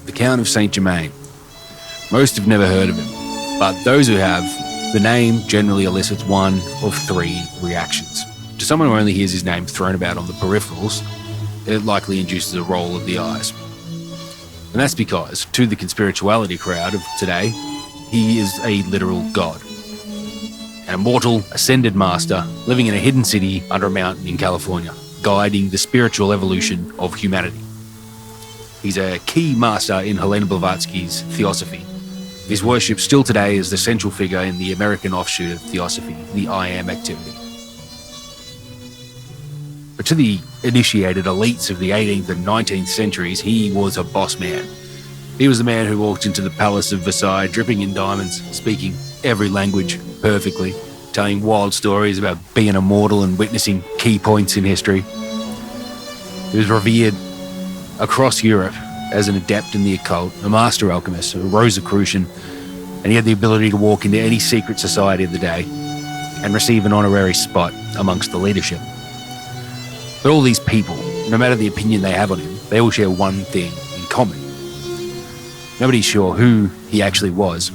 the Count of St Germain. Most have never heard of him, but those who have, the name generally elicits one of three reactions. To someone who only hears his name thrown about on the peripherals, it likely induces a roll of the eyes. And that's because, to the conspirituality crowd of today, he is a literal god. An immortal, ascended master living in a hidden city under a mountain in California, guiding the spiritual evolution of humanity. He's a key master in Helena Blavatsky's Theosophy. He's worshipped still today as the central figure in the American offshoot of Theosophy, the I Am activity. But to the initiated elites of the 18th and 19th centuries, he was a boss man. He was the man who walked into the Palace of Versailles dripping in diamonds, speaking every language perfectly, telling wild stories about being immortal and witnessing key points in history. He was revered across Europe as an adept in the occult, a master alchemist, a Rosicrucian, and he had the ability to walk into any secret society of the day and receive an honorary spot amongst the leadership. But all these people, no matter the opinion they have on him, they all share one thing in common. Nobody's sure who he actually was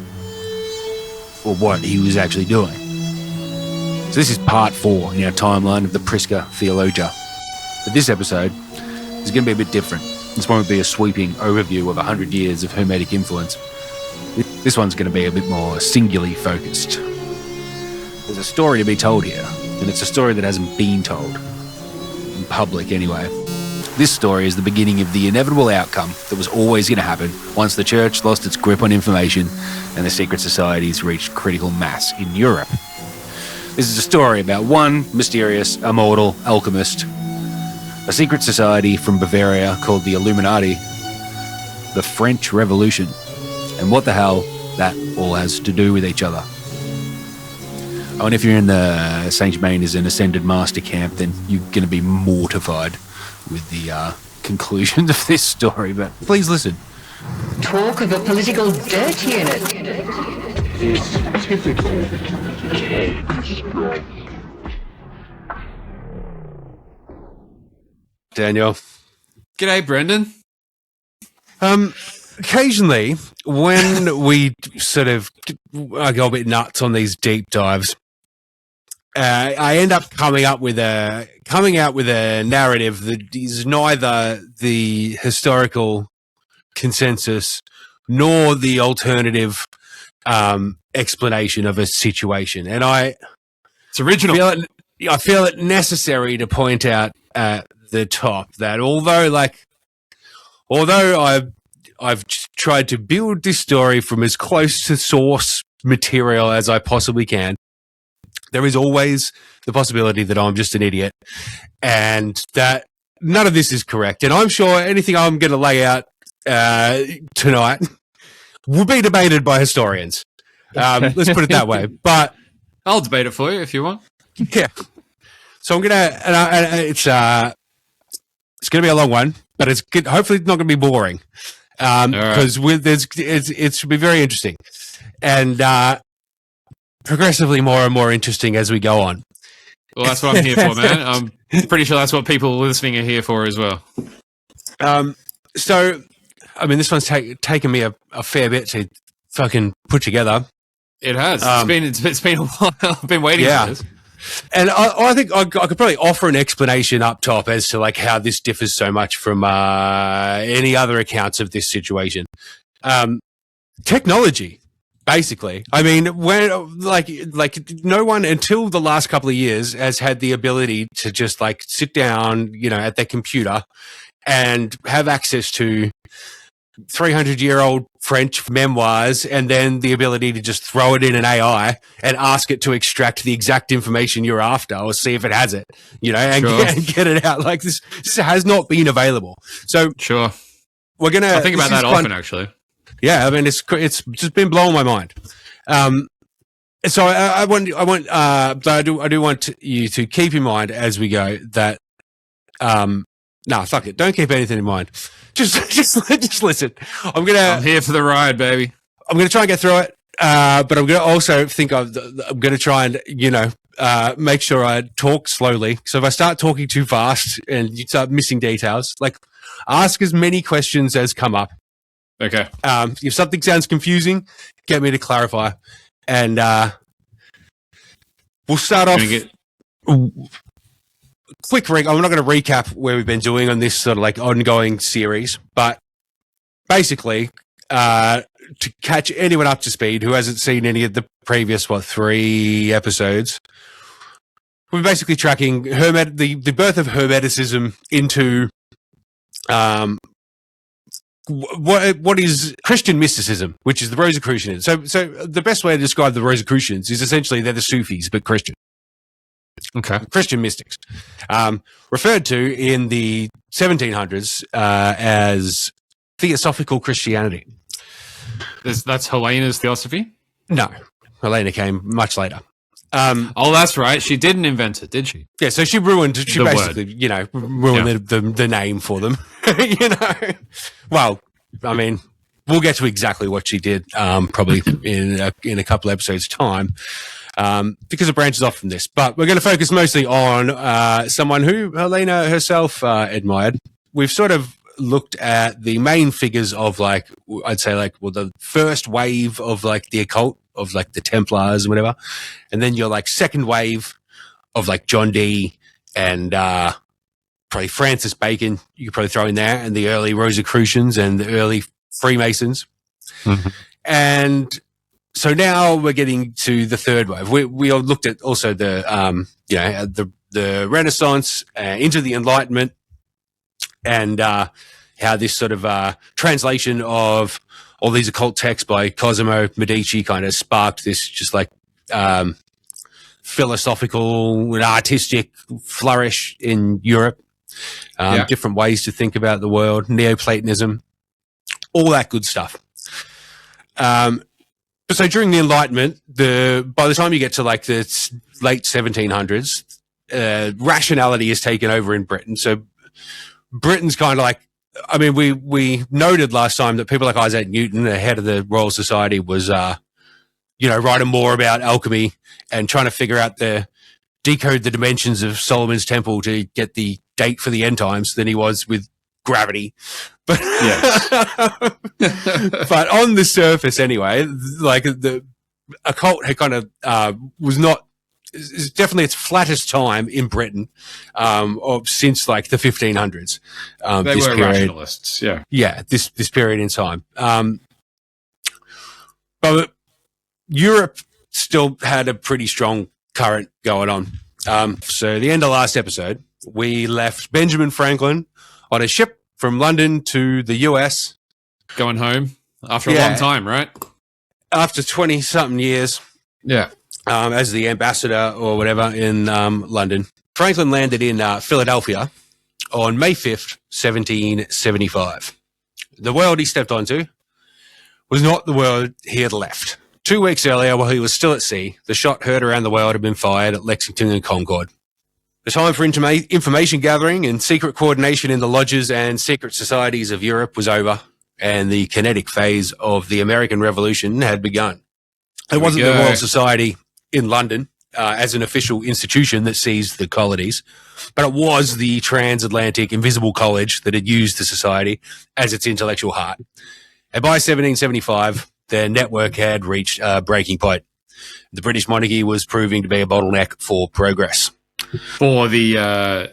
or what he was actually doing. So this is part 4 in our timeline of the Prisca Theologia. But this episode is going to be a bit different. This won't be a sweeping overview of 100 years of Hermetic influence. This one's going to be a bit more singularly focused. There's a story to be told here, and it's a story that hasn't been told. In public, anyway. This story is the beginning of the inevitable outcome that was always going to happen once the church lost its grip on information and the secret societies reached critical mass in Europe. This is a story about one mysterious, immortal alchemist, a secret society from Bavaria called the Illuminati, the French Revolution, and what the hell that all has to do with each other. Oh, and if you're in the St. Germain as an ascended master camp, then you're going to be mortified with the conclusions of this story, but please listen. Talk of a political dirt unit. It's typical. Daniel. G'day, Brendan. Occasionally, when we I go a bit nuts on these deep dives, I end up coming out with a narrative that is neither the historical consensus nor the alternative explanation of a situation, and It's original. I feel it necessary to point out at the top that although I've tried to build this story from as close to source material as I possibly can, there is always the possibility that I'm just an idiot and that none of this is correct. And I'm sure anything I'm going to lay out tonight will be debated by historians. Let's put it that way. But I'll debate it for you if you want. yeah. So I'm gonna, it's going to be a long one, but it's good. Hopefully it's not going to be boring, because it should be very interesting and progressively more and more interesting as we go on. Well, that's what I'm here for, man. I'm pretty sure that's what people listening are here for as well. So, I mean, this one's taken me a fair bit to fucking put together. It has. It's been a while. I've been waiting for this. And I think I could probably offer an explanation up top as to like how this differs so much from any other accounts of this situation. Technology, basically. I mean, when like no one until the last couple of years has had the ability to just like sit down, at their computer and have access to 300-year-old French memoirs and then the ability to just throw it in an AI and ask it to extract the exact information you're after or see if it has it, and get it out. Like this has not been available. So sure, we're going to... I think about that often, actually. Yeah, I mean, it's just been blowing my mind. So I do want you to keep in mind as we go that, fuck it. Don't keep anything in mind. Just listen. I'm here for the ride, baby. I'm gonna try and get through it, but I'm gonna also think I'm gonna try and make sure I talk slowly. So if I start talking too fast and you start missing details, like ask as many questions as come up, Okay. If something sounds confusing, get me to clarify. And we'll start off. Quick I'm not going to recap where we've been doing on this sort of like ongoing series, but basically, to catch anyone up to speed who hasn't seen any of the previous 3 episodes, we're basically tracking the birth of Hermeticism into what is Christian mysticism, which is the Rosicrucians. So the best way to describe the Rosicrucians is essentially they're the Sufis, but Christian. Okay. Christian mystics, referred to in the 1700s as Theosophical Christianity. That's Helena's Theosophy? No, Helena came much later. That's right. She didn't invent it, did she? Yeah, so she ruined. She basically, ruined the name for them. Well, I mean, we'll get to exactly what she did probably in a couple of episodes' time. Because it branches off from this, but we're going to focus mostly on someone who Helena herself admired. We've sort of looked at the main figures of the first wave of the occult, of the Templars and whatever, and then your second wave of John Dee and probably Francis Bacon. You could probably throw in there, and the early Rosicrucians and the early Freemasons, and so now we're getting to the third wave. We all looked at also the Renaissance into the Enlightenment, and how this sort of translation of all these occult texts by Cosimo Medici kind of sparked this just philosophical and artistic flourish in Europe. Different ways to think about the world, Neoplatonism, all that good stuff. So during the Enlightenment, by the time you get to the late 1700s, rationality is taken over in Britain. So Britain's kind of we noted last time that people like Isaac Newton, the head of the Royal Society, was, writing more about alchemy and trying to figure out decode the dimensions of Solomon's Temple to get the date for the end times than he was with gravity. But but on the surface anyway, the occult had kind of was not, is definitely its flattest time in Britain since the 1500s. They were rationalists, this period in time. But Europe still had a pretty strong current going on. So the end of last episode, we left Benjamin Franklin on a ship from London to the US. Going home after a long time, right? After 20-something years. Yeah. As the ambassador or whatever in London. Franklin landed in Philadelphia on May 5th, 1775. The world he stepped onto was not the world he had left. 2 weeks earlier, while he was still at sea, the shot heard around the world had been fired at Lexington and Concord. The time for information gathering and secret coordination in the lodges and secret societies of Europe was over, and the kinetic phase of the American Revolution had begun. It wasn't the Royal Society in London as an official institution that seized the colonies, but it was the transatlantic invisible college that had used the society as its intellectual heart. And by 1775, their network had reached a breaking point. The British monarchy was proving to be a bottleneck for progress. For the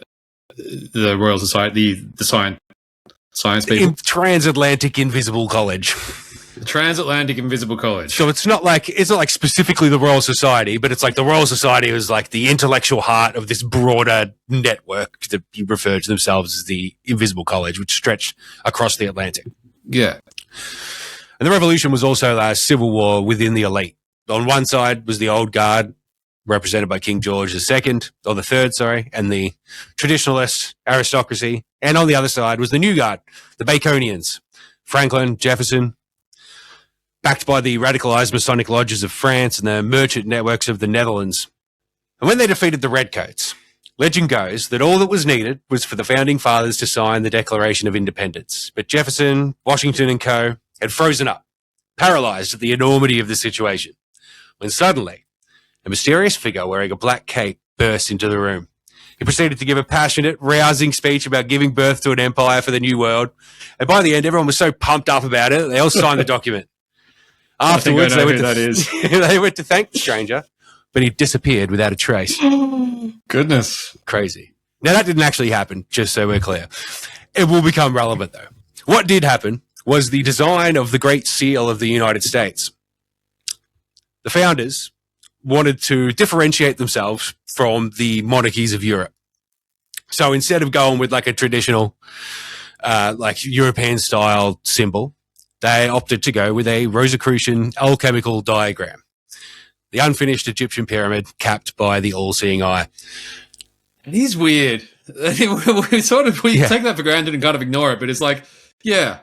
Royal Society, the science people? Transatlantic Invisible College. The Transatlantic Invisible College. So it's not like specifically the Royal Society, but it's the Royal Society was the intellectual heart of this broader network that you refer to themselves as the Invisible College, which stretched across the Atlantic. Yeah. And the revolution was also a civil war within the elite. On one side was the old guard, represented by King George II, or the third, and the traditionalist aristocracy. And on the other side was the new guard, the Baconians, Franklin, Jefferson, backed by the radicalized Masonic lodges of France and the merchant networks of the Netherlands. And when they defeated the Redcoats, legend goes that all that was needed was for the founding fathers to sign the Declaration of Independence. But Jefferson, Washington and co. had frozen up, paralyzed at the enormity of the situation, when suddenly a mysterious figure wearing a black cape burst into the room. He proceeded to give a passionate, rousing speech about giving birth to an empire for the new world. And by the end, everyone was so pumped up about it, they all signed the document. Afterwards, they went to thank the stranger, but he disappeared without a trace. Goodness. Crazy. Now, that didn't actually happen, just so we're clear. It will become relevant, though. What did happen was the design of the Great Seal of the United States. The founders wanted to differentiate themselves from the monarchies of Europe. So instead of going with like a traditional, like European-style symbol, they opted to go with a Rosicrucian alchemical diagram. The unfinished Egyptian pyramid capped by the all-seeing eye. It is weird. We take that for granted and kind of ignore it, but it's like, yeah,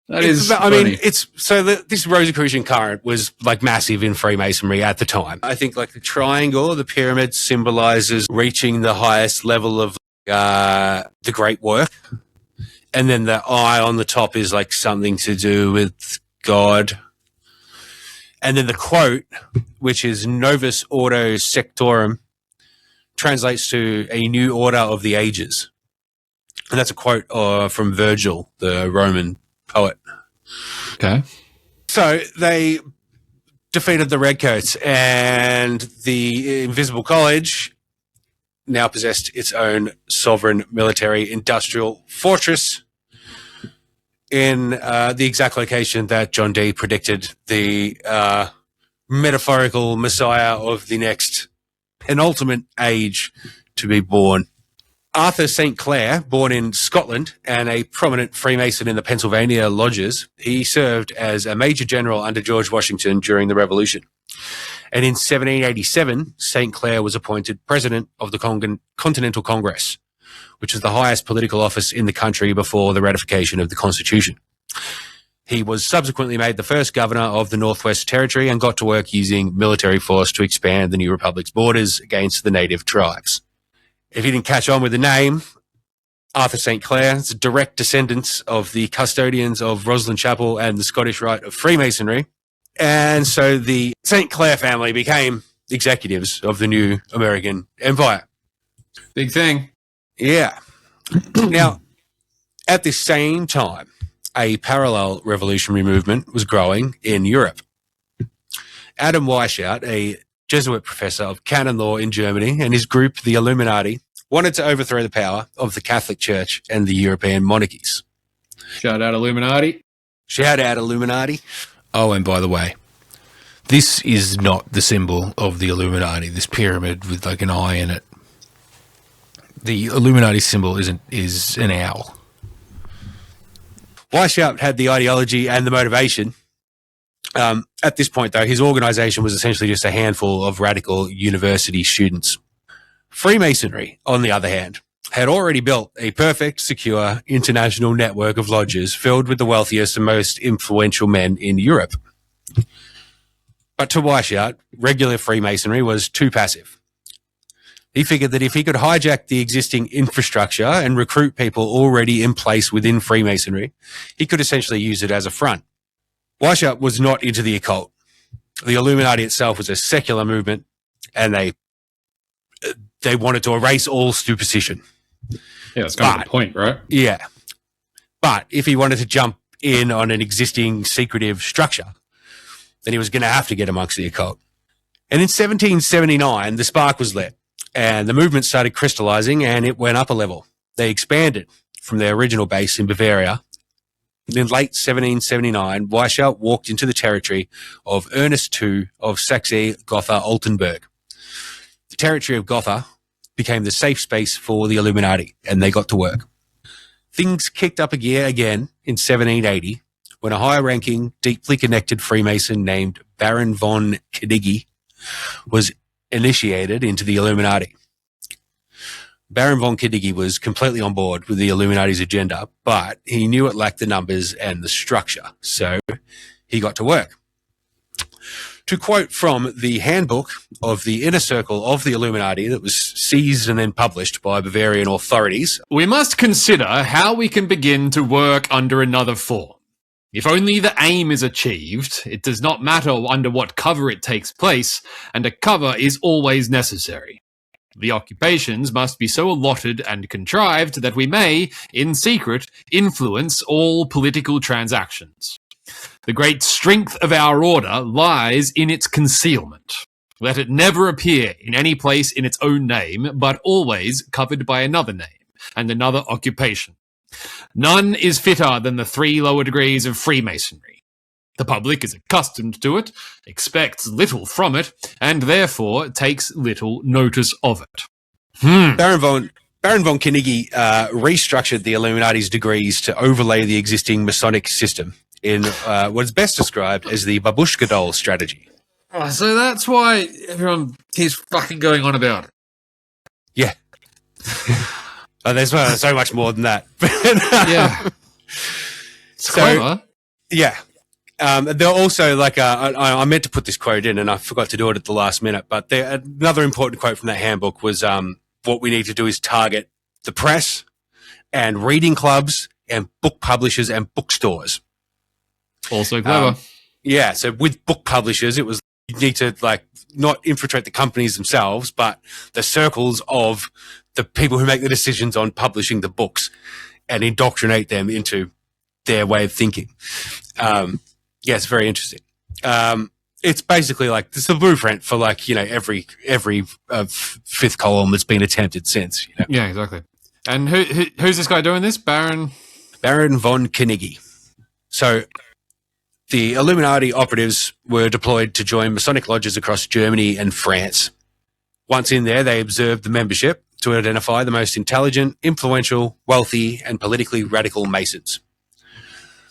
this Rosicrucian current was like massive in Freemasonry at the time. I think like the triangle, the pyramid symbolizes reaching the highest level of the great work. And then the eye on the top is like something to do with God. And then the quote, which is Novus Ordo Sectorum, translates to a new order of the ages. And that's a quote from Virgil, the Roman poet. Okay. So they defeated the Redcoats, and the Invisible College now possessed its own sovereign military industrial fortress in the exact location that John Dee predicted the metaphorical messiah of the next penultimate age to be born. Arthur St. Clair, born in Scotland and a prominent Freemason in the Pennsylvania lodges, he served as a major general under George Washington during the Revolution. And in 1787, St. Clair was appointed president of the Continental Congress, which was the highest political office in the country before the ratification of the Constitution. He was subsequently made the first governor of the Northwest Territory and got to work using military force to expand the new republic's borders against the native tribes. If you didn't catch on with the name, Arthur St. Clair is a direct descendant of the custodians of Roslin Chapel and the Scottish Rite of Freemasonry. And so the St. Clair family became executives of the new American Empire. Big thing. Yeah. Now, at the same time, a parallel revolutionary movement was growing in Europe. Adam Weishaupt, a Jesuit professor of canon law in Germany, and his group, the Illuminati, wanted to overthrow the power of the Catholic Church and the European monarchies. Shout out Illuminati. Shout out Illuminati. Oh, and by the way, this is not the symbol of the Illuminati, this pyramid with like an eye in it. The Illuminati symbol is an owl. Weishaupt had the ideology and the motivation. At this point, though, his organization was essentially just a handful of radical university students. Freemasonry, on the other hand, had already built a perfect, secure, international network of lodges filled with the wealthiest and most influential men in Europe. But to Weishaupt, regular Freemasonry was too passive. He figured that if he could hijack the existing infrastructure and recruit people already in place within Freemasonry, he could essentially use it as a front. Weishaupt was not into the occult. The Illuminati itself was a secular movement, and they wanted to erase all superstition. Yeah, that's kind of the point, right? Yeah. But if he wanted to jump in on an existing secretive structure, then he was going to have to get amongst the occult. And in 1779, the spark was lit, and the movement started crystallizing, and it went up a level. They expanded from their original base in Bavaria. In late 1779, Weishaupt walked into the territory of Ernest II of Saxe-Gotha-Altenburg. The territory of Gotha became the safe space for the Illuminati, and they got to work. Things kicked up a gear again in 1780 when a high-ranking, deeply connected Freemason named Baron von Kadigi was initiated into the Illuminati. Baron von Kadigi was completely on board with the Illuminati's agenda, but he knew it lacked the numbers and the structure, so he got to work. To quote from the handbook of the inner circle of the Illuminati that was seized and then published by Bavarian authorities, we must consider how we can begin to work under another form. If only the aim is achieved, it does not matter under what cover it takes place, and a cover is always necessary. The occupations must be so allotted and contrived that we may, in secret, influence all political transactions. The great strength of our order lies in its concealment. Let it never appear in any place in its own name, but always covered by another name and another occupation. None is fitter than the 3 lower degrees of Freemasonry. The public is accustomed to it, expects little from it, and therefore takes little notice of it. Baron von Knigge restructured the Illuminati's degrees to overlay the existing Masonic system in what's best described as the babushka doll strategy. Oh, so that's why everyone keeps fucking going on about it. Yeah. There's so much more than that. Yeah. It's clever. Yeah. They're also like, I meant to put this quote in and I forgot to do it at the last minute, but another important quote from that handbook was, what we need to do is target the press and reading clubs and book publishers and bookstores. Also clever. Yeah. So with book publishers, it was, you need to like not infiltrate the companies themselves, but the circles of the people who make the decisions on publishing the books and indoctrinate them into their way of thinking. Yeah, it's very interesting. It's basically like it's the blueprint for like, you know, every fifth column that's been attempted since. You know? Yeah, exactly. And who's this guy doing this? Baron von Knigge. So the Illuminati operatives were deployed to join Masonic lodges across Germany and France. Once in there, they observed the membership to identify the most intelligent, influential, wealthy, and politically radical Masons.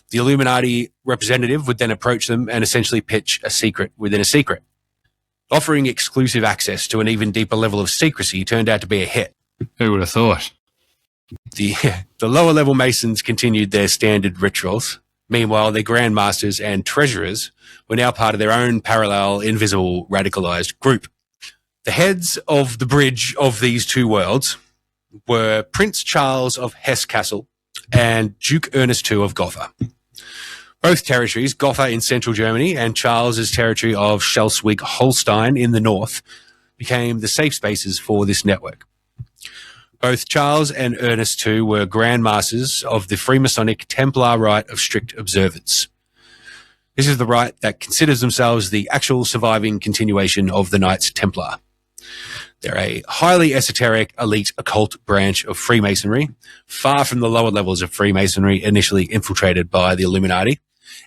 The Illuminati representative would then approach them and essentially pitch a secret within a secret. Offering exclusive access to an even deeper level of secrecy turned out to be a hit. Who would have thought? The lower level Masons continued their standard rituals. Meanwhile, their grandmasters and treasurers were now part of their own parallel, invisible, radicalized group. The heads of the bridge of these two worlds were Prince Charles of Hesse-Kassel and Duke Ernest II of Gotha. Both territories, Gotha in central Germany and Charles's territory of Schleswig-Holstein in the north, became the safe spaces for this network. Both Charles and Ernest II were Grand Masters of the Freemasonic Templar Rite of Strict Observance. This is the rite that considers themselves the actual surviving continuation of the Knights Templar. They're a highly esoteric, elite, occult branch of Freemasonry, far from the lower levels of Freemasonry initially infiltrated by the Illuminati,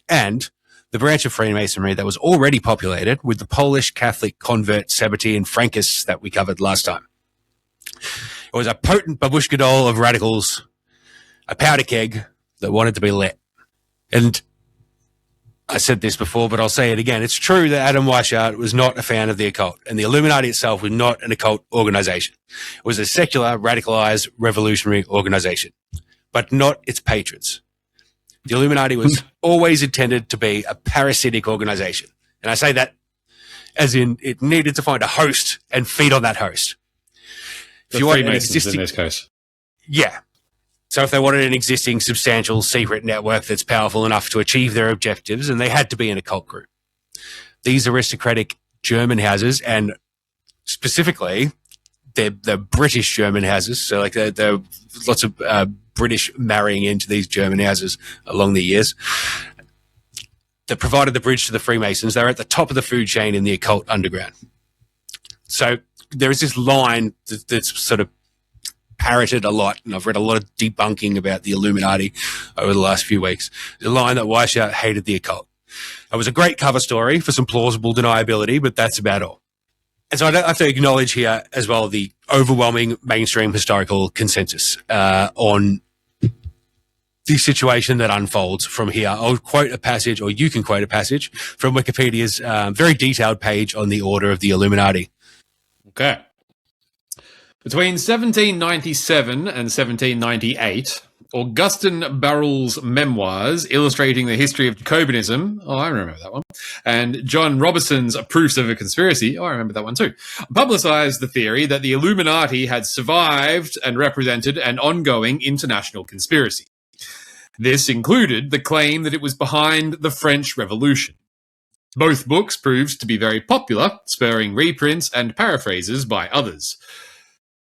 and the branch of Freemasonry that was already populated with the Polish Catholic convert Sabbatean Frankists that we covered last time. It was a potent babushka doll of radicals, a powder keg that wanted to be lit. And I said this before, but I'll say it again. It's true that Adam Weishaupt was not a fan of the occult, and the Illuminati itself was not an occult organization. It was a secular, radicalized, revolutionary organization, but not its patrons. The Illuminati was always intended to be a parasitic organization. And I say that as in it needed to find a host and feed on that host. If you want an existing, in this case. Yeah. So if they wanted an existing, substantial, secret network that's powerful enough to achieve their objectives, and they had to be an occult group. These aristocratic German houses, and specifically, they're British German houses, so like there are lots of British marrying into these German houses along the years, that provided the bridge to the Freemasons. They're at the top of the food chain in the occult underground. So there is this line that's sort of parroted a lot, and I've read a lot of debunking about the Illuminati over the last few weeks. The line that Weishaupt hated the occult. It was a great cover story for some plausible deniability, but that's about all. And so I have to acknowledge here as well the overwhelming mainstream historical consensus on the situation that unfolds from here. I'll quote a passage, or you can quote a passage from Wikipedia's very detailed page on the Order of the Illuminati. Okay. Between 1797 and 1798, Augustin Barrel's memoirs illustrating the history of Jacobinism, oh, I remember that one, and John Robertson's Proofs of a Conspiracy, oh, I remember that one too, publicized the theory that the Illuminati had survived and represented an ongoing international conspiracy. This included the claim that it was behind the French Revolution. Both books proved to be very popular, spurring reprints and paraphrases by others.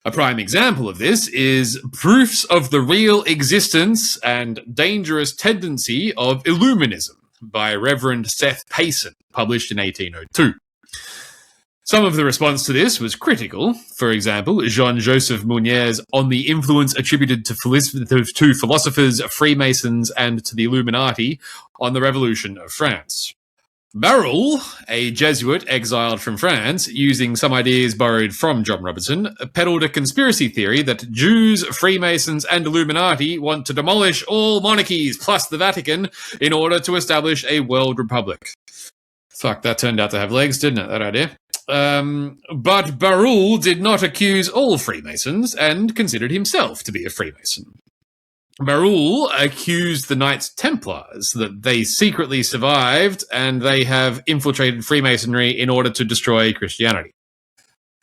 A prime example of this is Proofs of the Real Existence and Dangerous Tendency of Illuminism by Reverend Seth Payson, published in 1802. Some of the response to this was critical. For example, Jean-Joseph Mounier's On the Influence Attributed to Philosophers, Freemasons, and to the Illuminati on the Revolution of France. Barruel, a Jesuit exiled from France, using some ideas borrowed from John Robertson, peddled a conspiracy theory that Jews, Freemasons, and Illuminati want to demolish all monarchies plus the Vatican in order to establish a world republic. Fuck, that turned out to have legs, didn't it, that idea? But Barruel did not accuse all Freemasons and considered himself to be a Freemason. Barruel accused the Knights Templars that they secretly survived and they have infiltrated Freemasonry in order to destroy Christianity.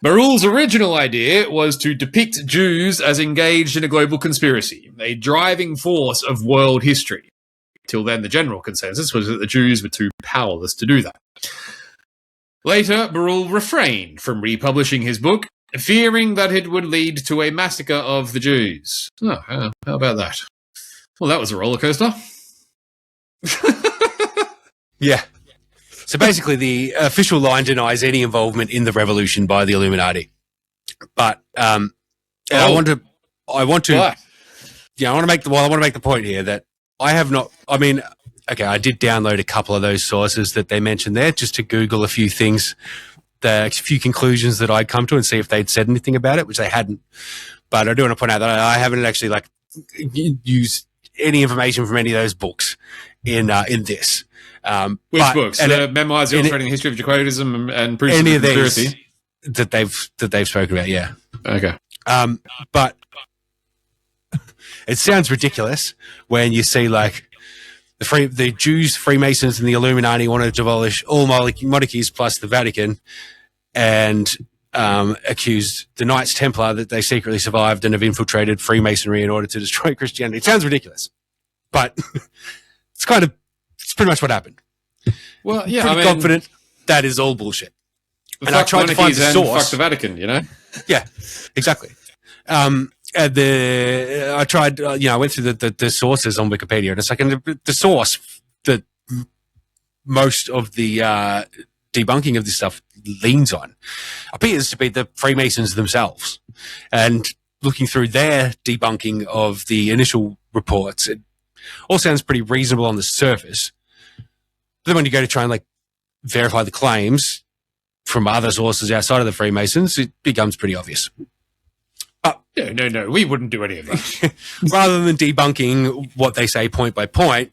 Barruel's original idea was to depict Jews as engaged in a global conspiracy, a driving force of world history. Till then, the general consensus was that the Jews were too powerless to do that. Later, Barruel refrained from republishing his book, fearing that it would lead to a massacre of the Jews. Oh, how about that? Well, that was a roller coaster. Yeah. So basically, the official line denies any involvement in the revolution by the Illuminati. But I want to make the point here that I have not. I mean, okay, I did download a couple of those sources that they mentioned there just to Google a few things, a few conclusions that I'd come to and see if they'd said anything about it, which they hadn't. But I do want to point out that I haven't actually used any information from any of those books in this. Which books? The Memoirs Illustrating the History of Jacobinism and Proofs of the Conspiracy? That they've spoken about, yeah. Okay. But it sounds ridiculous when you see the Jews, Freemasons, and the Illuminati want to demolish all monarchies plus the Vatican, and accused the Knights Templar that they secretly survived and have infiltrated Freemasonry in order to destroy Christianity. It sounds ridiculous, but it's pretty much what happened. Well, yeah, pretty confident that is all bullshit. And I tried to find the source. Fuck the Vatican, you know? Yeah, exactly. I tried, I went through the sources on Wikipedia, and it's like the source that most of the debunking of this stuff leans on appears to be the Freemasons themselves. And looking through their debunking of the initial reports, it all sounds pretty reasonable on the surface. But then when you go to try and verify the claims from other sources outside of the Freemasons, it becomes pretty obvious. No, we wouldn't do any of that. Rather than debunking what they say point by point,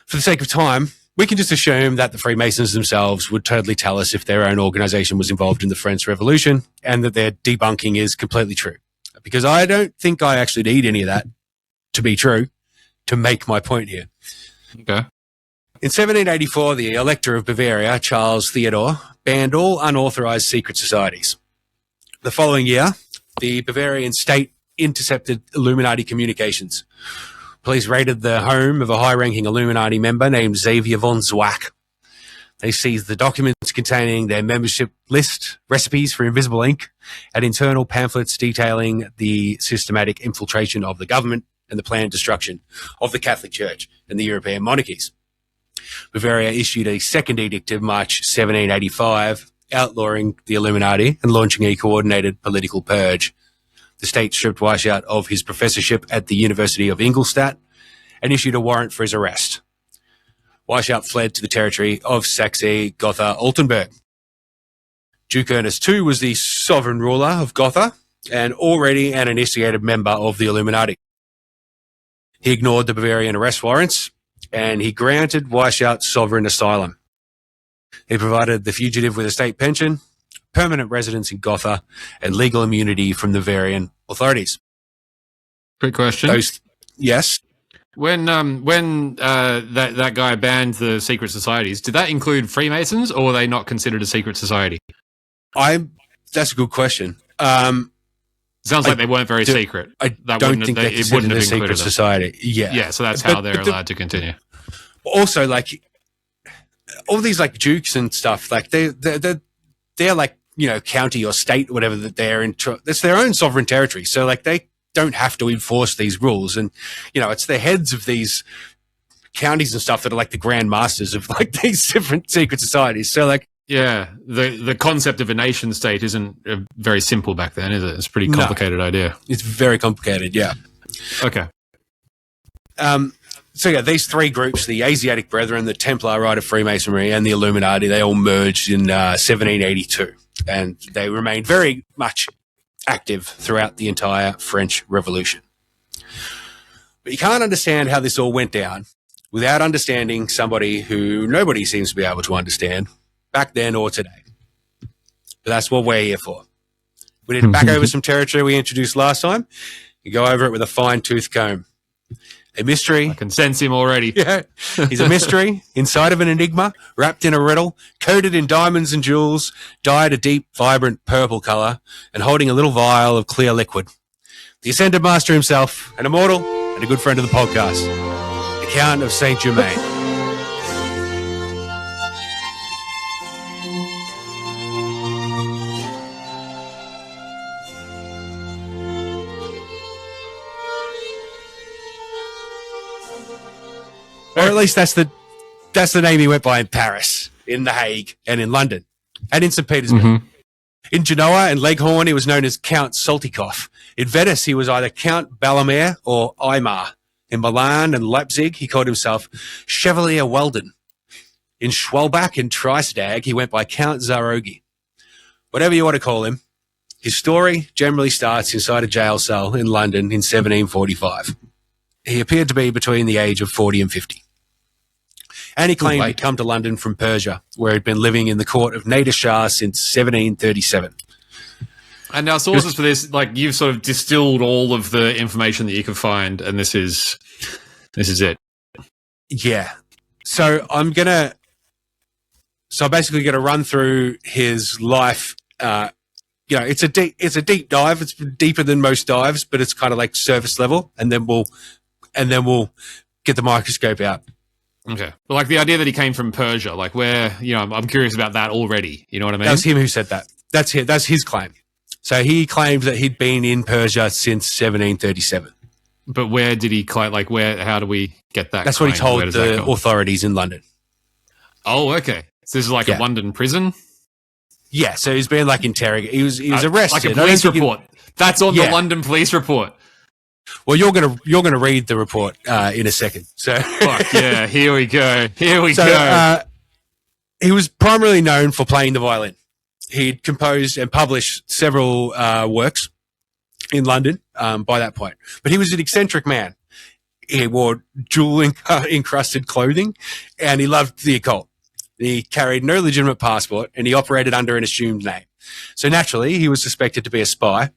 for the sake of time, we can just assume that the Freemasons themselves would totally tell us if their own organization was involved in the French Revolution and that their debunking is completely true. Because I don't think I actually need any of that to be true to make my point here. Okay. In 1784, the Elector of Bavaria, Charles Theodore, banned all unauthorized secret societies. The following year, the Bavarian state intercepted Illuminati communications. Police raided the home of a high-ranking Illuminati member named Xavier von Zwack. They seized the documents containing their membership list, recipes for invisible ink, and internal pamphlets detailing the systematic infiltration of the government and the planned destruction of the Catholic Church and the European monarchies. Bavaria issued a second edict of March 1785, outlawing the Illuminati and launching a coordinated political purge. The state stripped Weishaupt of his professorship at the University of Ingolstadt and issued a warrant for his arrest. Weishaupt fled to the territory of Saxe-Gotha-Altenburg. Duke Ernest II was the sovereign ruler of Gotha and already an initiated member of the Illuminati. He ignored the Bavarian arrest warrants and he granted Weishaupt sovereign asylum. He provided the fugitive with a state pension, permanent residence in Gotha, and legal immunity from the Bavarian authorities. Quick question. Yes. When that guy banned the secret societies, did that include Freemasons, or were they not considered a secret society? That's a good question. Sounds like they weren't very secret. I don't think they considered a secret society. Yeah. Yeah, so that's how they're allowed to continue. Also, all these dukes and stuff, they're county or state or whatever that they're in. That's their own sovereign territory. So like they don't have to enforce these rules. And, it's the heads of these counties and stuff that are like the grand masters of like these different secret societies. So like, yeah, the concept of a nation state isn't very simple back then, is it? It's a pretty complicated idea. It's very complicated. Yeah. Okay. So yeah, these three groups, the Asiatic Brethren, the Templar Rite of Freemasonry, and the Illuminati, they all merged in 1782, and they remained very much active throughout the entire French Revolution. But you can't understand how this all went down without understanding somebody who nobody seems to be able to understand back then or today. But that's what we're here for. We need to back over some territory we introduced last time. You go over it with a fine-tooth comb. A mystery. I can sense him already. Yeah. He's a mystery inside of an enigma, wrapped in a riddle, coated in diamonds and jewels, dyed a deep, vibrant purple colour, and holding a little vial of clear liquid. The Ascended Master himself, an immortal, and a good friend of the podcast, the Count of St Germain. Or at least that's the name he went by in Paris, in The Hague, and in London, and in St. Petersburg. In Genoa and Leghorn, he was known as Count Saltykov. In Venice, he was either Count Balamir or Aymar. In Milan and Leipzig, he called himself Chevalier Weldon. In Schwalbach and Treistag, he went by Count Zarogi. Whatever you want to call him, his story generally starts inside a jail cell in London in 1745. He appeared to be between the age of 40 and 50. And he claimed he'd come to London from Persia, where he'd been living in the court of Nader Shah since 1737. And now sources for this, like you've sort of distilled all of the information that you can find, and this is it. Yeah. So I'm basically gonna run through his life. It's a deep dive. It's deeper than most dives, but it's kind of like surface level, and then we'll get the microscope out. Okay. Well, like the idea that he came from Persia, like where, I'm curious about that already. You know what I mean? That was him who said that. That's his claim. So he claimed that he'd been in Persia since 1737. But where did he claim, like how do we get that? That's what he told the authorities in London. Oh, okay. So this is like a London prison? Yeah, so he's been like interrogated. He was arrested. Like a police report. That's on the London police report. Well, you're gonna read the report in a second. So fuck yeah, here we go. He was primarily known for playing the violin. He'd composed and published several works in London by that point. But he was an eccentric man. He wore jewel encrusted clothing, and he loved the occult. He carried no legitimate passport, and he operated under an assumed name. So naturally, he was suspected to be a spy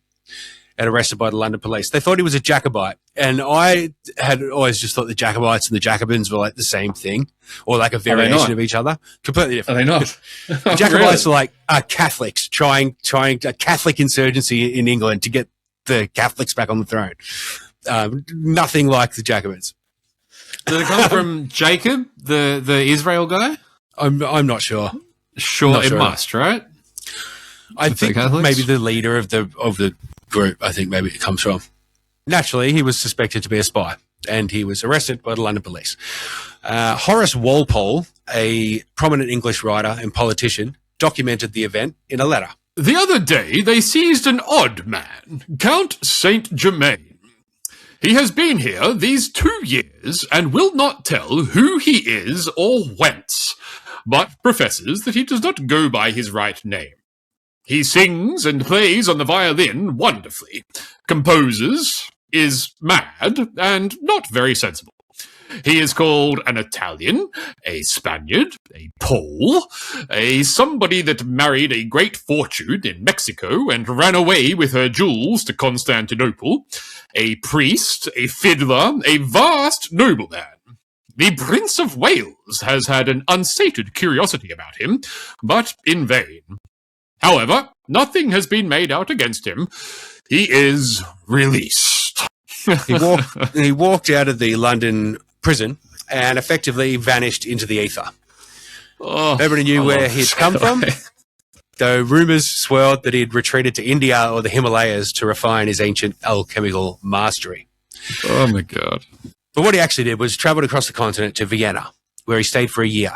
and arrested by the London police. They thought he was a Jacobite, and I had always just thought the Jacobites and the Jacobins were like the same thing, or like a variation of each other. Completely different. Are they not? The Jacobites are like Catholics trying a Catholic insurgency in England to get the Catholics back on the throne. Nothing like the Jacobins. Did it come from Jacob, the Israel guy? I'm not sure. It must, right? I think maybe the leader of the group, I think maybe it comes from. Naturally, he was suspected to be a spy, and he was arrested by the London police. Horace Walpole, a prominent English writer and politician, documented the event in a letter. The other day, they seized an odd man, Count St Germain. He has been here these 2 years and will not tell who he is or whence, but professes that he does not go by his right name. He sings and plays on the violin wonderfully, composes, is mad, and not very sensible. He is called an Italian, a Spaniard, a Pole, a somebody that married a great fortune in Mexico and ran away with her jewels to Constantinople, a priest, a fiddler, a vast nobleman. The Prince of Wales has had an unsated curiosity about him, but in vain. However, nothing has been made out against him. He is released. He walked out of the London prison and effectively vanished into the ether. Nobody knew where he'd come from. though rumours swirled that he had retreated to India or the Himalayas to refine his ancient alchemical mastery. Oh my God. But what he actually did was travelled across the continent to Vienna, where he stayed for a year.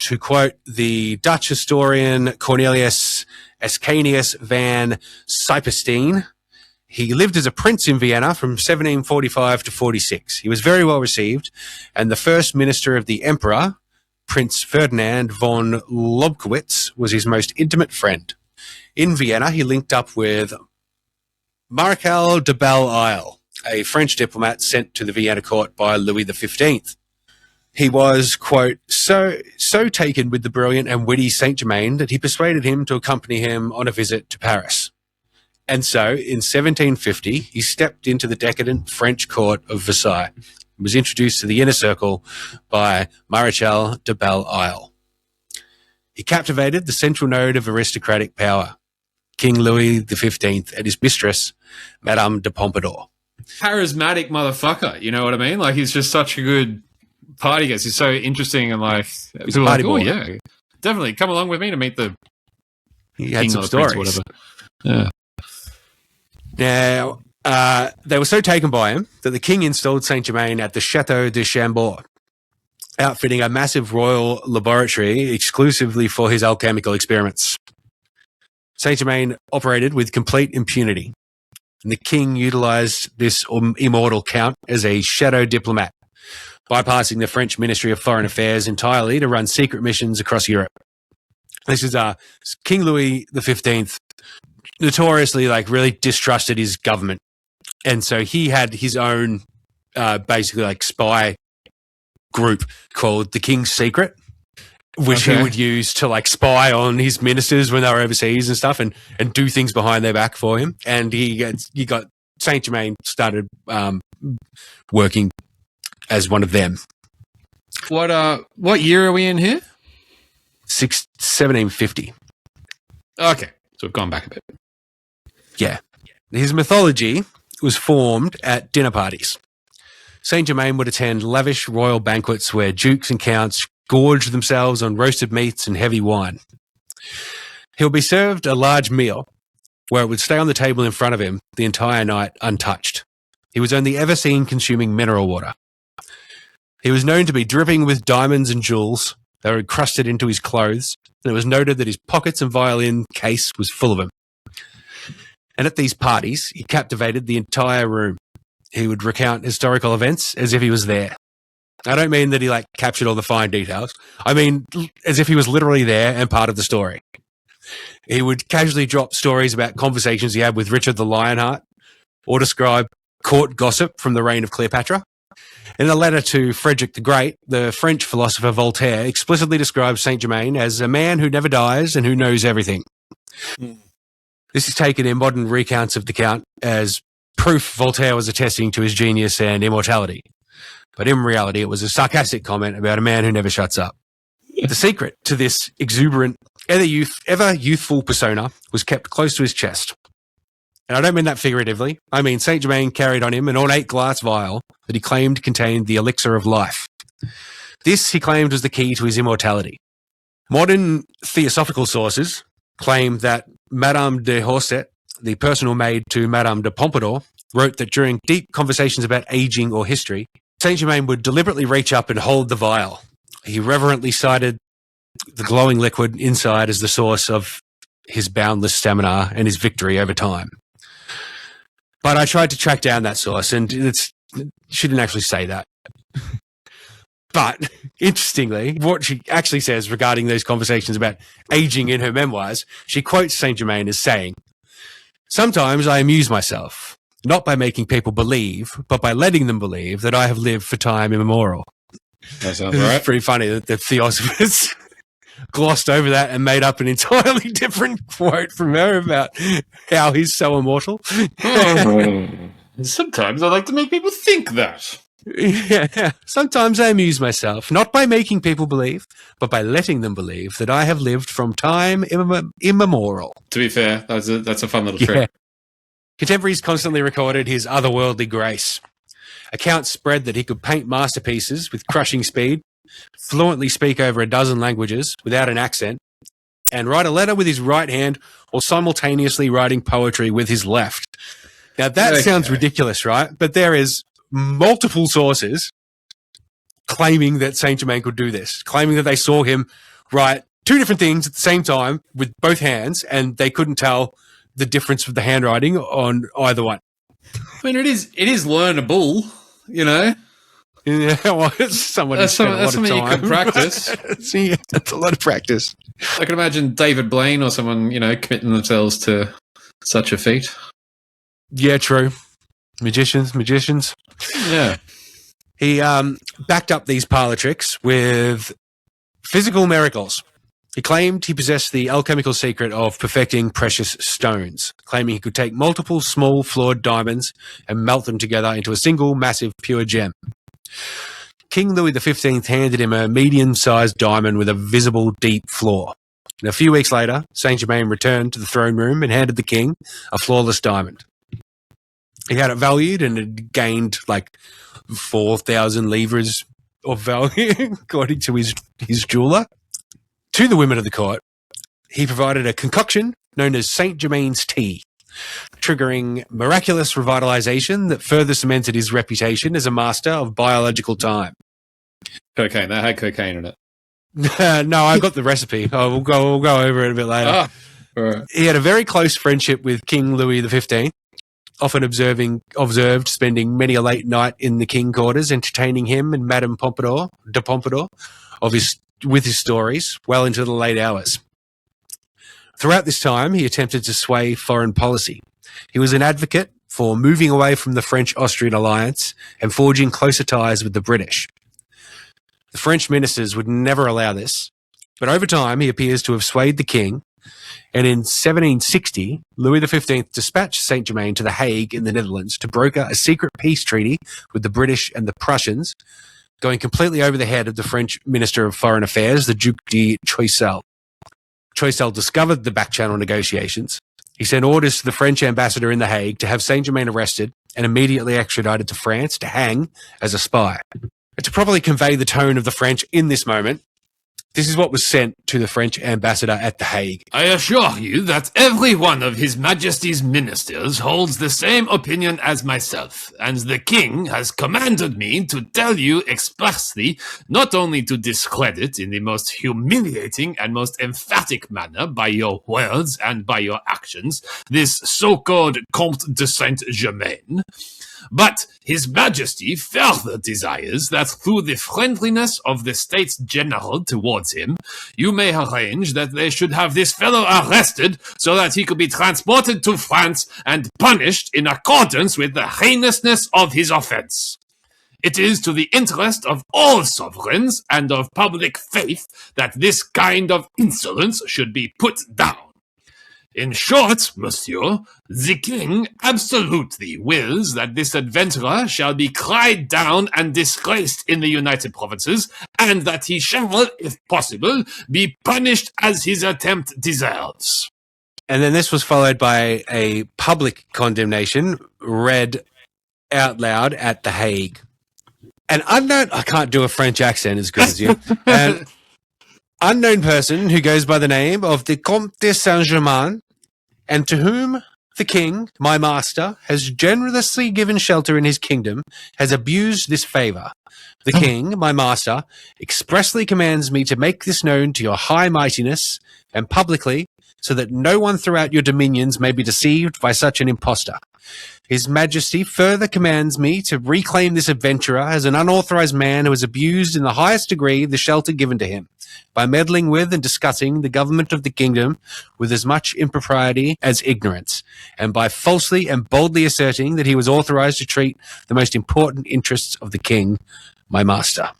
To quote the Dutch historian Cornelius Ascanius van Sijpenstein, he lived as a prince in Vienna from 1745 to 46. He was very well received, and the first minister of the emperor, Prince Ferdinand von Lobkowitz, was his most intimate friend. In Vienna, he linked up with Marechal de Belle-Isle, a French diplomat sent to the Vienna court by Louis XV. He was, quote, so taken with the brilliant and witty St. Germain that he persuaded him to accompany him on a visit to Paris. And so, in 1750, he stepped into the decadent French court of Versailles and was introduced to the inner circle by Marechal de Belle-Isle. He captivated the central node of aristocratic power, King Louis XV and his mistress, Madame de Pompadour. Charismatic motherfucker, you know what I mean? Like, he's just such a good party guest. He's so interesting, and like, He's people a are like, party oh boy. yeah, definitely come along with me to meet the He had king some or the prince stories. or whatever. Yeah. Now, they were so taken by him that the king installed St. Germain at the Château de Chambord, outfitting a massive royal laboratory exclusively for his alchemical experiments. St. Germain operated with complete impunity, and the king utilized this immortal count as a shadow diplomat, bypassing the French Ministry of Foreign Affairs entirely to run secret missions across Europe. This is King Louis XV notoriously really distrusted his government. And so he had his own basically spy group called the King's Secret, which he would use to spy on his ministers when they were overseas and stuff, and do things behind their back for him. And he got St. Germain started working as one of them. What year are we in here? 1750. Okay, so we've gone back a bit. Yeah. His mythology was formed at dinner parties. St. Germain would attend lavish royal banquets where dukes and counts gorged themselves on roasted meats and heavy wine. He'll be served a large meal where it would stay on the table in front of him the entire night untouched. He was only ever seen consuming mineral water. He was known to be dripping with diamonds and jewels that were encrusted into his clothes, and it was noted that his pockets and violin case was full of them. And at these parties, he captivated the entire room. He would recount historical events as if he was there. I don't mean that he captured all the fine details. I mean as if he was literally there and part of the story. He would casually drop stories about conversations he had with Richard the Lionheart, or describe court gossip from the reign of Cleopatra. In a letter to Frederick the Great, the French philosopher Voltaire explicitly describes St. Germain as a man who never dies and who knows everything. This is taken in modern recounts of the Count as proof Voltaire was attesting to his genius and immortality. But in reality, it was a sarcastic comment about a man who never shuts up. The secret to this exuberant, ever youthful persona was kept close to his chest. And I don't mean that figuratively. I mean St. Germain carried on him an ornate glass vial that he claimed contained the elixir of life. This, he claimed, was the key to his immortality. Modern theosophical sources claim that Madame de Horset, the personal maid to Madame de Pompadour, wrote that during deep conversations about aging or history, St. Germain would deliberately reach up and hold the vial. He reverently cited the glowing liquid inside as the source of his boundless stamina and his victory over time. But I tried to track down that source, and she didn't actually say that. But interestingly, what she actually says regarding those conversations about aging in her memoirs, she quotes St. Germain as saying, "Sometimes I amuse myself, not by making people believe, but by letting them believe that I have lived for time immemorial." That sounds It's right. pretty funny that the Theosophers glossed over that and made up an entirely different quote from her about how he's so immortal. Sometimes I like to make people think that. Yeah. Sometimes I amuse myself, not by making people believe, but by letting them believe that I have lived from time immemorial. To be fair, that's a fun little Yeah. trick. Contemporaries constantly recorded his otherworldly grace. Accounts spread that he could paint masterpieces with crushing speed, fluently speak over a dozen languages without an accent, and write a letter with his right hand or simultaneously writing poetry with his left. Now, that sounds ridiculous, right? But there is multiple sources claiming that St. Germain could do this, claiming that they saw him write two different things at the same time with both hands, and they couldn't tell the difference of the handwriting on either one. I mean, it is learnable, you know. Yeah, well, somebody spent a lot of time. You could practice. See, that's a lot of practice. I can imagine David Blaine or someone, you know, committing themselves to such a feat. Yeah, true. Magicians. Yeah. He backed up these parlor tricks with physical miracles. He claimed he possessed the alchemical secret of perfecting precious stones, claiming he could take multiple small flawed diamonds and melt them together into a single massive pure gem. King Louis XV handed him a medium-sized diamond with a visible deep flaw. And a few weeks later, St. Germain returned to the throne room and handed the king a flawless diamond. He had it valued and it gained like 4,000 livres of value, according to his jeweler. To the women of the court, he provided a concoction known as St. Germain's tea, triggering miraculous revitalization that further cemented his reputation as a master of biological time. Cocaine. That had cocaine in it. No, I got the recipe. We'll go over it a bit later. All right. He had a very close friendship with King Louis XV, often observed spending many a late night in the king quarters, entertaining him and Madame de Pompadour with his stories well into the late hours. Throughout this time, he attempted to sway foreign policy. He was an advocate for moving away from the French-Austrian alliance and forging closer ties with the British. The French ministers would never allow this, but over time he appears to have swayed the king, and in 1760, Louis XV dispatched St. Germain to The Hague in the Netherlands to broker a secret peace treaty with the British and the Prussians, going completely over the head of the French Minister of Foreign Affairs, the Duc de Choiseul. Choiseul discovered the back-channel negotiations. He sent orders to the French ambassador in The Hague to have St. Germain arrested and immediately extradited to France to hang as a spy. And to properly convey the tone of the French in this moment, this is what was sent to the French ambassador at The Hague. I assure you that every one of His Majesty's ministers holds the same opinion as myself, and the King has commanded me to tell you expressly not only to discredit in the most humiliating and most emphatic manner by your words and by your actions this so-called Comte de St Germain, but His Majesty further desires that through the friendliness of the States General towards him, you may arrange that they should have this fellow arrested so that he could be transported to France and punished in accordance with the heinousness of his offense. It is to the interest of all sovereigns and of public faith that this kind of insolence should be put down. In short, monsieur, the king absolutely wills that this adventurer shall be cried down and disgraced in the United Provinces, and that he shall, if possible, be punished as his attempt deserves. And then this was followed by a public condemnation read out loud at The Hague. An unknown, I can't do a French accent as good as you, an unknown person who goes by the name of the Comte de St Germain, and to whom the king, my master, has generously given shelter in his kingdom, has abused this favour. The king, my master, expressly commands me to make this known to your high mightiness and publicly, so that no one throughout your dominions may be deceived by such an impostor. His Majesty further commands me to reclaim this adventurer as an unauthorized man who has abused in the highest degree the shelter given to him, by meddling with and discussing the government of the kingdom with as much impropriety as ignorance, and by falsely and boldly asserting that he was authorized to treat the most important interests of the king, my master.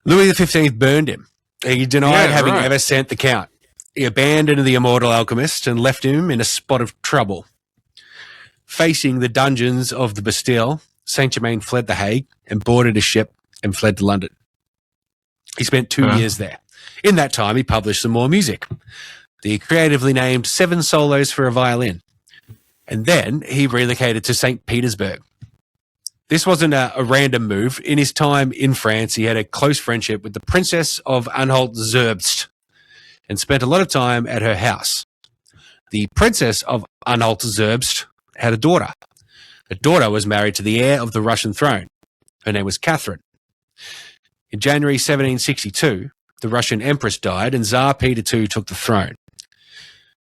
Louis XV burned him. He denied having ever sent the Count. He abandoned the immortal alchemist and left him in a spot of trouble. Facing the dungeons of the Bastille, St. Germain fled The Hague and boarded a ship and fled to London. He spent 2 years there. In that time, he published some more music. The creatively named 7 Solos for a Violin. And then he relocated to St. Petersburg. This wasn't a random move. In his time in France, he had a close friendship with the Princess of Anhalt-Zerbst. and spent a lot of time at her house. The Princess of Anhalt-Zerbst had a daughter. Her daughter was married to the heir of the Russian throne. Her name was Catherine. In January 1762, the Russian Empress died and Tsar Peter II took the throne.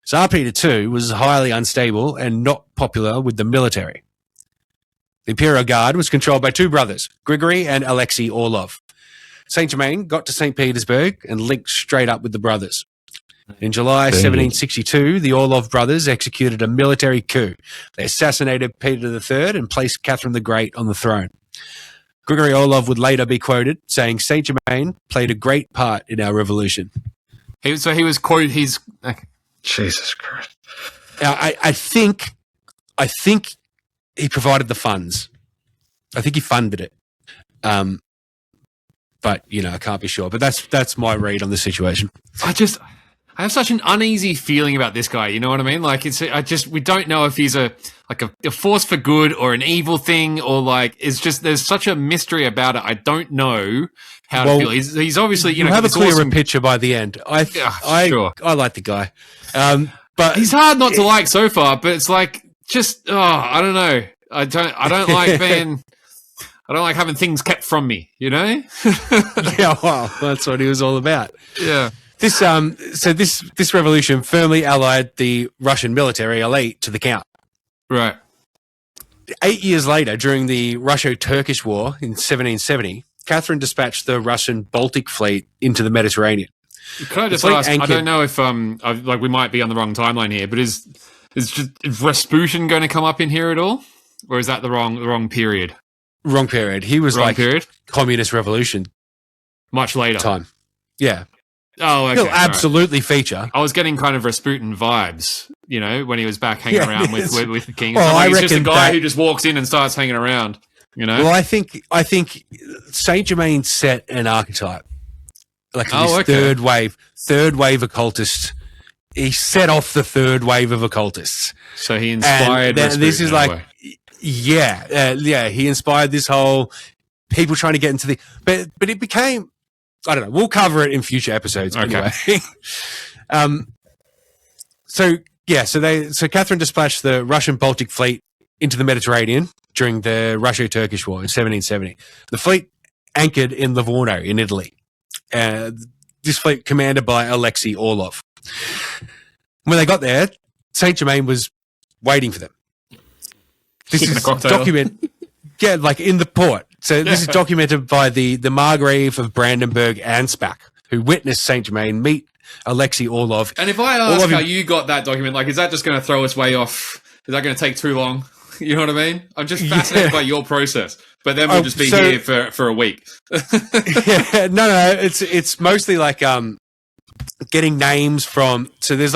Tsar Peter II was highly unstable and not popular with the military. The Imperial Guard was controlled by two brothers, Grigory and Alexei Orlov. St. Germain got to St. Petersburg and linked straight up with the brothers. In July 1762, the Orlov brothers executed a military coup. They assassinated Peter III and placed Catherine the Great on the throne. Grigory Orlov would later be quoted saying, St. Germain played a great part in our revolution. He was quoted, okay. Jesus Christ. Now, I think he provided the funds. I think he funded it. But, I can't be sure. But that's my read on the situation. I have such an uneasy feeling about this guy. You know what I mean? Like we don't know if he's a force for good or an evil thing, or like there's such a mystery about it. I don't know how to feel. He's obviously you have a clearer picture by the end. Sure. I like the guy, but he's hard not to like so far. But it's like I don't know. I don't like being. I don't like having things kept from me. Yeah, well, that's what he was all about. Yeah. This revolution firmly allied the Russian military elite to the Count. Right. 8 years later, during the Russo-Turkish War in 1770, Catherine dispatched the Russian Baltic fleet into the Mediterranean. Can I just ask? I don't know if we might be on the wrong timeline here, but is Rasputin going to come up in here at all, or is that the wrong period? Wrong period. He was communist revolution. Much later time. Yeah. Oh, okay. He'll absolutely feeture. I was getting kind of Rasputin vibes, when he was back hanging around with the king. Well, he's just a guy who just walks in and starts hanging around, Well, I think St. Germain set an archetype. Third wave occultist. He set off the third wave of occultists. So he inspired Rasputin. This is he inspired this whole people trying to get into the... But it became... I don't know. We'll cover it in future episodes. Okay. Anyway. So Catherine dispatched the Russian Baltic fleet into the Mediterranean during the Russo-Turkish War in 1770. The fleet anchored in Livorno in Italy. This fleet commanded by Alexei Orlov. When they got there, St. Germain was waiting for them. This is document, in the port. So this is documented by the Margrave of Brandenburg-Ansbach, who witnessed St. Germain meet Alexei Orlov. And if I ask how you got that document, is that just going to throw us way off? Is that going to take too long? You know what I mean? I'm just fascinated by your process. But then we'll just be here for a week. No. It's mostly getting names from. So there's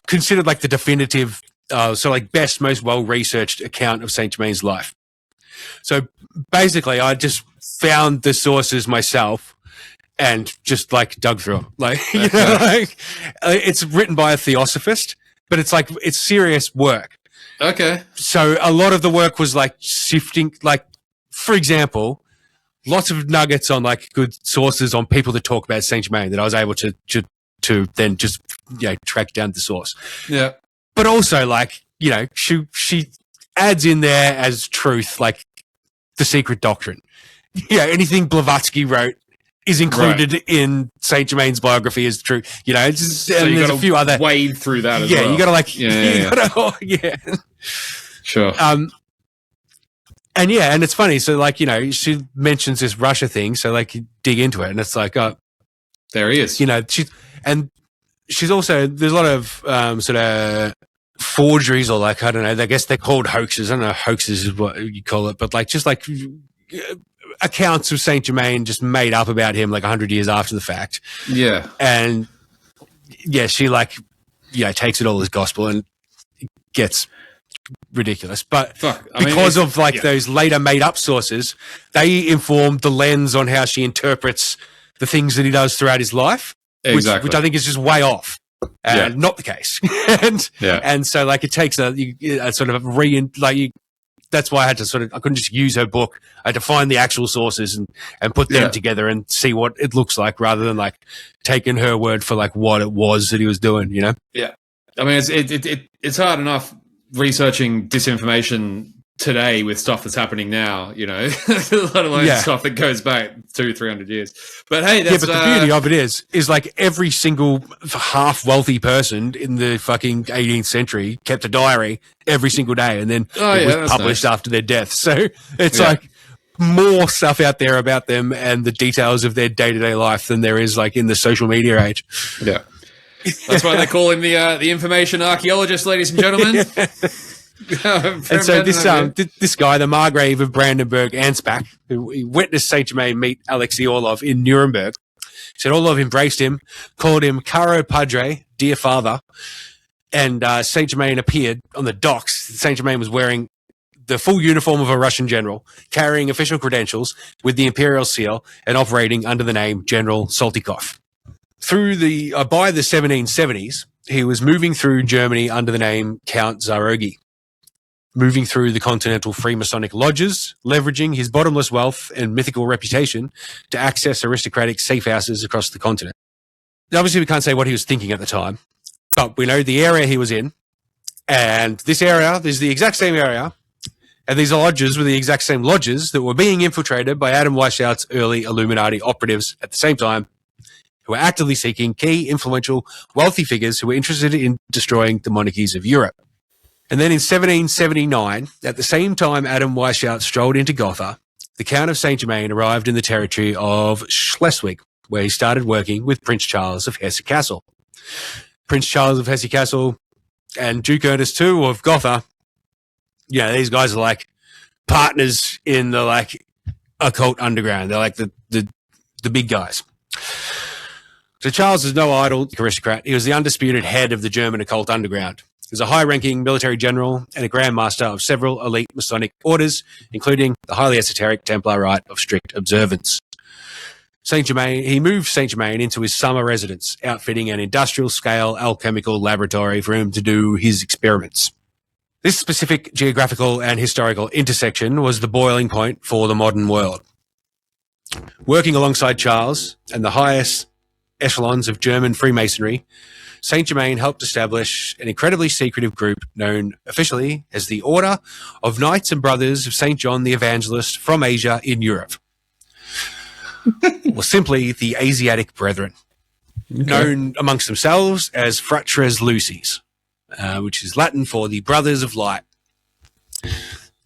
considered the definitive, best, most well-researched account of St. Germain's life. So basically, I just found the sources myself and just dug through them. It's written by a theosophist, but it's serious work. Okay. So a lot of the work was sifting, for example, lots of nuggets on good sources on people that talk about Saint Germain that I was able to then just track down the source. Yeah. But also she adds in there as truth the secret doctrine. Anything Blavatsky wrote is included in Saint Germain's biography as true. So and there's a few other wade through that as well. You gotta Sure. And it's funny. So she mentions this Russia thing. So you dig into it, and it's there he is. She's also there's a lot of sort of forgeries or I don't know. I guess they're called hoaxes. I don't know. Hoaxes is what you call it, but accounts of Saint Germain just made up about him 100 years after the fact. Yeah. And she takes it all as gospel and it gets ridiculous. But because of those later made up sources, they informed the lens on how she interprets the things that he does throughout his life, which I think is just way off. Not the case. And so it takes a sort of that's why I couldn't just use her book. I had to find the actual sources and put them together and see what it looks like, rather than like taking her word for like what it was that he was doing, you know? Yeah. I mean, it's hard enough researching disinformation today with stuff that's happening now, you know, let alone stuff that goes back 200-300 years. But hey, that's, but the beauty of it is like every single half wealthy person in the fucking 18th century kept a diary every single day, and then it was published after their death. So it's like more stuff out there about them and the details of their day-to-day life than there is like in the social media age. Yeah. That's why they call him the information archaeologist, ladies and gentlemen. And so this guy, the Margrave of Brandenburg-Ansbach, who witnessed Saint Germain meet Alexei Orlov in Nuremberg, said Orlov embraced him, called him "Caro Padre," dear father, and Saint Germain appeared on the docks. Saint Germain was wearing the full uniform of a Russian general, carrying official credentials with the imperial seal, and operating under the name General Saltykov. By the 1770s, he was moving through Germany under the name Count Zarogi, moving through the continental Freemasonic lodges, leveraging his bottomless wealth and mythical reputation to access aristocratic safe houses across the continent. Obviously, we can't say what he was thinking at the time, but we know the area he was in, and this area is the exact same area, and these lodges were the exact same lodges that were being infiltrated by Adam Weishaupt's early Illuminati operatives at the same time, who were actively seeking key, influential, wealthy figures who were interested in destroying the monarchies of Europe. And then in 1779, at the same time Adam Weishaupt strolled into Gotha, the Count of St Germain arrived in the territory of Schleswig, where he started working with Prince Charles of Hesse-Kassel. Prince Charles of Hesse-Kassel and Duke Ernest II of Gotha, these guys are like partners in the like occult underground. They're like the big guys. So Charles is no idle aristocrat. He was the undisputed head of the German occult underground. He was a high-ranking military general and a Grand Master of several elite Masonic orders, including the highly esoteric Templar Rite of Strict Observance. He moved St. Germain into his summer residence, outfitting an industrial-scale alchemical laboratory for him to do his experiments. This specific geographical and historical intersection was the boiling point for the modern world. Working alongside Charles and the highest echelons of German Freemasonry, St. Germain helped establish an incredibly secretive group known officially as the Order of Knights and Brothers of St. John the Evangelist from Asia in Europe, or simply the Asiatic Brethren, known amongst themselves as Fratres Lucis, which is Latin for the Brothers of Light.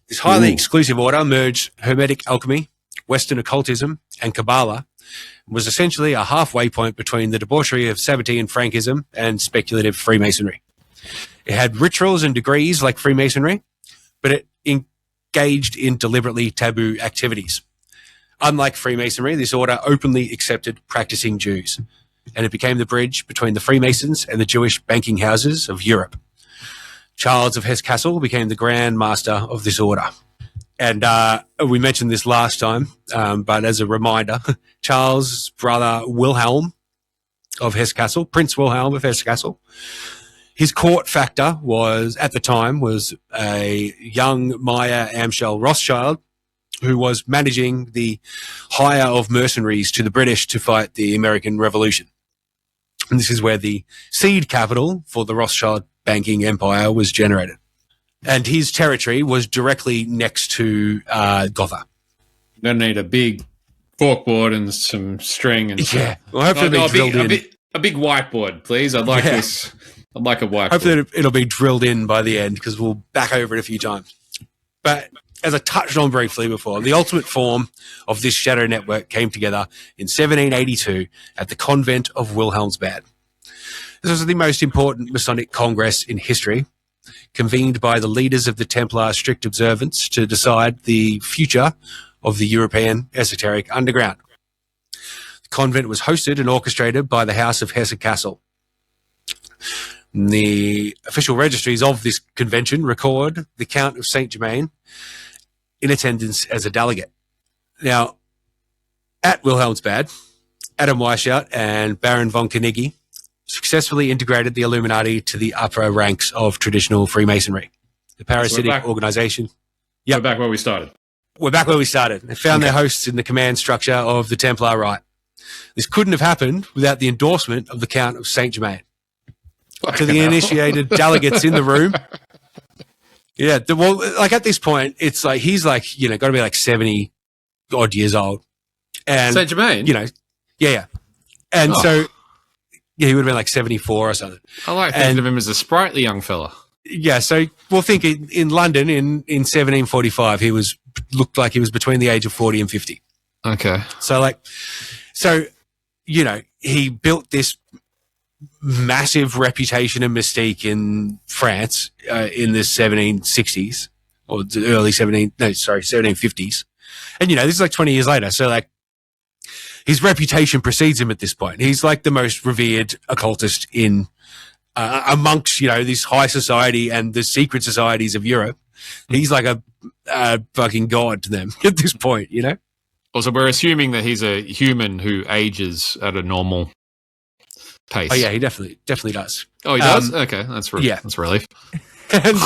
This highly exclusive order merged Hermetic alchemy, Western occultism, and Kabbalah, was essentially a halfway point between the debauchery of Sabbatean Frankism and speculative Freemasonry. It had rituals and degrees like Freemasonry, but it engaged in deliberately taboo activities. Unlike Freemasonry, this order openly accepted practicing Jews, and it became the bridge between the Freemasons and the Jewish banking houses of Europe. Charles of Hesse-Kassel became the Grand Master of this order. And we mentioned this last time, but as a reminder, Charles' brother Wilhelm of Hesse-Kassel, Prince Wilhelm of Hesse-Kassel, his court factor was a young Meyer Amschel Rothschild, who was managing the hire of mercenaries to the British to fight the American Revolution. And this is where the seed capital for the Rothschild banking empire was generated. And his territory was directly next to Gotha. You're going to need a big forkboard and some string. And well, hopefully a big whiteboard, please. I'd like this. I'd like a whiteboard. Hopefully it'll be drilled in by the end, because we'll back over it a few times. But as I touched on briefly before, the ultimate form of this shadow network came together in 1782 at the Convent of Wilhelmsbad. This was the most important Masonic Congress in history, convened by the leaders of the Templar strict observance to decide the future of the European esoteric underground. The convent was hosted and orchestrated by the House of Hesse-Kassel. The official registries of this convention record the Count of St Germain in attendance as a delegate. Now, at Wilhelmsbad, Adam Weishaupt and Baron von Knigge successfully integrated the Illuminati to the upper ranks of traditional Freemasonry. The parasitic organization. We're back where we started. We're back where we started. They found their hosts in the command structure of the Templar Rite. This couldn't have happened without the endorsement of the Count of St Germain. To the initiated delegates in the room. Yeah, like at this point, it's like he's like, got to be like 70 odd years old. And St. Germain? Yeah. And so, he would have been like 74 or something. I like thinking of him as a sprightly young fella. Yeah, so we'll think in London in 1745, looked like he was between the age of 40 and 50. Okay. So, he built this massive reputation and mystique in France in the 1760s or the early 1750s. And, this is like 20 years later. So, like, his reputation precedes him at this point. He's like the most revered occultist in amongst, this high society and the secret societies of Europe. He's like a fucking god to them at this point, Also, we're assuming that he's a human who ages at a normal pace. Oh, yeah, he definitely does. Oh, he does? Okay, that's relief. And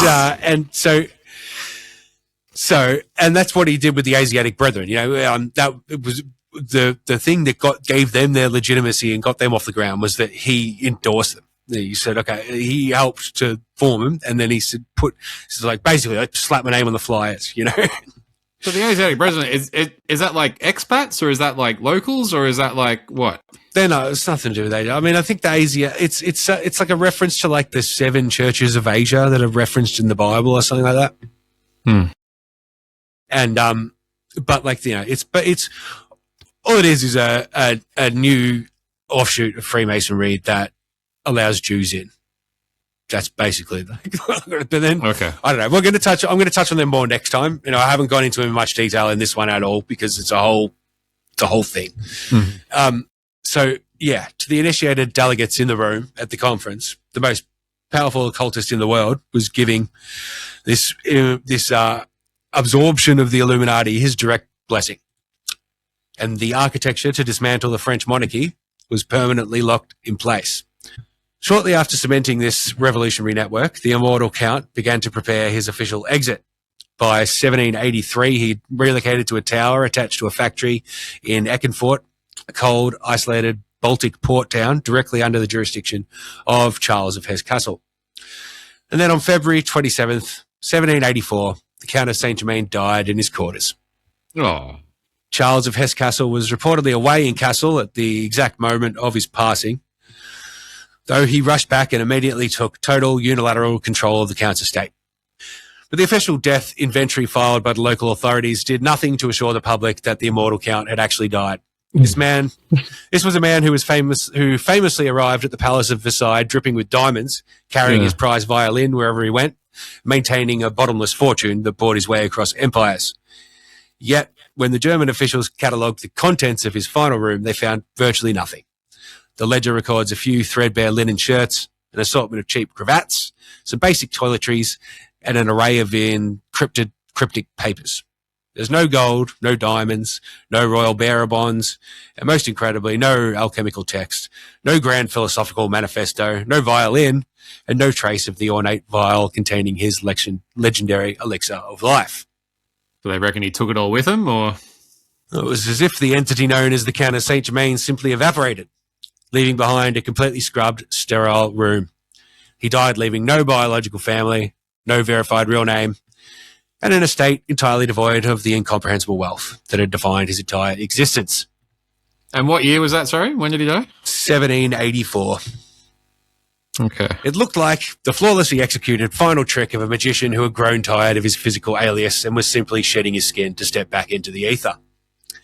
and that's what he did with the Asiatic Brethren. That it was the thing that gave them their legitimacy and got them off the ground was that he endorsed them. He said, okay, he helped to form them, and then he said, basically slap my name on the flyers, So the Asiatic Brethren, is that like expats, or is that like locals, or is that like what? No, it's nothing to do with Asia. I mean, I think the Asia, it's like a reference to like the 7 churches of Asia that are referenced in the Bible or something like that. And but like it's all it is a new offshoot of Freemasonry that allows Jews in. That's basically but then okay. I don't know. I'm going to touch on them more next time. I haven't gone into in much detail in this one at all because it's the whole thing. Mm-hmm. So yeah, to the initiated delegates in the room at the conference, the most powerful occultist in the world was giving this absorption of the Illuminati his direct blessing. And the architecture to dismantle the French monarchy was permanently locked in place. Shortly after cementing this revolutionary network, the immortal Count began to prepare his official exit. By 1783, he relocated to a tower attached to a factory in Eckernfort, a cold, isolated Baltic port town directly under the jurisdiction of Charles of Hesse-Kassel. And then on February 27th, 1784, the Count of St Germain died in his quarters. Oh. Charles of Hesse-Kassel was reportedly away in Kassel at the exact moment of his passing, though he rushed back and immediately took total unilateral control of the Count's estate. But the official death inventory filed by the local authorities did nothing to assure the public that the immortal Count had actually died. This was a man who famously arrived at the Palace of Versailles dripping with diamonds, carrying his prized violin wherever he went, maintaining a bottomless fortune that bought his way across empires. Yet, when the German officials catalogued the contents of his final room, they found virtually nothing. The ledger records a few threadbare linen shirts, an assortment of cheap cravats, some basic toiletries, and an array of cryptic papers. There's no gold, no diamonds, no royal bearer bonds, and most incredibly, no alchemical text, no grand philosophical manifesto, no violin, and no trace of the ornate vial containing his legendary elixir of life. Do they reckon he took it all with him, or? It was as if the entity known as the Count of St Germain simply evaporated, leaving behind a completely scrubbed, sterile room. He died leaving no biological family, no verified real name, and an estate entirely devoid of the incomprehensible wealth that had defined his entire existence. And what year was that, sorry? When did he die? 1784. Okay. It looked like the flawlessly executed final trick of a magician who had grown tired of his physical alias and was simply shedding his skin to step back into the ether.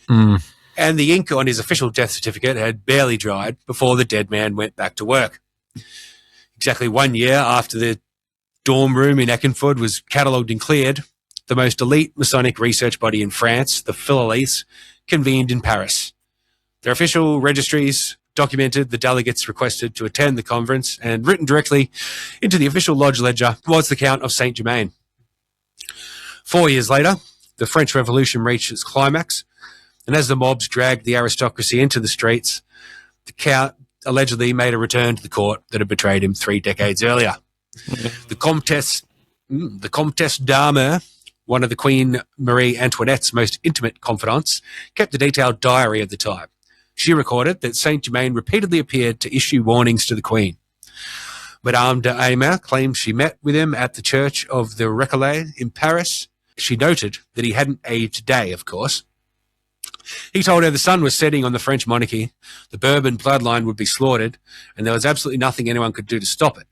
And the ink on his official death certificate had barely dried before the dead man went back to work. Exactly 1 year after the dorm room in Eckernfort was catalogued and cleared, the most elite Masonic research body in France, the Philelies, convened in Paris. Their official registries documented the delegates requested to attend the conference, and written directly into the official lodge ledger was the Count of St Germain. 4 years later, the French Revolution reached its climax, and as the mobs dragged the aristocracy into the streets, the Count allegedly made a return to the court that had betrayed him 3 decades earlier. The Comtesse d'Armor one of the Queen Marie Antoinette's most intimate confidants, kept a detailed diary of the time. She recorded that St Germain repeatedly appeared to issue warnings to the Queen. Madame de Aimer claimed she met with him at the Church of the Récollet in Paris. She noted that he hadn't aged a day, of course. He told her the sun was setting on the French monarchy, the Bourbon bloodline would be slaughtered, and there was absolutely nothing anyone could do to stop it.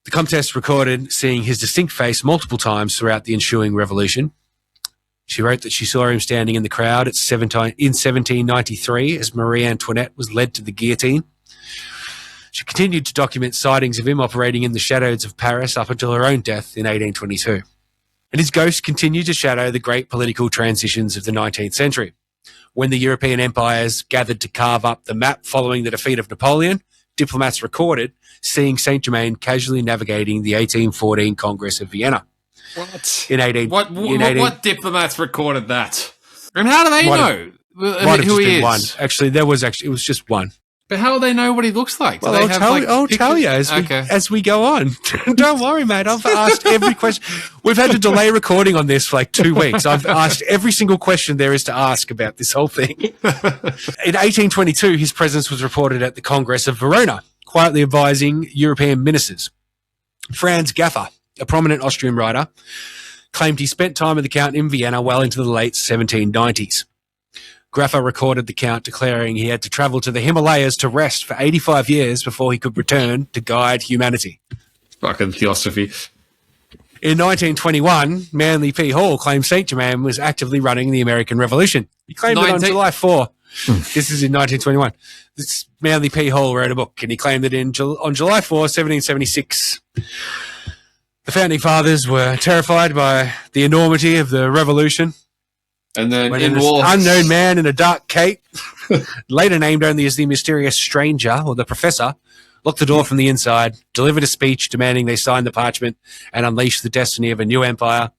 The Comtesse recorded seeing his distinct face multiple times throughout the ensuing revolution. She wrote that she saw him standing in the crowd in 1793 as Marie Antoinette was led to the guillotine. She continued to document sightings of him operating in the shadows of Paris up until her own death in 1822. And his ghost continued to shadow the great political transitions of the 19th century. When the European empires gathered to carve up the map following the defeat of Napoleon, diplomats recorded seeing St. Germain casually navigating the 1814 Congress of Vienna. What? What diplomats recorded that? And how do they know who he is? One. Actually, it was just one. But how do they know what he looks like? Well, I'll tell you as we go on. Don't worry, mate. I've asked every question. We've had to delay recording on this for like 2 weeks. I've asked every single question there is to ask about this whole thing. In 1822, his presence was reported at the Congress of Verona, quietly advising European ministers. Franz Gaffer, a prominent Austrian writer, claimed he spent time with the Count in Vienna well into the late 1790s. Graffer recorded the Count declaring he had to travel to the Himalayas to rest for 85 years before he could return to guide humanity. Fucking Theosophy. In 1921, Manly P. Hall claimed St. Germain was actively running the American Revolution. He claimed it on July 4. This is in 1921. This Manly P. Hall wrote a book, and he claimed that on July 4, 1776, the Founding Fathers were terrified by the enormity of the revolution. And then when an unknown man in a dark cape, later named only as the mysterious stranger or the professor, locked the door from the inside, delivered a speech demanding they sign the parchment and unleash the destiny of a new empire.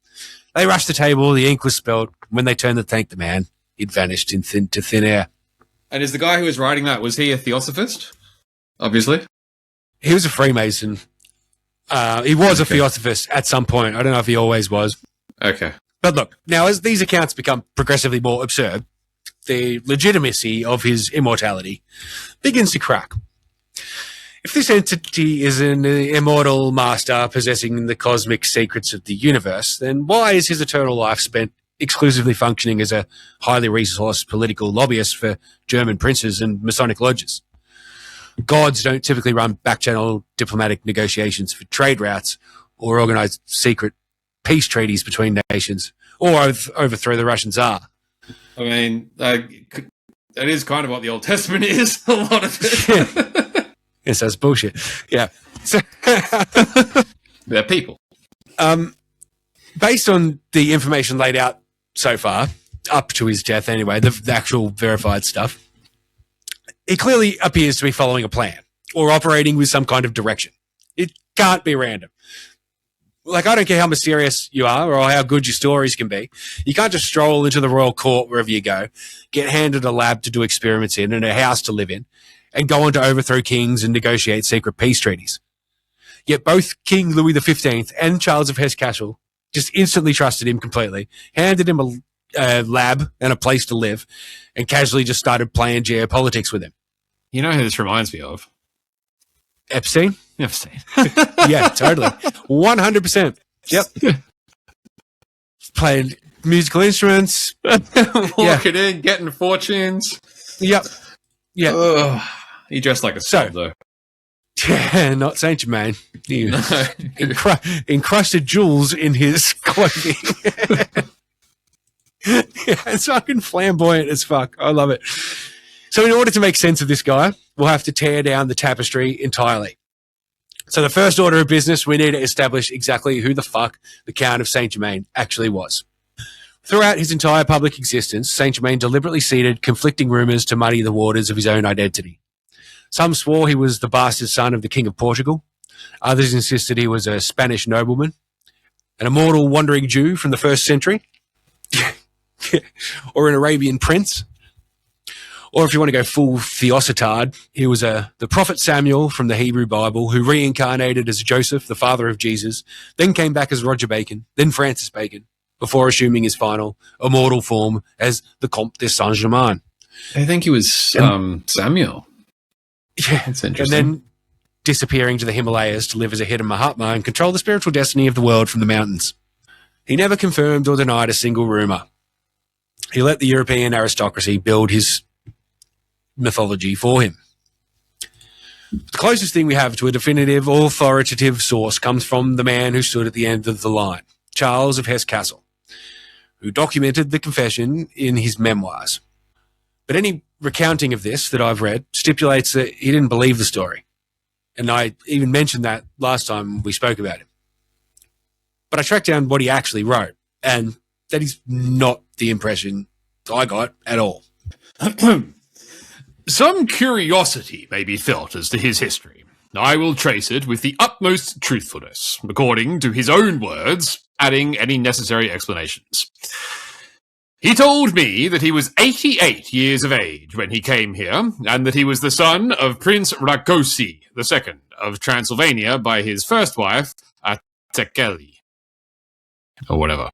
They rushed the table, the ink was spilled. When they turned to thank the man, he'd vanished into thin air. And is the guy who was writing that, was he a theosophist? Obviously. He was a Freemason. He was a theosophist at some point. I don't know if he always was. Okay. But look, now as these accounts become progressively more absurd, the legitimacy of his immortality begins to crack. If this entity is an immortal master possessing the cosmic secrets of the universe, then why is his eternal life spent exclusively functioning as a highly resourced political lobbyist for German princes and Masonic lodges? Gods don't typically run back-channel diplomatic negotiations for trade routes or organize secret peace treaties between nations or overthrow the Russian Tsar. I mean, that is kind of what the Old Testament is, a lot of it. Yeah. Yes, that's bullshit. Yeah. So they're people. Based on the information laid out so far, up to his death anyway, the actual verified stuff, he clearly appears to be following a plan or operating with some kind of direction. It can't be random. Like, I don't care how mysterious you are or how good your stories can be. You can't just stroll into the royal court wherever you go, get handed a lab to do experiments in and a house to live in, and go on to overthrow kings and negotiate secret peace treaties. Yet both King Louis XV and Charles of Hesse-Kassel just instantly trusted him completely, handed him a lab and a place to live, and casually just started playing geopolitics with him. You know who this reminds me of? Epstein? Epstein. Yeah, totally. 100%. Yep. Playing musical instruments. Walking in, getting fortunes. Yep. Yeah. He dressed like a sub, though. Yeah, not St. Germain. He encrusted jewels in his clothing. Yeah, it's fucking flamboyant as fuck. I love it. So in order to make sense of this guy, we'll have to tear down the tapestry entirely. So the first order of business, we need to establish exactly who the fuck the Count of St. Germain actually was. Throughout his entire public existence, St. Germain deliberately seeded conflicting rumours to muddy the waters of his own identity. Some swore he was the bastard son of the King of Portugal. Others insisted he was a Spanish nobleman, an immortal wandering Jew from the 1st century, or an Arabian prince. Or if you want to go full Theosotard, he was the prophet Samuel from the Hebrew Bible who reincarnated as Joseph, the father of Jesus, then came back as Roger Bacon, then Francis Bacon, before assuming his final immortal form as the Comte de St Germain. I think he was Samuel. Yeah, That's interesting. and then disappearing to the Himalayas to live as a hidden Mahatma and control the spiritual destiny of the world from the mountains. He never confirmed or denied a single rumour. He let the European aristocracy build his mythology for him. The closest thing we have to a definitive, authoritative source comes from the man who stood at the end of the line, Charles of Hesse-Kassel, who documented the confession in his memoirs. But any recounting of this that I've read stipulates that he didn't believe the story. And I even mentioned that last time we spoke about him. But I tracked down what he actually wrote, and that is not the impression I got at all. Some curiosity may be felt as to his history. I will trace it with the utmost truthfulness, according to his own words, adding any necessary explanations. He told me that he was 88 years of age when he came here, and that he was the son of Prince Rákóczi II of Transylvania by his first wife, Atekeli, or whatever.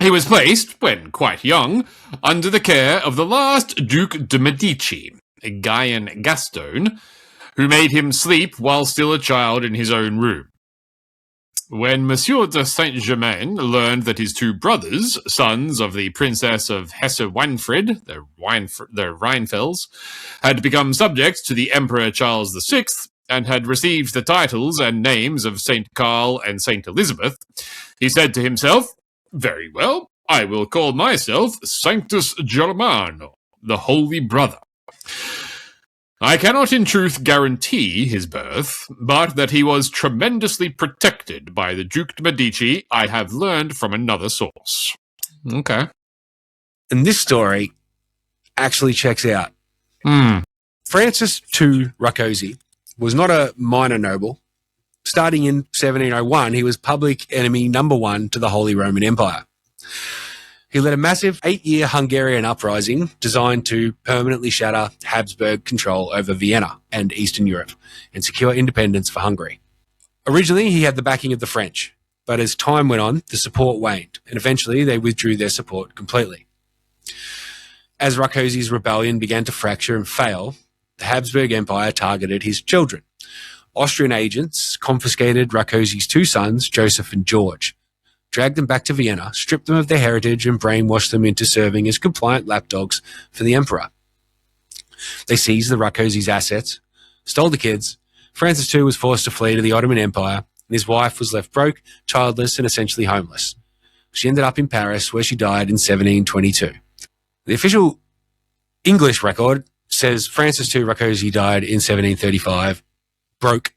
He was placed, when quite young, under the care of the last Duke de Medici, Guyon Gaston, who made him sleep while still a child in his own room. When Monsieur de St Germain learned that his two brothers, sons of the Princess of Hesse-Weinfried, the Rheinfelds, had become subject to the Emperor Charles VI and had received the titles and names of St. Carl and St. Elizabeth, he said to himself, "Very well, I will call myself Sanctus Germano, the Holy Brother." I cannot in truth guarantee his birth, but that he was tremendously protected by the Duke de Medici I have learned from another source. Okay. And this story actually checks out. Francis II Rákóczi was not a minor noble. Starting in 1701, he was public enemy number one to the Holy Roman Empire. He led a massive 8-year Hungarian uprising designed to permanently shatter Habsburg control over Vienna and Eastern Europe and secure independence for Hungary. Originally, he had the backing of the French, but as time went on, the support waned, and eventually they withdrew their support completely. As Rákóczi's rebellion began to fracture and fail, the Habsburg Empire targeted his children. Austrian agents confiscated Rákóczi's two sons, Joseph and George, dragged them back to Vienna, stripped them of their heritage, and brainwashed them into serving as compliant lapdogs for the emperor. They seized the Rákóczi's assets, stole the kids. Francis II was forced to flee to the Ottoman Empire, and his wife was left broke, childless, and essentially homeless. She ended up in Paris, where she died in 1722. The official English record says Francis II Rákóczi died in 1735, broke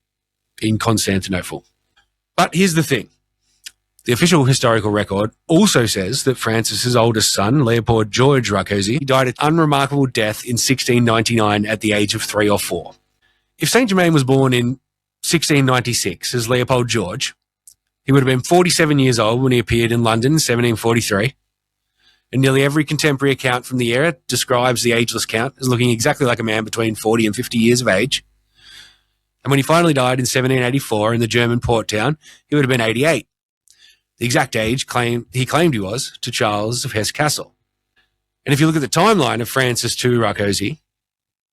in Constantinople. But here's the thing. The official historical record also says that Francis's oldest son, Leopold George Rákóczi, died an unremarkable death in 1699 at the age of 3 or 4. If St Germain was born in 1696 as Leopold George, he would have been 47 years old when he appeared in London in 1743, and nearly every contemporary account from the era describes the ageless Count as looking exactly like a man between 40 and 50 years of age. And when he finally died in 1784 in the German port town, he would have been 88. The exact age he claimed he was to Charles of Hesse-Kassel. And if you look at the timeline of Francis II Rákóczi,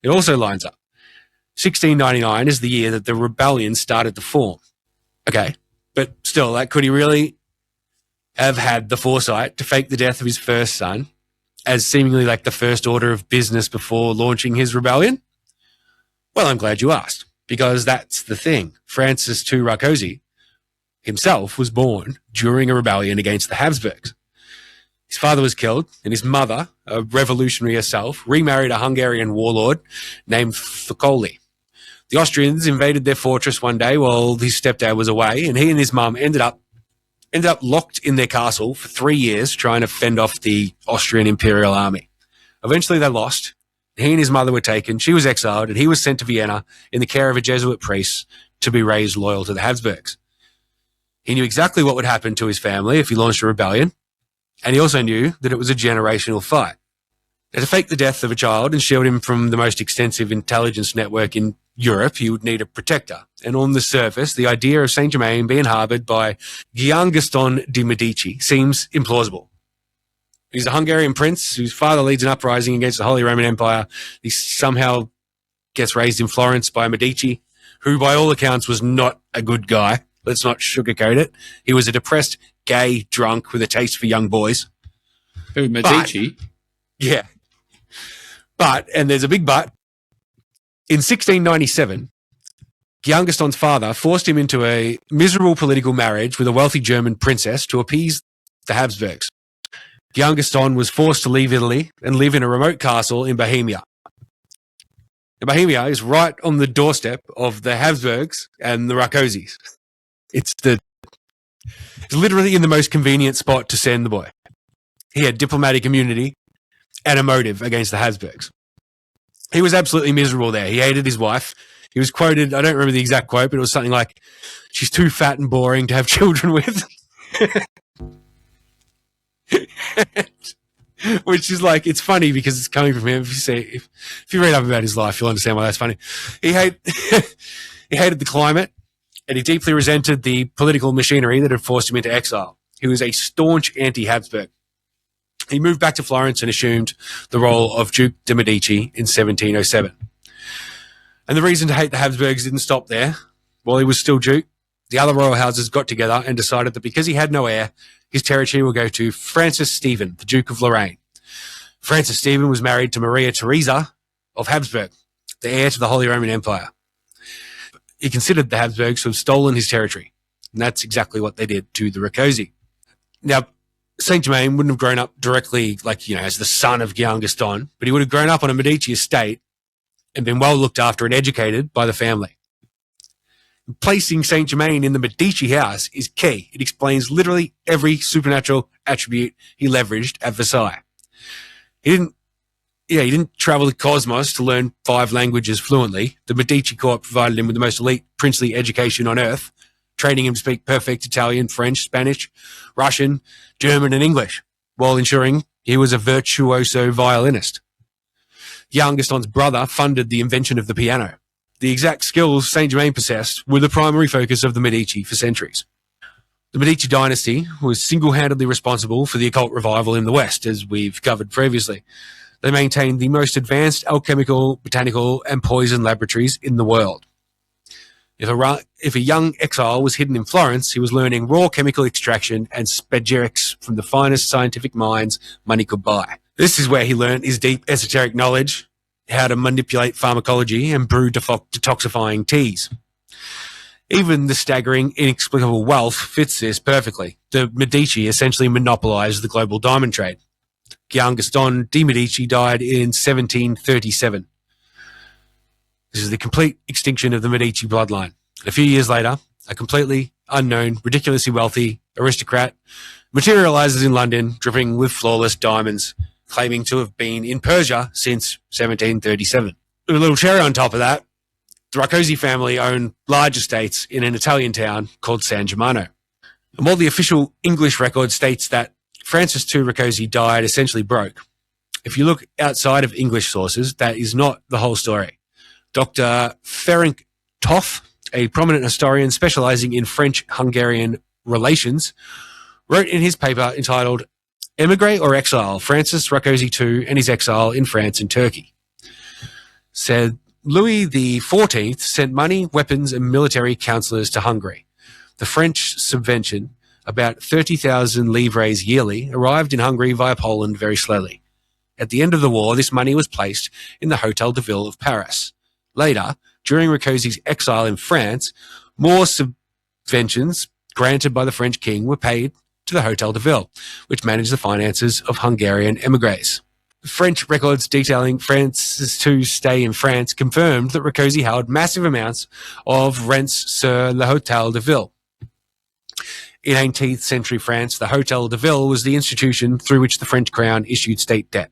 it also lines up. 1699 is the year that the rebellion started to form. Okay, but still, could he really have had the foresight to fake the death of his first son as seemingly like the first order of business before launching his rebellion? Well, I'm glad you asked, because that's the thing. Francis II Rákóczi himself was born during a rebellion against the Habsburgs. His father was killed, and his mother, a revolutionary herself, remarried a Hungarian warlord named Thokoli. The Austrians invaded their fortress one day while his stepdad was away, and he and his mum ended up locked in their castle for 3 years trying to fend off the Austrian Imperial Army. Eventually they lost. He and his mother were taken, she was exiled, and he was sent to Vienna in the care of a Jesuit priest to be raised loyal to the Habsburgs. He knew exactly what would happen to his family if he launched a rebellion, and he also knew that it was a generational fight. Now, to fake the death of a child and shield him from the most extensive intelligence network in Europe, he would need a protector. And on the surface, the idea of St. Germain being harboured by Giangaston de' Medici seems implausible. He's a Hungarian prince whose father leads an uprising against the Holy Roman Empire. He somehow gets raised in Florence by Medici, who by all accounts was not a good guy. Let's not sugarcoat it. He was a depressed, gay drunk with a taste for young boys. Who, Medici? Yeah. But, and there's a big but, in 1697, Giangaston's father forced him into a miserable political marriage with a wealthy German princess to appease the Habsburgs. Giangaston was forced to leave Italy and live in a remote castle in Bohemia. Bohemia is right on the doorstep of the Habsburgs and the Rákóczis. It's literally in the most convenient spot to send the boy. He had diplomatic immunity and a motive against the Habsburgs. He was absolutely miserable there. He hated his wife. He was quoted, I don't remember the exact quote, but it was something like, "She's too fat and boring to have children with." Which is like, it's funny because it's coming from him. If you read up about his life, you'll understand why that's funny. He hated the climate, and he deeply resented the political machinery that had forced him into exile. He was a staunch anti-Habsburg. He moved back to Florence and assumed the role of Duke de' Medici in 1707. And the reason to hate the Habsburgs didn't stop there. While he was still Duke, the other royal houses got together and decided that because he had no heir, his territory will go to Francis Stephen, the Duke of Lorraine. Francis Stephen was married to Maria Theresa of Habsburg, the heir to the Holy Roman Empire. He considered the Habsburgs to have stolen his territory, and that's exactly what they did to the Rákóczi. Now, St. Germain wouldn't have grown up directly, as the son of Giangaston, but he would have grown up on a Medici estate and been well looked after and educated by the family. Placing St. Germain in the Medici house is key. It explains literally every supernatural attribute he leveraged at Versailles. He didn't travel the cosmos to learn 5 languages fluently. The Medici court provided him with the most elite princely education on earth, training him to speak perfect Italian, French, Spanish, Russian, German, and English, while ensuring he was a virtuoso violinist. Giangaston's brother funded the invention of the piano. The exact skills St. Germain possessed were the primary focus of the Medici for centuries. The Medici dynasty was single-handedly responsible for the occult revival in the West, as we've covered previously. They maintained the most advanced alchemical, botanical, and poison laboratories in the world. If a young exile was hidden in Florence, he was learning raw chemical extraction and spagyrics from the finest scientific minds money could buy. This is where he learned his deep esoteric knowledge, how to manipulate pharmacology and brew detoxifying teas. Even the staggering, inexplicable wealth fits this perfectly. The Medici essentially monopolized the global diamond trade. Giangaston de' Medici died in 1737. This is the complete extinction of the Medici bloodline. A few years later, a completely unknown, ridiculously wealthy aristocrat materializes in London, dripping with flawless diamonds, claiming to have been in Persia since 1737. A little cherry on top of that, the Rákóczi family owned large estates in an Italian town called San Germano. And while the official English record states that Francis II Rákóczi died essentially broke, if you look outside of English sources, that is not the whole story. Dr. Ferenc Toff, a prominent historian specializing in French-Hungarian relations, wrote in his paper entitled Emigre or Exile, Francis Rákóczi II and His Exile in France and Turkey, said Louis XIV sent money, weapons, and military counselors to Hungary. The French subvention, about 30,000 livres yearly, arrived in Hungary via Poland very slowly. At the end of the war, this money was placed in the Hôtel de Ville of Paris. Later, during Rákóczi's exile in France, more subventions granted by the French king were paid to the Hôtel de Ville, which managed the finances of Hungarian émigrés. French records detailing Francis II's stay in France confirmed that Rákóczi held massive amounts of rents sur le Hôtel de Ville. In 18th century France, the Hôtel de Ville was the institution through which the French crown issued state debt.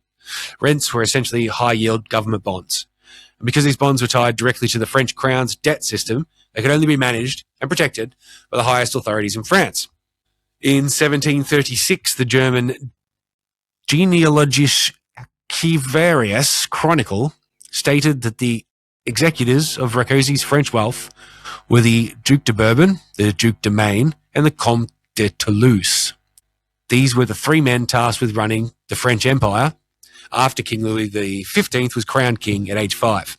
Rents were essentially high-yield government bonds. And because these bonds were tied directly to the French crown's debt system, they could only be managed and protected by the highest authorities in France. In 1736, the German Genealogisches Archivarius Chronicle stated that the executors of Rákóczi's French wealth were the Duc de Bourbon, the Duc de Maine, and the Comte de Toulouse. These were the three men tasked with running the French Empire after King Louis XV was crowned king at age 5.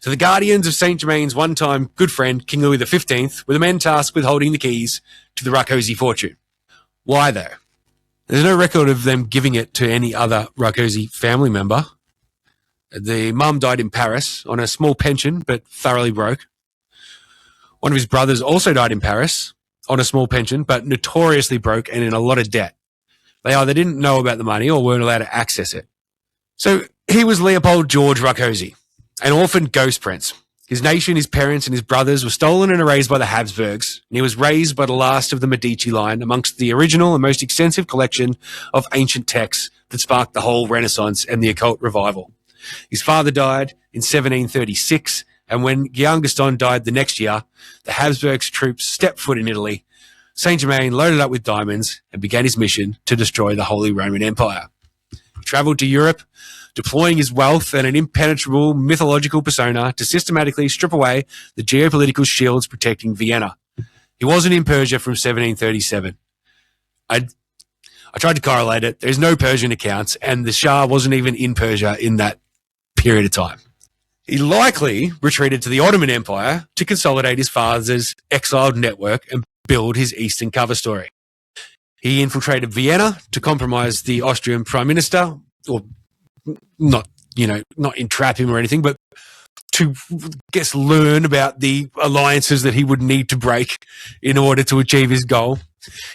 So the guardians of St. Germain's one-time good friend, King Louis XV, were the men tasked with holding the keys to the Rákóczi fortune. Why, though? There's no record of them giving it to any other Rákóczi family member. The mum died in Paris on a small pension, but thoroughly broke. One of his brothers also died in Paris on a small pension, but notoriously broke and in a lot of debt. They either didn't know about the money or weren't allowed to access it. So he was Leopold George Rákóczi, an orphan ghost prince. His nation, his parents, and his brothers were stolen and erased by the Habsburgs, and he was raised by the last of the Medici line amongst the original and most extensive collection of ancient texts that sparked the whole Renaissance and the occult revival. His father died in 1736, and when Guillaume Gaston died the next year, the Habsburgs' troops stepped foot in Italy. St. Germain loaded up with diamonds and began his mission to destroy the Holy Roman Empire. He travelled to Europe, deploying his wealth and an impenetrable mythological persona to systematically strip away the geopolitical shields protecting Vienna. He wasn't in Persia from 1737. I tried to correlate it. There's no Persian accounts, and the Shah wasn't even in Persia in that period of time. He likely retreated to the Ottoman Empire to consolidate his father's exiled network and build his Eastern cover story. He infiltrated Vienna to compromise the Austrian prime minister, or not entrap him or anything, but to learn about the alliances that he would need to break in order to achieve his goal.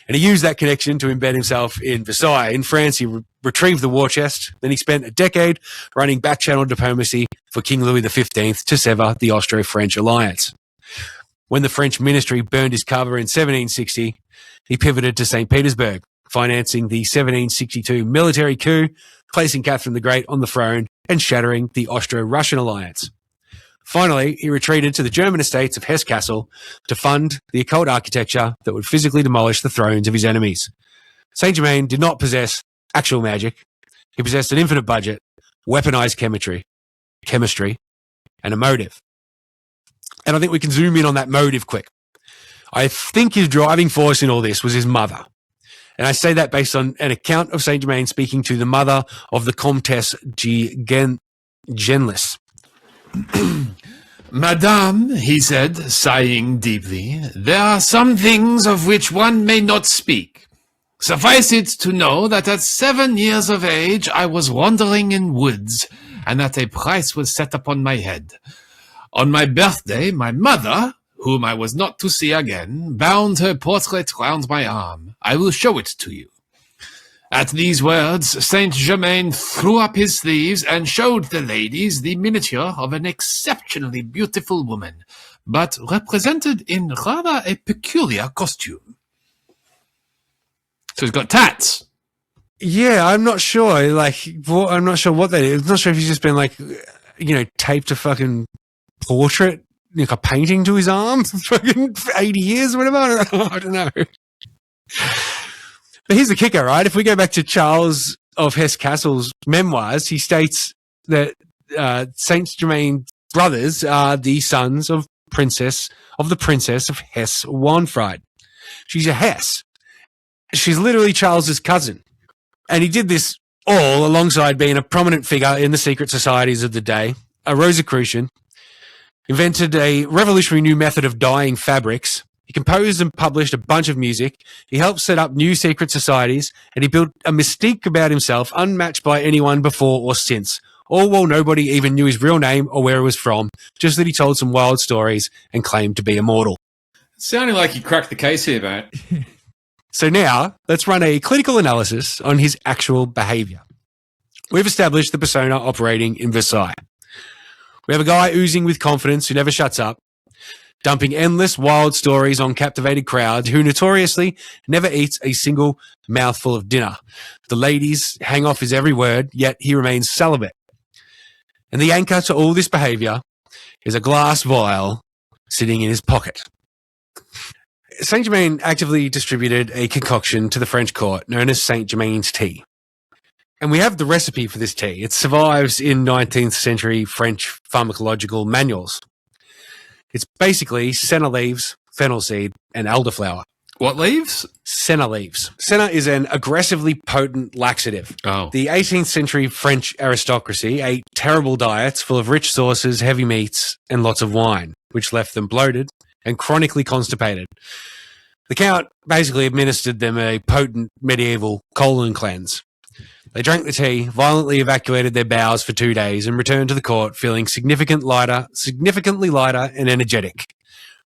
And he used that connection to embed himself in Versailles. In France, he retrieved the war chest. Then he spent a decade running back-channel diplomacy for King Louis XV to sever the Austro-French alliance. When the French ministry burned his cover in 1760, he pivoted to St. Petersburg, financing the 1762 military coup, placing Catherine the Great on the throne and shattering the Austro-Russian alliance. Finally, he retreated to the German estates of Hesse Castle to fund the occult architecture that would physically demolish the thrones of his enemies. St. Germain did not possess actual magic. He possessed an infinite budget, weaponized chemistry, and a motive. And I think we can zoom in on that motive quick. I think his driving force in all this was his mother. And I say that based on an account of St. Germain speaking to the mother of the Comtesse Genlis. Madame, he said, sighing deeply, there are some things of which one may not speak. Suffice it to know that at 7 years of age I was wandering in woods, and that a price was set upon my head. On my birthday, my mother, whom I was not to see again, bound her portrait round my arm. I will show it to you. At these words, St. Germain threw up his sleeves and showed the ladies the miniature of an exceptionally beautiful woman, but represented in rather a peculiar costume. So he's got tats. Yeah, I'm not sure. I'm not sure what that is. I'm not sure if he's just been taped a fucking portrait, like a painting to his arm for fucking 80 years or whatever. I don't know. But here's the kicker, right? If we go back to Charles of Hesse-Castle's memoirs, he states that St. Germain's brothers are the sons of the Princess of Hesse-Wanfried. She's a Hesse. She's literally Charles's cousin. And he did this all alongside being a prominent figure in the secret societies of the day, a Rosicrucian, invented a revolutionary new method of dyeing fabrics. He composed and published a bunch of music. He helped set up new secret societies, and he built a mystique about himself unmatched by anyone before or since, all while nobody even knew his real name or where he was from, just that he told some wild stories and claimed to be immortal. Sounding like you cracked the case here, mate. So now, let's run a clinical analysis on his actual behaviour. We've established the persona operating in Versailles. We have a guy oozing with confidence who never shuts up, dumping endless wild stories on captivated crowds who notoriously never eats a single mouthful of dinner. The ladies hang off his every word, yet he remains celibate. And the anchor to all this behaviour is a glass vial sitting in his pocket. St. Germain actively distributed a concoction to the French court known as St. Germain's tea. And we have the recipe for this tea. It survives in 19th century French pharmacological manuals. It's basically senna leaves, fennel seed, and elderflower. What leaves? Senna leaves. Senna is an aggressively potent laxative. Oh. The 18th century French aristocracy ate terrible diets full of rich sauces, heavy meats, and lots of wine, which left them bloated and chronically constipated. The Count basically administered them a potent medieval colon cleanse. They drank the tea, violently evacuated their bowels for 2 days, and returned to the court feeling significantly lighter and energetic.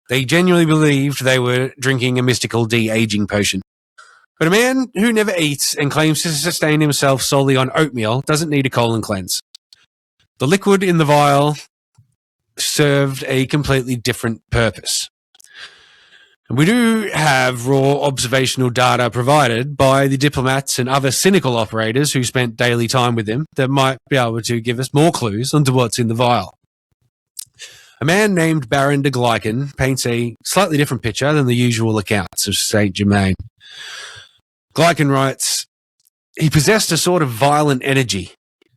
They genuinely believed they were drinking a mystical de-aging potion. But a man who never eats and claims to sustain himself solely on oatmeal doesn't need a colon cleanse. The liquid in the vial served a completely different purpose. And we do have raw observational data provided by the diplomats and other cynical operators who spent daily time with him that might be able to give us more clues onto what's in the vial. A man named Baron de Gleichen paints a slightly different picture than the usual accounts of St. Germain. Gleichen writes, he possessed a sort of violent energy.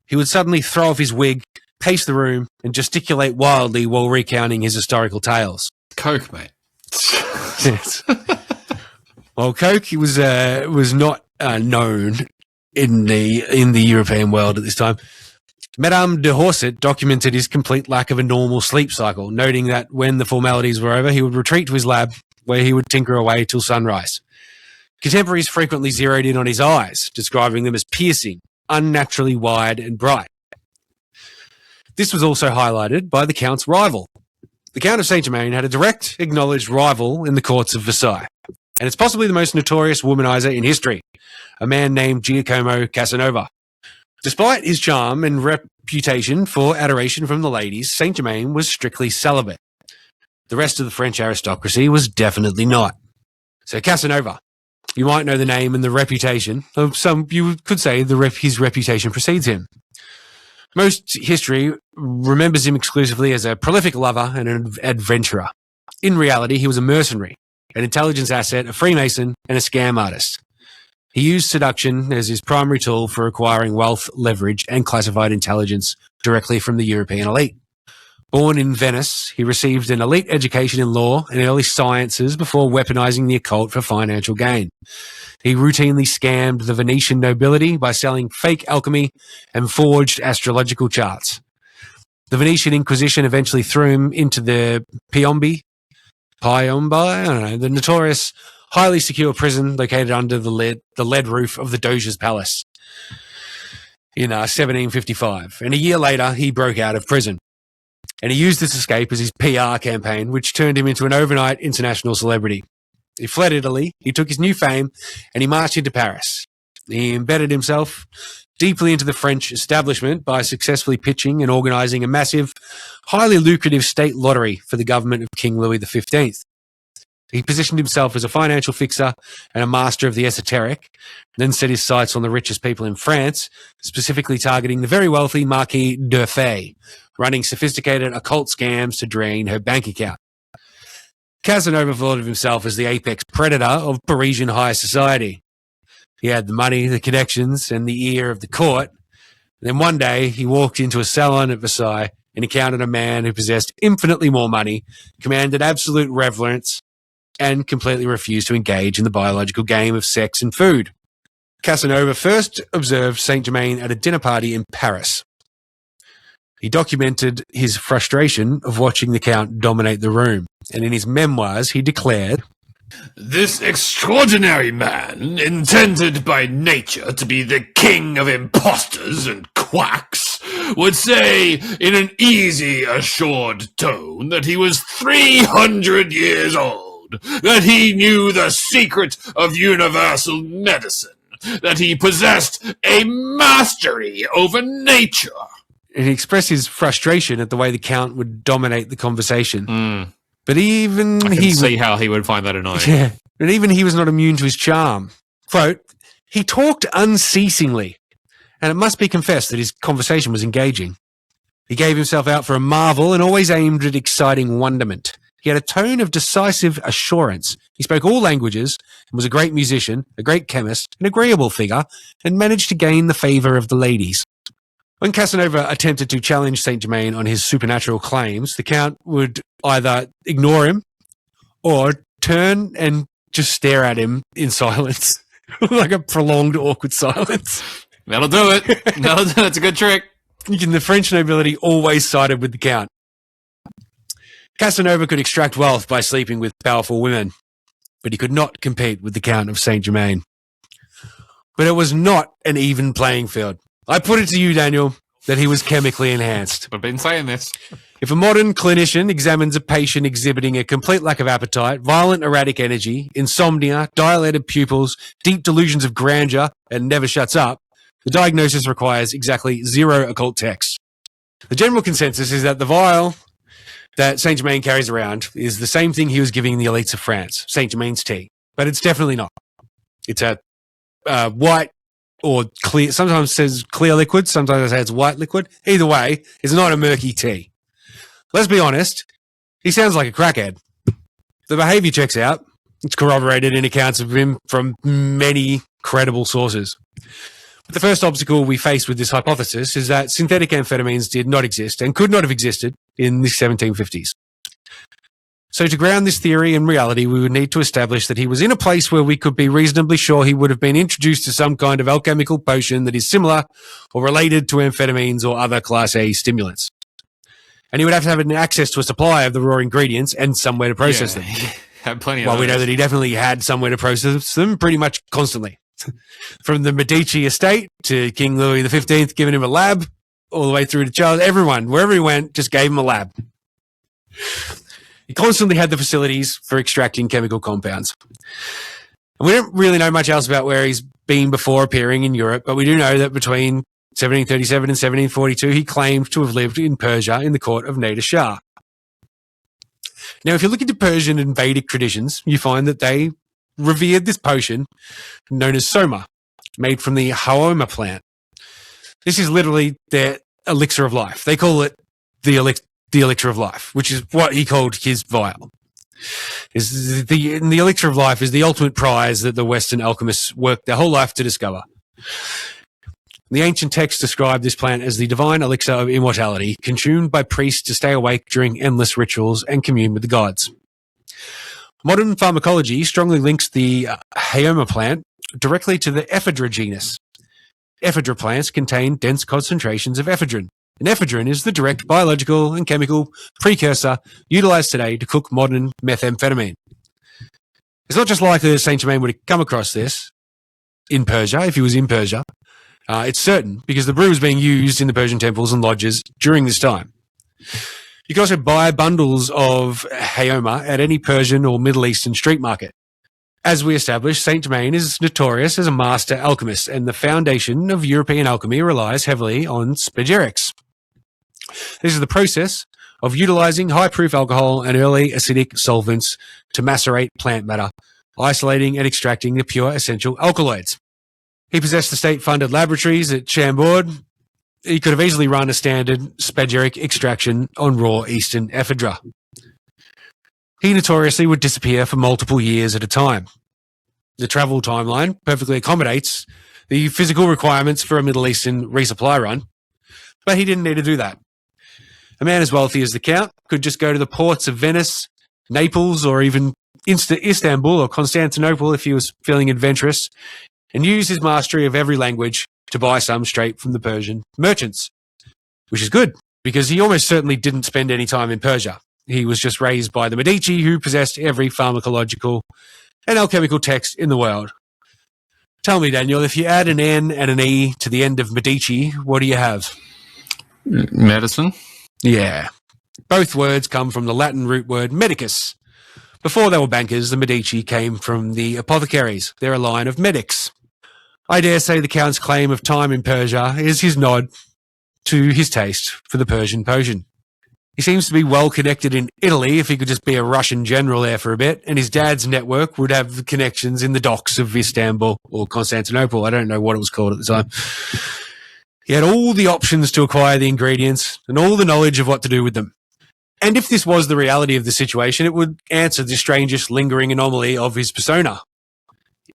He would suddenly throw off his wig, pace the room, and gesticulate wildly while recounting his historical tales. Coke, mate. Yes. Well, Coke was not known in the European world at this time. Madame de Horset documented his complete lack of a normal sleep cycle, noting that when the formalities were over, he would retreat to his lab, where he would tinker away till sunrise. Contemporaries frequently zeroed in on his eyes, describing them as piercing, unnaturally wide and bright. This was also highlighted by the Count's rival. The Count of St Germain had a direct, acknowledged rival in the courts of Versailles, and it's possibly the most notorious womanizer in history, a man named Giacomo Casanova. Despite his charm and reputation for adoration from the ladies, St Germain was strictly celibate. The rest of the French aristocracy was definitely not. So Casanova, you might know the name and the reputation of some, you could say his reputation precedes him. Most history remembers him exclusively as a prolific lover and an adventurer. In reality, he was a mercenary, an intelligence asset, a Freemason, and a scam artist. He used seduction as his primary tool for acquiring wealth, leverage, and classified intelligence directly from the European elite. Born in Venice, he received an elite education in law and early sciences before weaponizing the occult for financial gain. He routinely scammed the Venetian nobility by selling fake alchemy and forged astrological charts. The Venetian Inquisition eventually threw him into the Piombi, the notorious, highly secure prison located under the lead roof of the Doge's palace in 1755. And a year later, he broke out of prison. And he used this escape as his PR campaign, which turned him into an overnight international celebrity. He fled Italy, he took his new fame, and he marched into Paris. He embedded himself deeply into the French establishment by successfully pitching and organising a massive, highly lucrative state lottery for the government of King Louis XV. He positioned himself as a financial fixer and a master of the esoteric, then set his sights on the richest people in France, specifically targeting the very wealthy Marquis d'Urfé, running sophisticated occult scams to drain her bank account. Casanova thought of himself as the apex predator of Parisian high society. He had the money, the connections, and the ear of the court. Then one day, he walked into a salon at Versailles and encountered a man who possessed infinitely more money, commanded absolute reverence, and completely refused to engage in the biological game of sex and food. Casanova first observed St. Germain at a dinner party in Paris. He documented his frustration of watching the Count dominate the room, and in his memoirs he declared, "This extraordinary man, intended by nature to be the king of impostors and quacks, would say in an easy, assured tone that he was 300 years old, that he knew the secret of universal medicine, that he possessed a mastery over nature." And he expressed his frustration at the way the Count would dominate the conversation. But even I can see how he would find that annoying. Yeah, but even he was not immune to his charm. Quote, "He talked unceasingly, and it must be confessed that his conversation was engaging. He gave himself out for a marvel and always aimed at exciting wonderment. He had a tone of decisive assurance. He spoke all languages and was a great musician, a great chemist, an agreeable figure, and managed to gain the favour of the ladies. When Casanova attempted to challenge St Germain on his supernatural claims, the Count would either ignore him or turn and just stare at him in silence, like a prolonged, awkward silence. That'll do it. That's a good trick. The French nobility always sided with the Count. Casanova could extract wealth by sleeping with powerful women, but he could not compete with the Count of St Germain. But it was not an even playing field. I put it to you, Daniel, that he was chemically enhanced. I've been saying this. If a modern clinician examines a patient exhibiting a complete lack of appetite, violent erratic energy, insomnia, dilated pupils, deep delusions of grandeur, and never shuts up, the diagnosis requires exactly 0 occult texts. The general consensus is that the vial that St Germain carries around is the same thing he was giving the elites of France, St Germain's tea. But it's definitely not. It's a white or clear, sometimes it says clear liquid, sometimes it says white liquid. Either way, it's not a murky tea. Let's be honest, he sounds like a crackhead. The behaviour checks out. It's corroborated in accounts of him from many credible sources. But the first obstacle we face with this hypothesis is that synthetic amphetamines did not exist and could not have existed in the 1750s. So to ground this theory in reality, we would need to establish that he was in a place where we could be reasonably sure he would have been introduced to some kind of alchemical potion that is similar or related to amphetamines or other Class A stimulants. And he would have to have access to a supply of the raw ingredients and somewhere to process them. Had plenty of Well, we those. know that he definitely had somewhere to process them pretty much constantly. From the Medici estate to King Louis XV giving him a lab, all the way through to Charles, everyone, wherever he went, just gave him a lab. He constantly had the facilities for extracting chemical compounds. And we don't really know much else about where he's been before appearing in Europe, but we do know that between 1737 and 1742, he claimed to have lived in Persia in the court of Nader Shah. Now, if you look into Persian and Vedic traditions, you find that they revered this potion known as soma, made from the haoma plant. This is literally their elixir of life. They call it the elixir of life, which is what he called his vial. The elixir of life is the ultimate prize that the Western alchemists worked their whole life to discover. The ancient texts describe this plant as the divine elixir of immortality, consumed by priests to stay awake during endless rituals and commune with the gods. Modern pharmacology strongly links the haoma plant directly to the ephedra genus. Ephedra plants contain dense concentrations of ephedrine. And ephedrine is the direct biological and chemical precursor utilized today to cook modern methamphetamine. It's not just likely that St. Germain would have come across this in Persia, if he was in Persia. It's certain, because the brew was being used in the Persian temples and lodges during this time. You can also buy bundles of haoma at any Persian or Middle Eastern street market. As we established, St. Germain is notorious as a master alchemist, and the foundation of European alchemy relies heavily on spagyrics. This is the process of utilizing high-proof alcohol and early acidic solvents to macerate plant matter, isolating and extracting the pure essential alkaloids. He possessed the state-funded laboratories at Chambord. He could have easily run a standard spagyric extraction on raw eastern ephedra. He notoriously would disappear for multiple years at a time. The travel timeline perfectly accommodates the physical requirements for a Middle Eastern resupply run, but he didn't need to do that. A man as wealthy as the Count could just go to the ports of Venice, Naples, or even Istanbul or Constantinople if he was feeling adventurous, and use his mastery of every language to buy some straight from the Persian merchants, which is good because he almost certainly didn't spend any time in Persia. He was just raised by the Medici, who possessed every pharmacological and alchemical text in the world. Tell me, Daniel, if you add an N and an E to the end of Medici, what do you have? Medicine? Yeah. Both words come from the Latin root word medicus. Before they were bankers, the Medici came from the apothecaries. They're a line of medics. I dare say the Count's claim of time in Persia is his nod to his taste for the Persian potion. He seems to be well connected in Italy if he could just be a Russian general there for a bit, and his dad's network would have connections in the docks of Istanbul or Constantinople. I don't know what it was called at the time. He had all the options to acquire the ingredients and all the knowledge of what to do with them. And if this was the reality of the situation, it would answer the strangest lingering anomaly of his persona.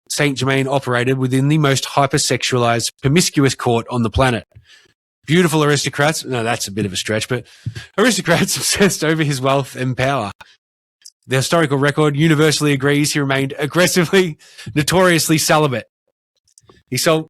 St. Germain operated within the most hypersexualized, promiscuous court on the planet. Beautiful aristocrats, no, that's a bit of a stretch, but aristocrats obsessed over his wealth and power. The historical record universally agrees he remained aggressively, notoriously celibate. He sold...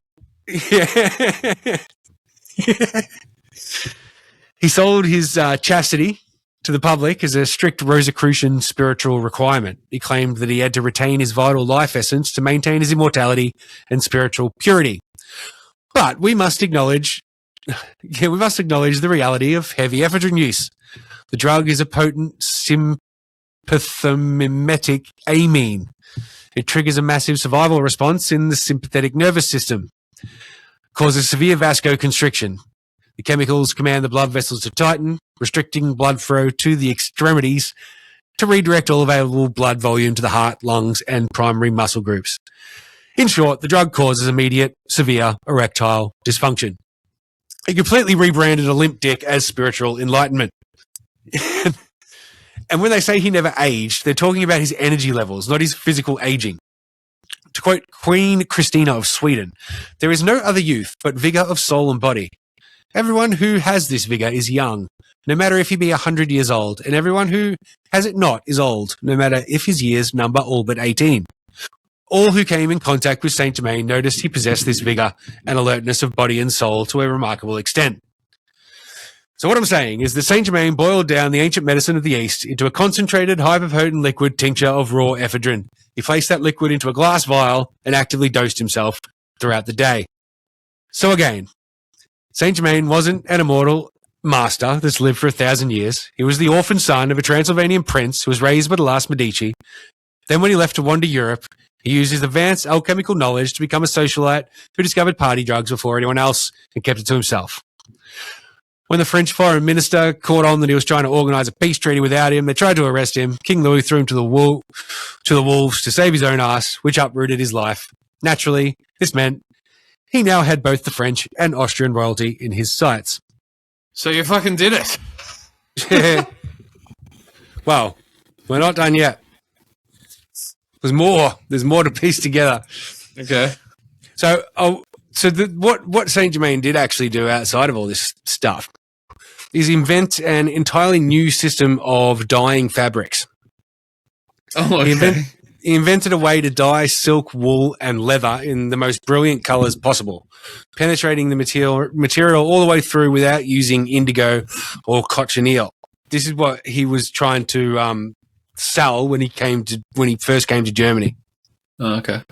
He sold his chastity to the public as a strict Rosicrucian spiritual requirement. He claimed that he had to retain his vital life essence to maintain his immortality and spiritual purity. But we must acknowledge the reality of heavy ephedrine use. The drug is a potent sympathomimetic amine. It triggers a massive survival response in the sympathetic nervous system, causes severe vasoconstriction. The chemicals command the blood vessels to tighten, restricting blood flow to the extremities to redirect all available blood volume to the heart, lungs, and primary muscle groups. In short, the drug causes immediate, severe erectile dysfunction. He completely rebranded a limp dick as spiritual enlightenment. And when they say he never aged, they're talking about his energy levels, not his physical aging. To quote Queen Christina of Sweden, there is no other youth but vigour of soul and body. Everyone who has this vigour is young, no matter if he be 100 years old, and everyone who has it not is old, no matter if his years number all but 18. All who came in contact with St. Germain noticed he possessed this vigour and alertness of body and soul to a remarkable extent. So what I'm saying is that St. Germain boiled down the ancient medicine of the East into a concentrated, hyperpotent liquid tincture of raw ephedrine. He placed that liquid into a glass vial and actively dosed himself throughout the day. So again, St. Germain wasn't an immortal master that's lived for 1,000 years. He was the orphan son of a Transylvanian prince who was raised by the last Medici. Then when he left to wander Europe, he used his advanced alchemical knowledge to become a socialite who discovered party drugs before anyone else and kept it to himself. When the French foreign minister caught on that he was trying to organise a peace treaty without him, they tried to arrest him. King Louis threw him to the wolves to save his own ass, which uprooted his life. Naturally, this meant he now had both the French and Austrian royalty in his sights. So you fucking did it. Yeah. Well, we're not done yet. There's more. There's more to piece together. Okay. So, what Saint Germain did actually do outside of all this stuff is invent an entirely new system of dyeing fabrics. Oh, okay. He invented a way to dye silk, wool, and leather in the most brilliant colours possible, penetrating the material all the way through without using indigo or cochineal. This is what he was trying to sell when he first came to Germany. Oh, okay.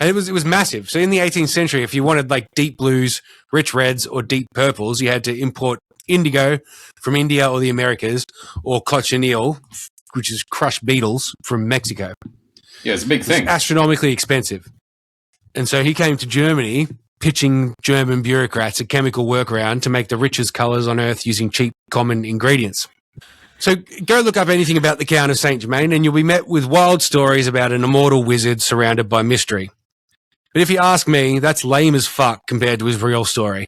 And it was massive. So in the 18th century, if you wanted like deep blues, rich reds, or deep purples, you had to import indigo from India or the Americas, or cochineal, which is crushed beetles, from Mexico. Yeah, it's a big thing. It's astronomically expensive. And so he came to Germany, pitching German bureaucrats a chemical workaround to make the richest colours on earth using cheap, common ingredients. So go look up anything about the Count of St Germain and you'll be met with wild stories about an immortal wizard surrounded by mystery. But if you ask me, that's lame as fuck compared to his real story.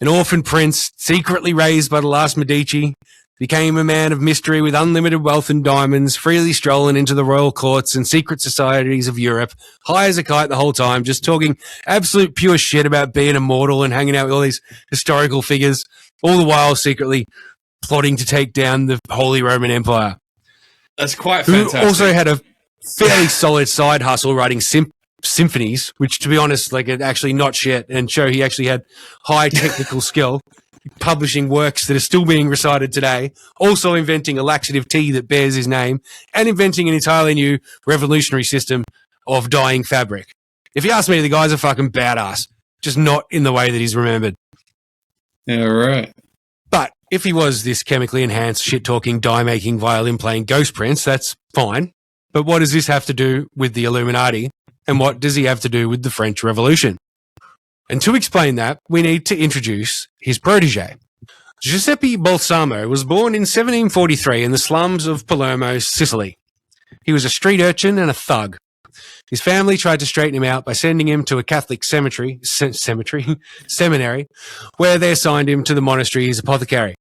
An orphan prince, secretly raised by the last Medici, became a man of mystery with unlimited wealth and diamonds, freely strolling into the royal courts and secret societies of Europe, high as a kite the whole time, just talking absolute pure shit about being immortal and hanging out with all these historical figures, all the while secretly plotting to take down the Holy Roman Empire. That's quite fantastic. Who also had a fairly solid side hustle writing symphonies, which, to be honest, like, it actually not shit, and show he actually had high technical skill, publishing works that are still being recited today, also inventing a laxative tea that bears his name, and inventing an entirely new revolutionary system of dyeing fabric. If you ask me, the guy's a fucking badass, just not in the way that he's remembered. Yeah, right. But if he was this chemically enhanced, shit-talking, dye-making, violin-playing ghost prince, that's fine. But what does this have to do with the Illuminati? And what does he have to do with the French Revolution? And to explain that, we need to introduce his protege. Giuseppe Balsamo was born in 1743 in the slums of Palermo, Sicily. He was a street urchin and a thug. His family tried to straighten him out by sending him to a Catholic seminary, where they assigned him to the monastery as apothecary.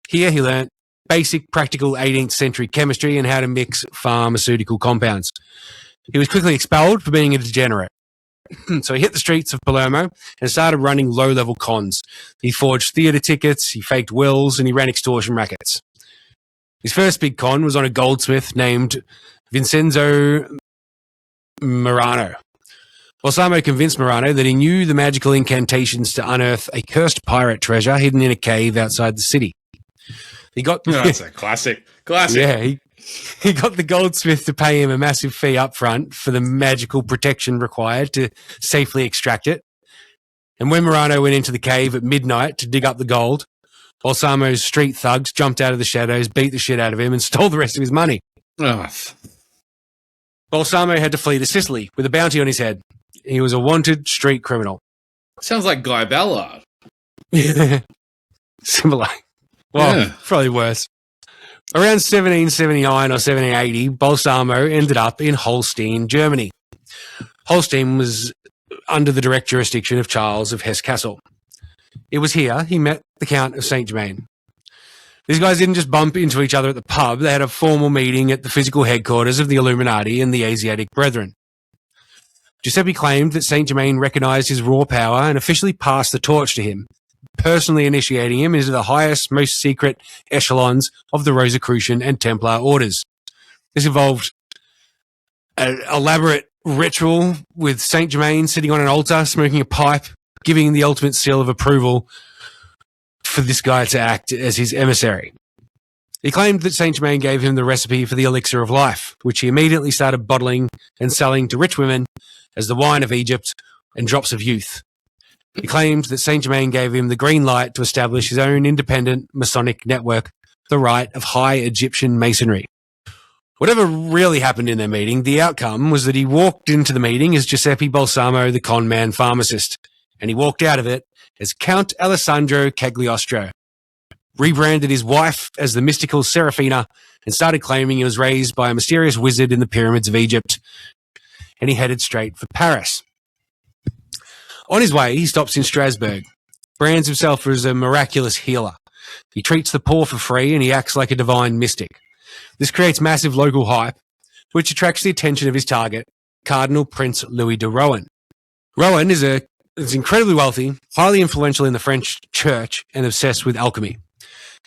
Here he learnt basic practical 18th century chemistry and how to mix pharmaceutical compounds. He was quickly expelled for being a degenerate. So he hit the streets of Palermo and started running low-level cons. He forged theatre tickets, he faked wills, and he ran extortion rackets. His first big con was on a goldsmith named Vincenzo Murano. Balsamo convinced Murano that he knew the magical incantations to unearth a cursed pirate treasure hidden in a cave outside the city. He got That's a classic. Yeah, he got the goldsmith to pay him a massive fee up front for the magical protection required to safely extract it. And when Murano went into the cave at midnight to dig up the gold, Balsamo's street thugs jumped out of the shadows, beat the shit out of him, and stole the rest of his money. Oh. Balsamo had to flee to Sicily with a bounty on his head. He was a wanted street criminal. Sounds like Guy Ballard. Similar. Well, probably worse. Around 1779 or 1780, Balsamo ended up in Holstein, Germany. Holstein was under the direct jurisdiction of Charles of Hesse-Kassel. It was here he met the Count of St Germain. These guys didn't just bump into each other at the pub. They had a formal meeting at the physical headquarters of the Illuminati and the Asiatic Brethren. Giuseppe claimed that St Germain recognized his raw power and officially passed the torch to him, personally initiating him into the highest, most secret echelons of the Rosicrucian and Templar orders. This involved an elaborate ritual with St Germain sitting on an altar, smoking a pipe, giving the ultimate seal of approval for this guy to act as his emissary. He claimed that St Germain gave him the recipe for the elixir of life, which he immediately started bottling and selling to rich women as the wine of Egypt and drops of youth. He claimed that St Germain gave him the green light to establish his own independent Masonic network, the Rite of High Egyptian Masonry. Whatever really happened in their meeting, the outcome was that he walked into the meeting as Giuseppe Balsamo, the con man pharmacist, and he walked out of it as Count Alessandro Cagliostro, rebranded his wife as the mystical Serafina, and started claiming he was raised by a mysterious wizard in the pyramids of Egypt, and he headed straight for Paris. On his way, he stops in Strasbourg, brands himself as a miraculous healer. He treats the poor for free, and he acts like a divine mystic. This creates massive local hype, which attracts the attention of his target, Cardinal Prince Louis de Rohan. Rohan is incredibly wealthy, highly influential in the French church, and obsessed with alchemy.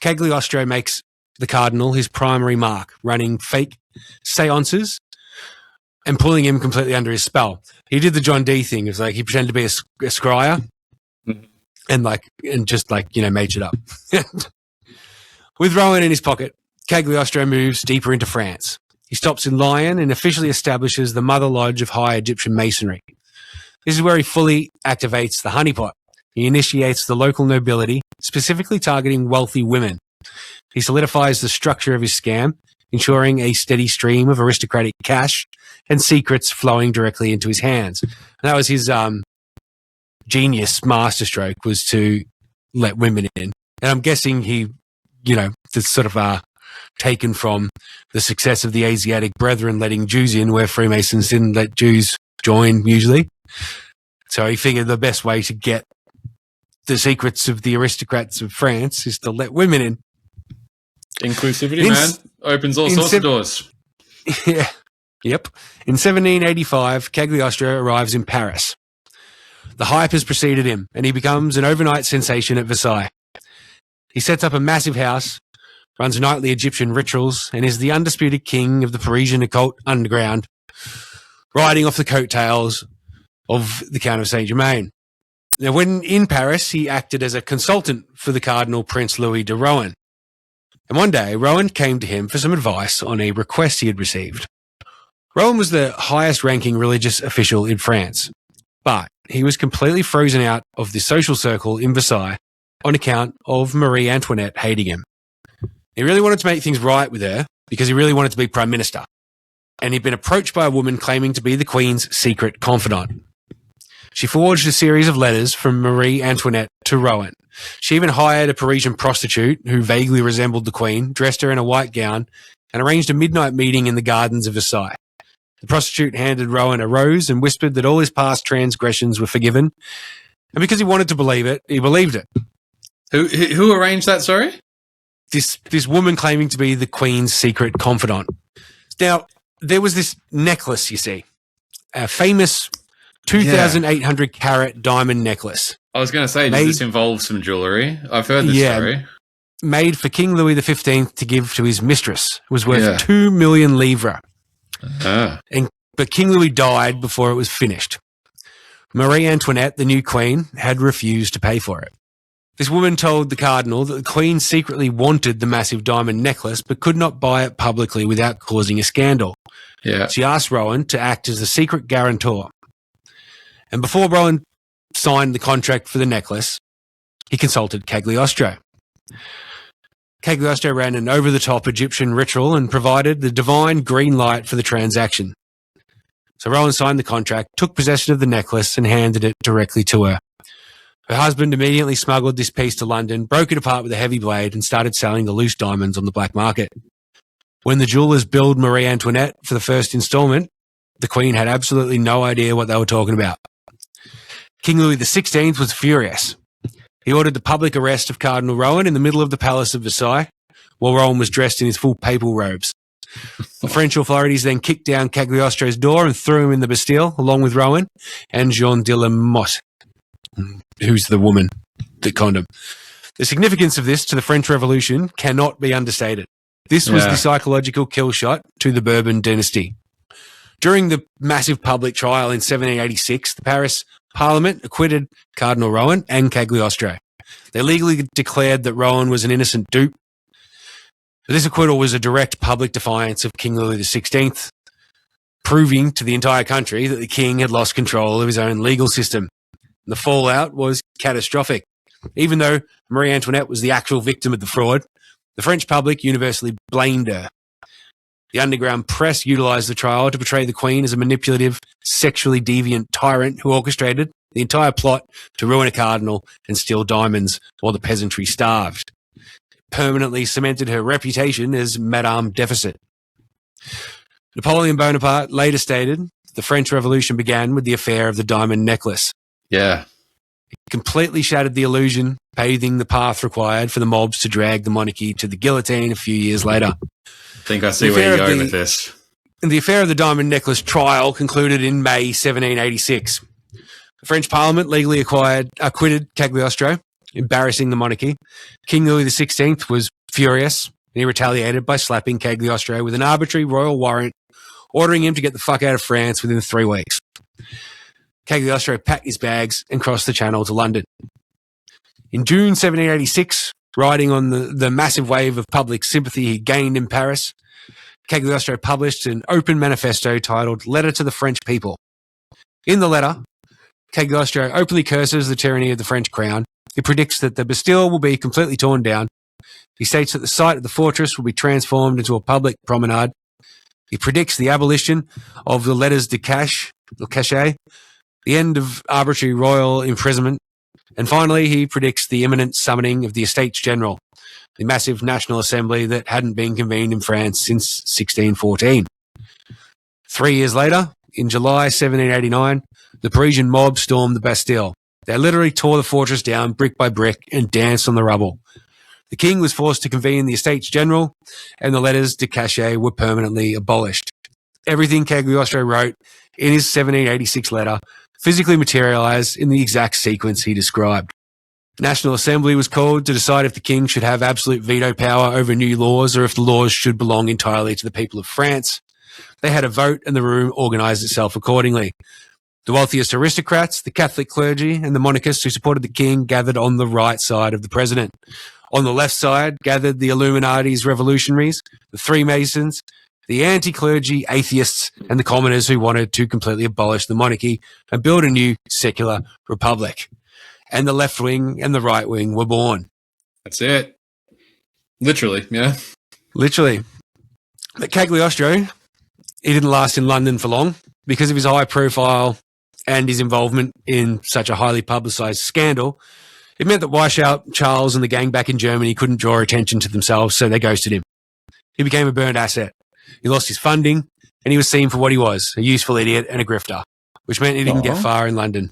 Cagliostro makes the cardinal his primary mark, running fake seances and pulling him completely under his spell. He did the John Dee thing. It's like he pretended to be a scryer and just made shit up. With Rohan in his pocket, Cagliostro moves deeper into France. He stops in Lyon and officially establishes the Mother Lodge of High Egyptian Masonry. This is where he fully activates the honeypot. He initiates the local nobility, specifically targeting wealthy women. He solidifies the structure of his scam, ensuring a steady stream of aristocratic cash and secrets flowing directly into his hands. And that was his genius masterstroke, was to let women in. And I'm guessing he, that's sort of taken from the success of the Asiatic Brethren letting Jews in, where Freemasons didn't let Jews join usually. So he figured the best way to get the secrets of the aristocrats of France is to let women in. Inclusivity, man. Opens all sorts of doors. Yeah. Yep. In 1785, Cagliostro arrives in Paris. The hype has preceded him, and he becomes an overnight sensation at Versailles. He sets up a massive house, runs nightly Egyptian rituals, and is the undisputed king of the Parisian occult underground, riding off the coattails of the Count of St Germain. Now, when in Paris, he acted as a consultant for the Cardinal Prince Louis de Rohan. And one day, Rohan came to him for some advice on a request he had received. Rohan was the highest-ranking religious official in France, but he was completely frozen out of the social circle in Versailles on account of Marie Antoinette hating him. He really wanted to make things right with her because he really wanted to be prime minister. And he'd been approached by a woman claiming to be the Queen's secret confidant. She forged a series of letters from Marie Antoinette to Rohan. She even hired a Parisian prostitute who vaguely resembled the Queen, dressed her in a white gown, and arranged a midnight meeting in the gardens of Versailles. The prostitute handed Rohan a rose and whispered that all his past transgressions were forgiven. And because he wanted to believe it, he believed it. Who arranged that, sorry? this woman claiming to be the Queen's secret confidant. Now, there was this necklace, you see, a famous 2,800 carat diamond necklace. I was going to say, does this involve some jewellery? I've heard this story. Made for King Louis XV to give to his mistress. It was worth 2 million livres. But King Louis died before it was finished. Marie Antoinette, the new queen, had refused to pay for it. This woman told the cardinal that the queen secretly wanted the massive diamond necklace but could not buy it publicly without causing a scandal. She asked Rowan to act as the secret guarantor. And before Rowan signed the contract for the necklace, he consulted Cagliostro. Cagliostro ran an over-the-top Egyptian ritual and provided the divine green light for the transaction. So Rowan signed the contract, took possession of the necklace and handed it directly to her. Her husband immediately smuggled this piece to London, broke it apart with a heavy blade and started selling the loose diamonds on the black market. When the jewellers billed Marie Antoinette for the first instalment, the Queen had absolutely no idea what they were talking about. King Louis XVI was furious. He ordered the public arrest of Cardinal Rowan in the middle of the Palace of Versailles, while Rowan was dressed in his full papal robes. The French authorities then kicked down Cagliostro's door and threw him in the Bastille, along with Rowan and Jeanne de la Motte, who's the woman that conned him. The significance of this to the French Revolution cannot be understated. This was the psychological kill shot to the Bourbon dynasty. During the massive public trial in 1786, the Paris Parliament acquitted Cardinal Rowan and Cagliostro. They legally declared that Rowan was an innocent dupe. But this acquittal was a direct public defiance of King Louis XVI, proving to the entire country that the king had lost control of his own legal system. The fallout was catastrophic. Even though Marie Antoinette was the actual victim of the fraud, the French public universally blamed her. The underground press utilised the trial to portray the Queen as a manipulative, sexually deviant tyrant who orchestrated the entire plot to ruin a cardinal and steal diamonds while the peasantry starved. It permanently cemented her reputation as Madame Deficit. Napoleon Bonaparte later stated the French Revolution began with the affair of the diamond necklace. Yeah. It completely shattered the illusion, paving the path required for the mobs to drag the monarchy to the guillotine a few years later. I think I see where you're going with this. And the affair of the diamond necklace trial concluded in May 1786. The French Parliament legally acquitted Cagliostro, embarrassing the monarchy. King Louis XVI was furious, and he retaliated by slapping Cagliostro with an arbitrary royal warrant, ordering him to get the fuck out of France within 3 weeks. Cagliostro packed his bags and crossed the Channel to London. In June 1786, riding on the massive wave of public sympathy he gained in Paris, Cagliostro published an open manifesto titled Letter to the French People. In the letter, Cagliostro openly curses the tyranny of the French crown. He predicts that the Bastille will be completely torn down. He states that the site of the fortress will be transformed into a public promenade. He predicts the abolition of the letters de cachet, the end of arbitrary royal imprisonment, and finally he predicts the imminent summoning of the Estates General, the massive national assembly that hadn't been convened in France since 1614. 3 years later, in July 1789, the Parisian mob stormed the Bastille. They literally tore the fortress down brick by brick and danced on the rubble. The king was forced to convene the Estates General, and the letters de cachet were permanently abolished. Everything Cagliostro wrote in his 1786 letter physically materialized in the exact sequence he described. The National Assembly was called to decide if the king should have absolute veto power over new laws or if the laws should belong entirely to the people of France. They had a vote and the room organized itself accordingly. The wealthiest aristocrats, the Catholic clergy, and the monarchists who supported the king gathered on the right side of the president. On the left side gathered the Illuminati's revolutionaries, the Freemasons, the anti-clergy atheists, and the commoners who wanted to completely abolish the monarchy and build a new secular republic. And the left wing and the right wing were born. That's it. Literally, yeah. Literally. But Cagliostro, he didn't last in London for long because of his high profile and his involvement in such a highly publicised scandal. It meant that Weishaupt, Charles, and the gang back in Germany couldn't draw attention to themselves, so they ghosted him. He became a burned asset. He lost his funding, and he was seen for what he was, a useful idiot and a grifter, which meant he didn't get far in London.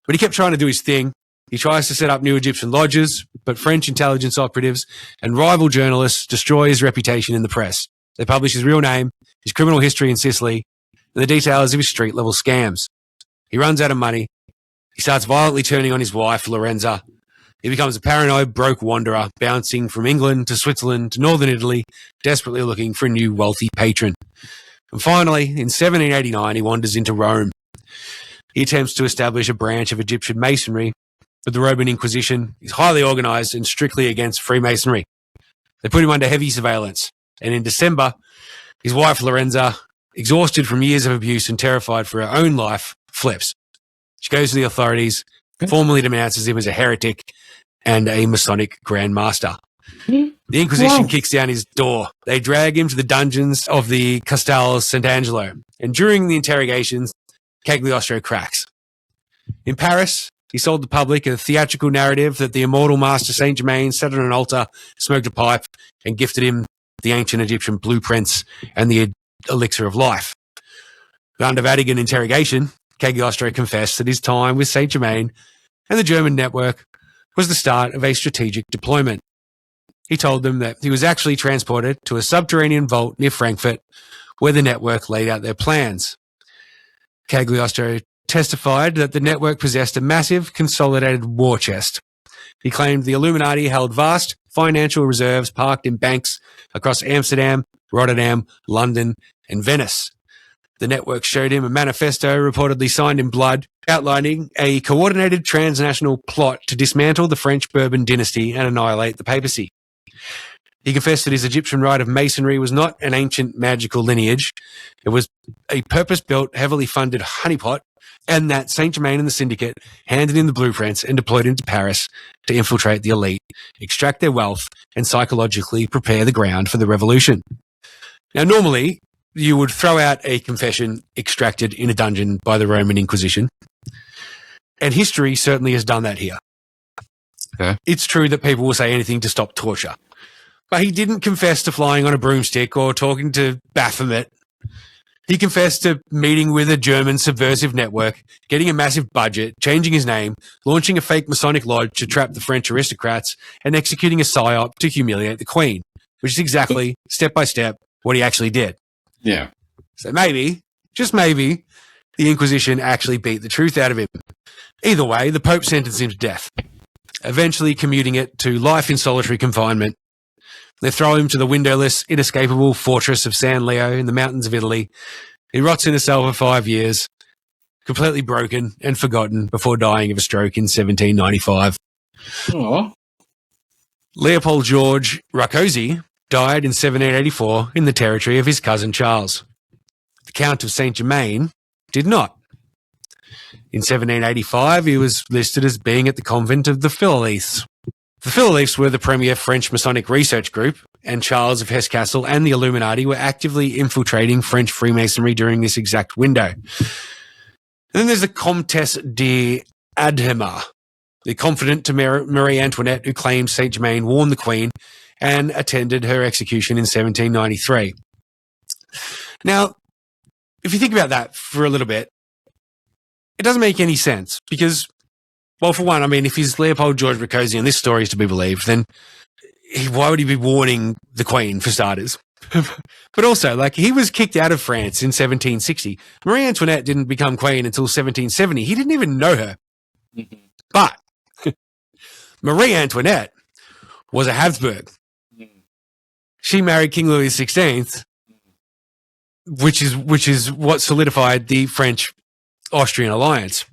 But he kept trying to do his thing. He tries to set up new Egyptian lodges, but French intelligence operatives and rival journalists destroy his reputation in the press. They publish his real name, his criminal history in Sicily, and the details of his street-level scams. He runs out of money. He starts violently turning on his wife, Lorenza. He becomes a paranoid, broke wanderer, bouncing from England to Switzerland to northern Italy, desperately looking for a new wealthy patron. And finally, in 1789, he wanders into Rome. He attempts to establish a branch of Egyptian masonry, but the Roman Inquisition is highly organized and strictly against Freemasonry. They put him under heavy surveillance, and in December, his wife Lorenza, exhausted from years of abuse and terrified for her own life, flips. She goes to the authorities, formally denounces him as a heretic and a Masonic Grand Master. The Inquisition kicks down his door. They drag him to the dungeons of the Castel Sant'Angelo, and during the interrogations, Cagliostro cracks. In Paris, he sold the public a theatrical narrative that the immortal Master St Germain sat on an altar, smoked a pipe, and gifted him the ancient Egyptian blueprints and the elixir of life. But under Vatican interrogation, Cagliostro confessed that his time with St Germain and the German network was the start of a strategic deployment. He told them that he was actually transported to a subterranean vault near Frankfurt, where the network laid out their plans. Cagliostro testified that the network possessed a massive consolidated war chest. He claimed the Illuminati held vast financial reserves parked in banks across Amsterdam, Rotterdam, London, and Venice. The network showed him a manifesto reportedly signed in blood, outlining a coordinated transnational plot to dismantle the French Bourbon dynasty and annihilate the papacy. He confessed that his Egyptian rite of masonry was not an ancient magical lineage. It was a purpose-built, heavily funded honeypot, and that St. Germain and the syndicate handed in the blueprints and deployed him to Paris to infiltrate the elite, extract their wealth, and psychologically prepare the ground for the revolution. Now, normally, you would throw out a confession extracted in a dungeon by the Roman Inquisition, and history certainly has done that here. Okay. It's true that people will say anything to stop torture, but he didn't confess to flying on a broomstick or talking to Baphomet. He confessed to meeting with a German subversive network, getting a massive budget, changing his name, launching a fake Masonic lodge to trap the French aristocrats, and executing a psyop to humiliate the Queen, which is exactly, step by step, what he actually did. Yeah. So maybe, just maybe, the Inquisition actually beat the truth out of him. Either way, the Pope sentenced him to death, eventually commuting it to life in solitary confinement. They throw him to the windowless, inescapable fortress of San Leo in the mountains of Italy. He rots in a cell for 5 years, completely broken and forgotten before dying of a stroke in 1795. Oh. Leopold George Rákóczi died in 1784 in the territory of his cousin Charles. The Count of St Germain did not. In 1785, he was listed as being at the Convent of the Philhellenes. The Philhellenes were the premier French Masonic research group, and Charles of Hesse-Kassel and the Illuminati were actively infiltrating French Freemasonry during this exact window. And then there's the Comtesse d'Adhémar, the confidant to Marie Antoinette who claimed St. Germain warned the Queen and attended her execution in 1793. Now, if you think about that for a little bit, it doesn't make any sense because, well, for one, I mean, if he's Leopold George Rákóczi and this story is to be believed, then why would he be warning the Queen, for starters? But also, like, he was kicked out of France in 1760. Marie Antoinette didn't become Queen until 1770. He didn't even know her. But Marie Antoinette was a Habsburg. She married King Louis XVI, which is what solidified the French-Austrian alliance.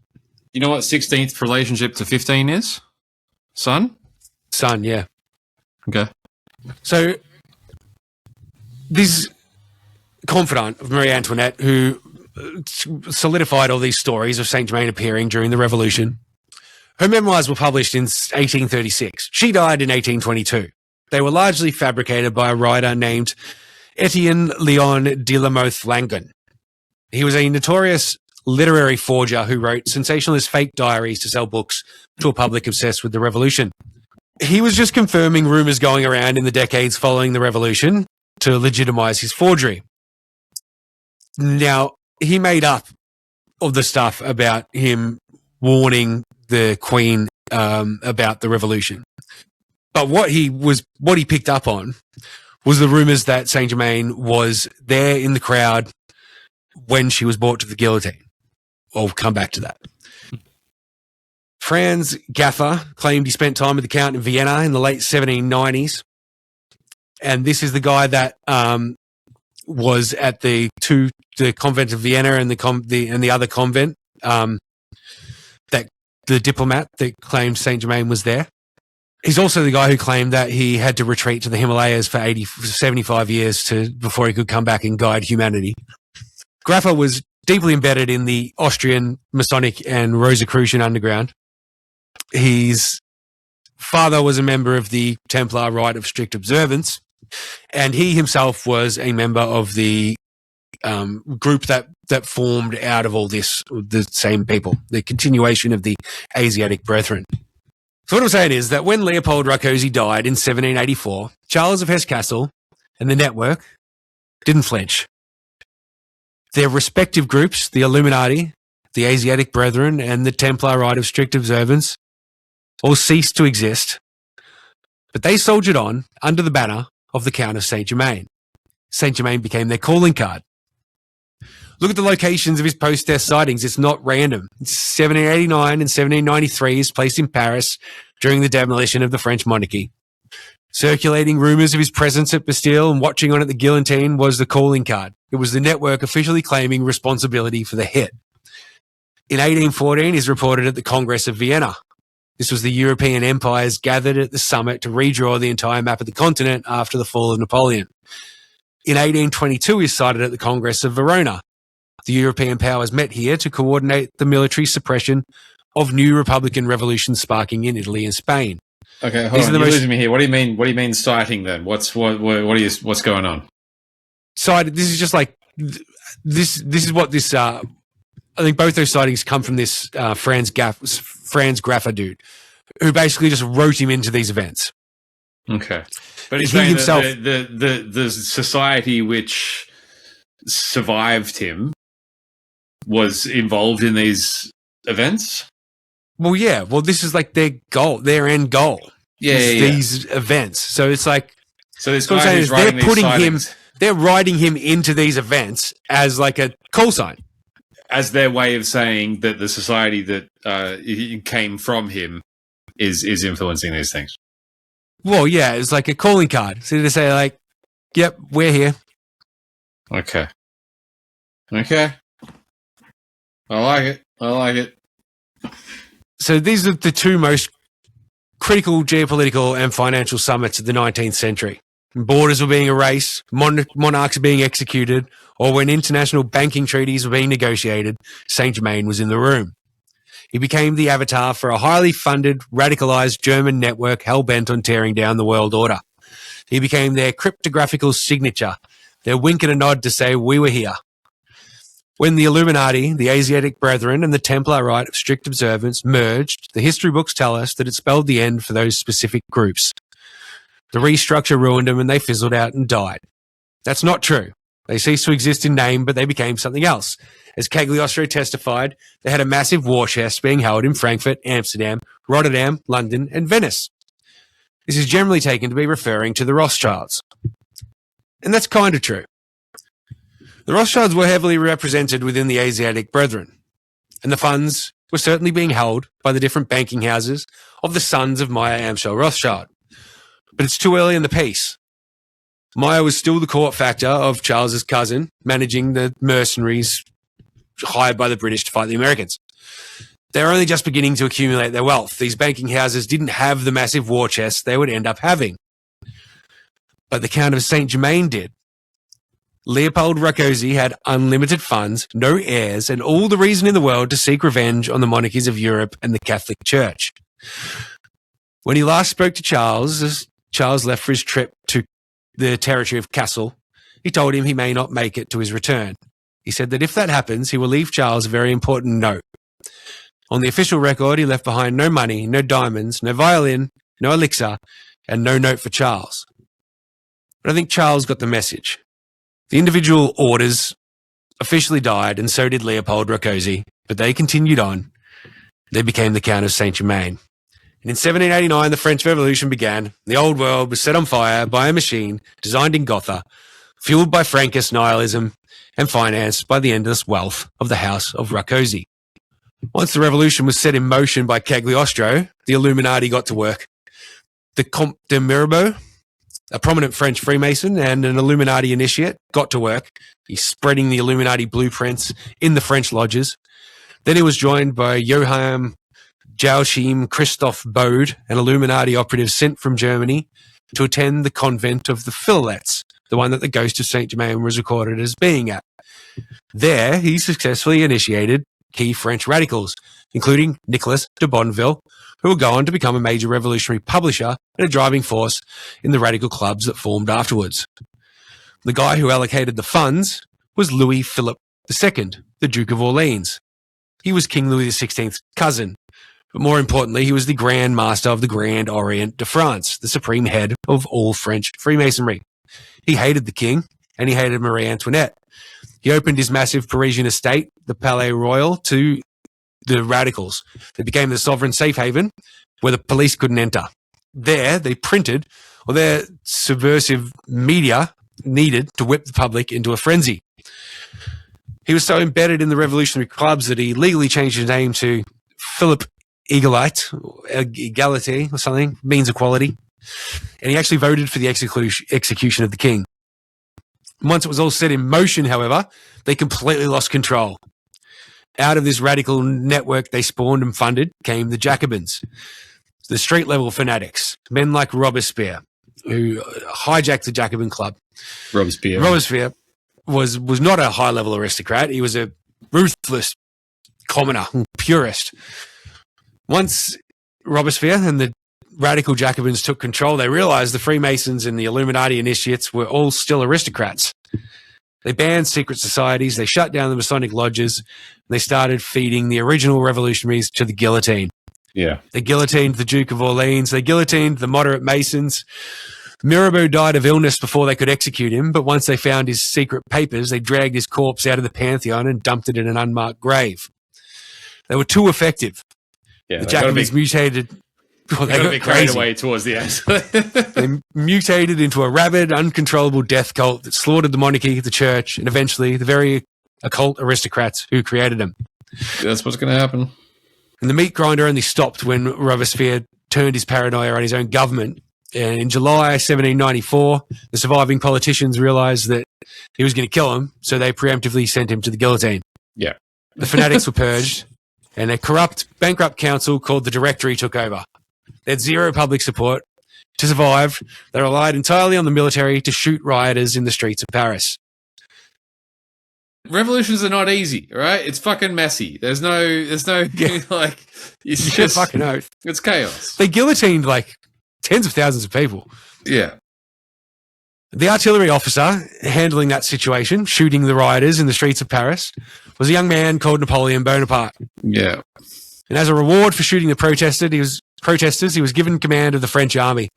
You know what 16th relationship to 15 is? Son? Son, yeah. Okay. So this confidant of Marie Antoinette, who solidified all these stories of St. Germain appearing during the Revolution, her memoirs were published in 1836. She died in 1822. They were largely fabricated by a writer named Etienne Léon de la Mothe Langon. He was a notorious literary forger who wrote sensationalist fake diaries to sell books to a public obsessed with the revolution. He was just confirming rumors going around in the decades following the revolution to legitimize his forgery. Now, he made up all the stuff about him warning the Queen about the revolution. But what he picked up on was the rumors that St. Germain was there in the crowd when she was brought to the guillotine. I'll come back to that. Franz Gaffer claimed he spent time with the Count in Vienna in the late 1790s. And this is the guy that was at the Convent of Vienna and the other convent, that the diplomat that claimed St. Germain was there. He's also the guy who claimed that he had to retreat to the Himalayas for 75 years before he could come back and guide humanity. Graffer was deeply embedded in the Austrian Masonic and Rosicrucian underground. His father was a member of the Templar Rite of Strict Observance, and he himself was a member of the group that formed out of all this, the same people, the continuation of the Asiatic Brethren. So what I'm saying is that when Leopold Rákóczi died in 1784, Charles of Hesse-Kassel and the network didn't flinch. Their respective groups, the Illuminati, the Asiatic Brethren, and the Templar Rite of Strict Observance, all ceased to exist. But they soldiered on under the banner of the Count of St Germain. St Germain became their calling card. Look at the locations of his post-death sightings. It's not random. It's 1789 and 1793. He's placed in Paris during the demolition of the French monarchy. Circulating rumours of his presence at Bastille and watching on at the guillotine was the calling card. It was the network officially claiming responsibility for the hit. In 1814, he's reported at the Congress of Vienna. This was the European empires gathered at the summit to redraw the entire map of the continent after the fall of Napoleon. In 1822, he's cited at the Congress of Verona. The European powers met here to coordinate the military suppression of new republican revolutions sparking in Italy and Spain. Okay, hold on. You're losing me here. What do you mean? What do you mean citing then? What's going on? Cited. This is just like this is what this. I think both those sightings come from this Franz Graffer dude, who basically just wrote him into these events. Okay, but he's saying himself, that the society which survived him was involved in these events. Well, yeah. Well, this is like their goal, their end goal. These events. So it's like, so this guy who's writing these sightings, they're writing him into these events as like a call sign, as their way of saying that the society that came from him is influencing these things. Well, yeah, it's like a calling card. So they say like, "Yep, we're here." Okay. I like it. So these are the two most critical geopolitical and financial summits of the 19th century. Borders were being erased, monarchs were being executed, or when international banking treaties were being negotiated, St. Germain was in the room. He became the avatar for a highly funded, radicalized German network hell-bent on tearing down the world order. He became their cryptographical signature, their wink and a nod to say, "We were here." When the Illuminati, the Asiatic Brethren, and the Templar Rite of Strict Observance merged, the history books tell us that it spelled the end for those specific groups. The restructure ruined them and they fizzled out and died. That's not true. They ceased to exist in name, but they became something else. As Cagliostro testified, they had a massive war chest being held in Frankfurt, Amsterdam, Rotterdam, London, and Venice. This is generally taken to be referring to the Rothschilds. And that's kind of true. The Rothschilds were heavily represented within the Asiatic Brethren, and the funds were certainly being held by the different banking houses of the sons of Meyer Amschel Rothschild. But it's too early in the piece. Meyer was still the court factor of Charles's cousin, managing the mercenaries hired by the British to fight the Americans. They were only just beginning to accumulate their wealth. These banking houses didn't have the massive war chests they would end up having. But the Count of St. Germain did. Leopold Rákóczi had unlimited funds, no heirs, and all the reason in the world to seek revenge on the monarchies of Europe and the Catholic Church. When he last spoke to Charles, as Charles left for his trip to the territory of Kassel, he told him he may not make it to his return. He said that if that happens, he will leave Charles a very important note. On the official record, he left behind no money, no diamonds, no violin, no elixir, and no note for Charles. But I think Charles got the message. The individual orders officially died, and so did Leopold Rákóczi, but they continued on. They became the Count of St. Germain. And in 1789, the French Revolution began. The old world was set on fire by a machine designed in Gotha, fueled by Frankist nihilism and financed by the endless wealth of the House of Rákóczi. Once the revolution was set in motion by Cagliostro, the Illuminati got to work. The Comte de Mirabeau, a prominent French Freemason and an Illuminati initiate, got to work. He's spreading the Illuminati blueprints in the French lodges. Then he was joined by Johann Joachim Christoph Bode, an Illuminati operative sent from Germany to attend the Convent of the Elicits, the one that the Ghost of St Germain was recorded as being at. There, he successfully initiated key French radicals, including Nicolas de Bonneville, who would go on to become a major revolutionary publisher and a driving force in the radical clubs that formed afterwards. The guy who allocated the funds was Louis Philippe II, the Duke of Orleans. He was King Louis XVI's cousin, but more importantly, he was the Grand Master of the Grand Orient de France, the supreme head of all French Freemasonry. He hated the king, and he hated Marie Antoinette. He opened his massive Parisian estate, the Palais Royal, to the radicals. It became the sovereign safe haven where the police couldn't enter. There, they printed, or their subversive media needed to whip the public into a frenzy. He was so embedded in the revolutionary clubs that he legally changed his name to Philippe Egalite or something, means equality. And he actually voted for the execution of the king. Once it was all set in motion, however, they completely lost control. Out of this radical network they spawned and funded came the Jacobins, the street-level fanatics, men like Robespierre, who hijacked the Jacobin club. Robespierre was not a high-level aristocrat. He was a ruthless commoner, purist. Once Robespierre and the radical Jacobins took control, they realized the Freemasons and the Illuminati initiates were all still aristocrats. They banned secret societies, they shut down the Masonic lodges, and they started feeding the original revolutionaries to the guillotine. Yeah. They guillotined the Duke of Orleans, they guillotined the moderate Masons. Mirabeau died of illness before they could execute him, but once they found his secret papers, they dragged his corpse out of the Pantheon and dumped it in an unmarked grave. They were too effective. Yeah, the Jacobins mutated. Well, they got a bit carried away towards the end. They mutated into a rabid, uncontrollable death cult that slaughtered the monarchy, the church, and eventually the very occult aristocrats who created them. That's what's going to happen. And the meat grinder only stopped when Robespierre turned his paranoia on his own government. And in July 1794, the surviving politicians realized that he was going to kill him, so they preemptively sent him to the guillotine. Yeah. The fanatics were purged, and a corrupt, bankrupt council called the Directory took over. They had zero public support. To survive, they relied entirely on the military to shoot rioters in the streets of Paris. Revolutions are not easy, right? It's fucking messy. There's no like, it's just fucking oath. It's chaos. They guillotined like tens of thousands of people. Yeah. The artillery officer handling that situation, shooting the rioters in the streets of Paris, was a young man called Napoleon Bonaparte. Yeah. And as a reward for shooting the protesters, he was given command of the French army.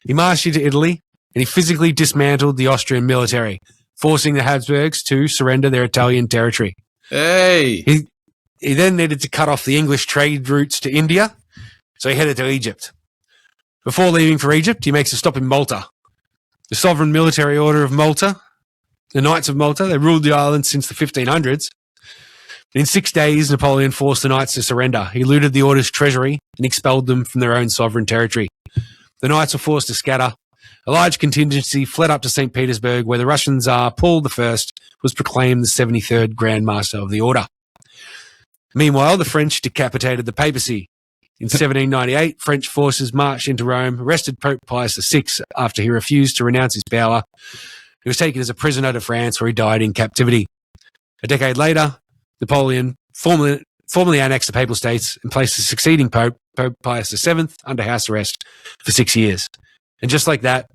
He marched into Italy and he physically dismantled the Austrian military, forcing the Habsburgs to surrender their Italian territory. Hey! He then needed to cut off the English trade routes to India, so he headed to Egypt. Before leaving for Egypt, he makes a stop in Malta. The sovereign military order of Malta, the Knights of Malta, they ruled the island since the 1500s. In 6 days, Napoleon forced the Knights to surrender. He looted the order's treasury and expelled them from their own sovereign territory. The Knights were forced to scatter. A large contingency fled up to St. Petersburg, where the Russian Tsar Paul I was proclaimed the 73rd Grand Master of the Order. Meanwhile, the French decapitated the papacy. In 1798, French forces marched into Rome, arrested Pope Pius VI after he refused to renounce his power. He was taken as a prisoner to France, where he died in captivity. A decade later, Napoleon formally annexed the Papal States and placed the succeeding Pope, Pope Pius VII, under house arrest for 6 years. And just like that,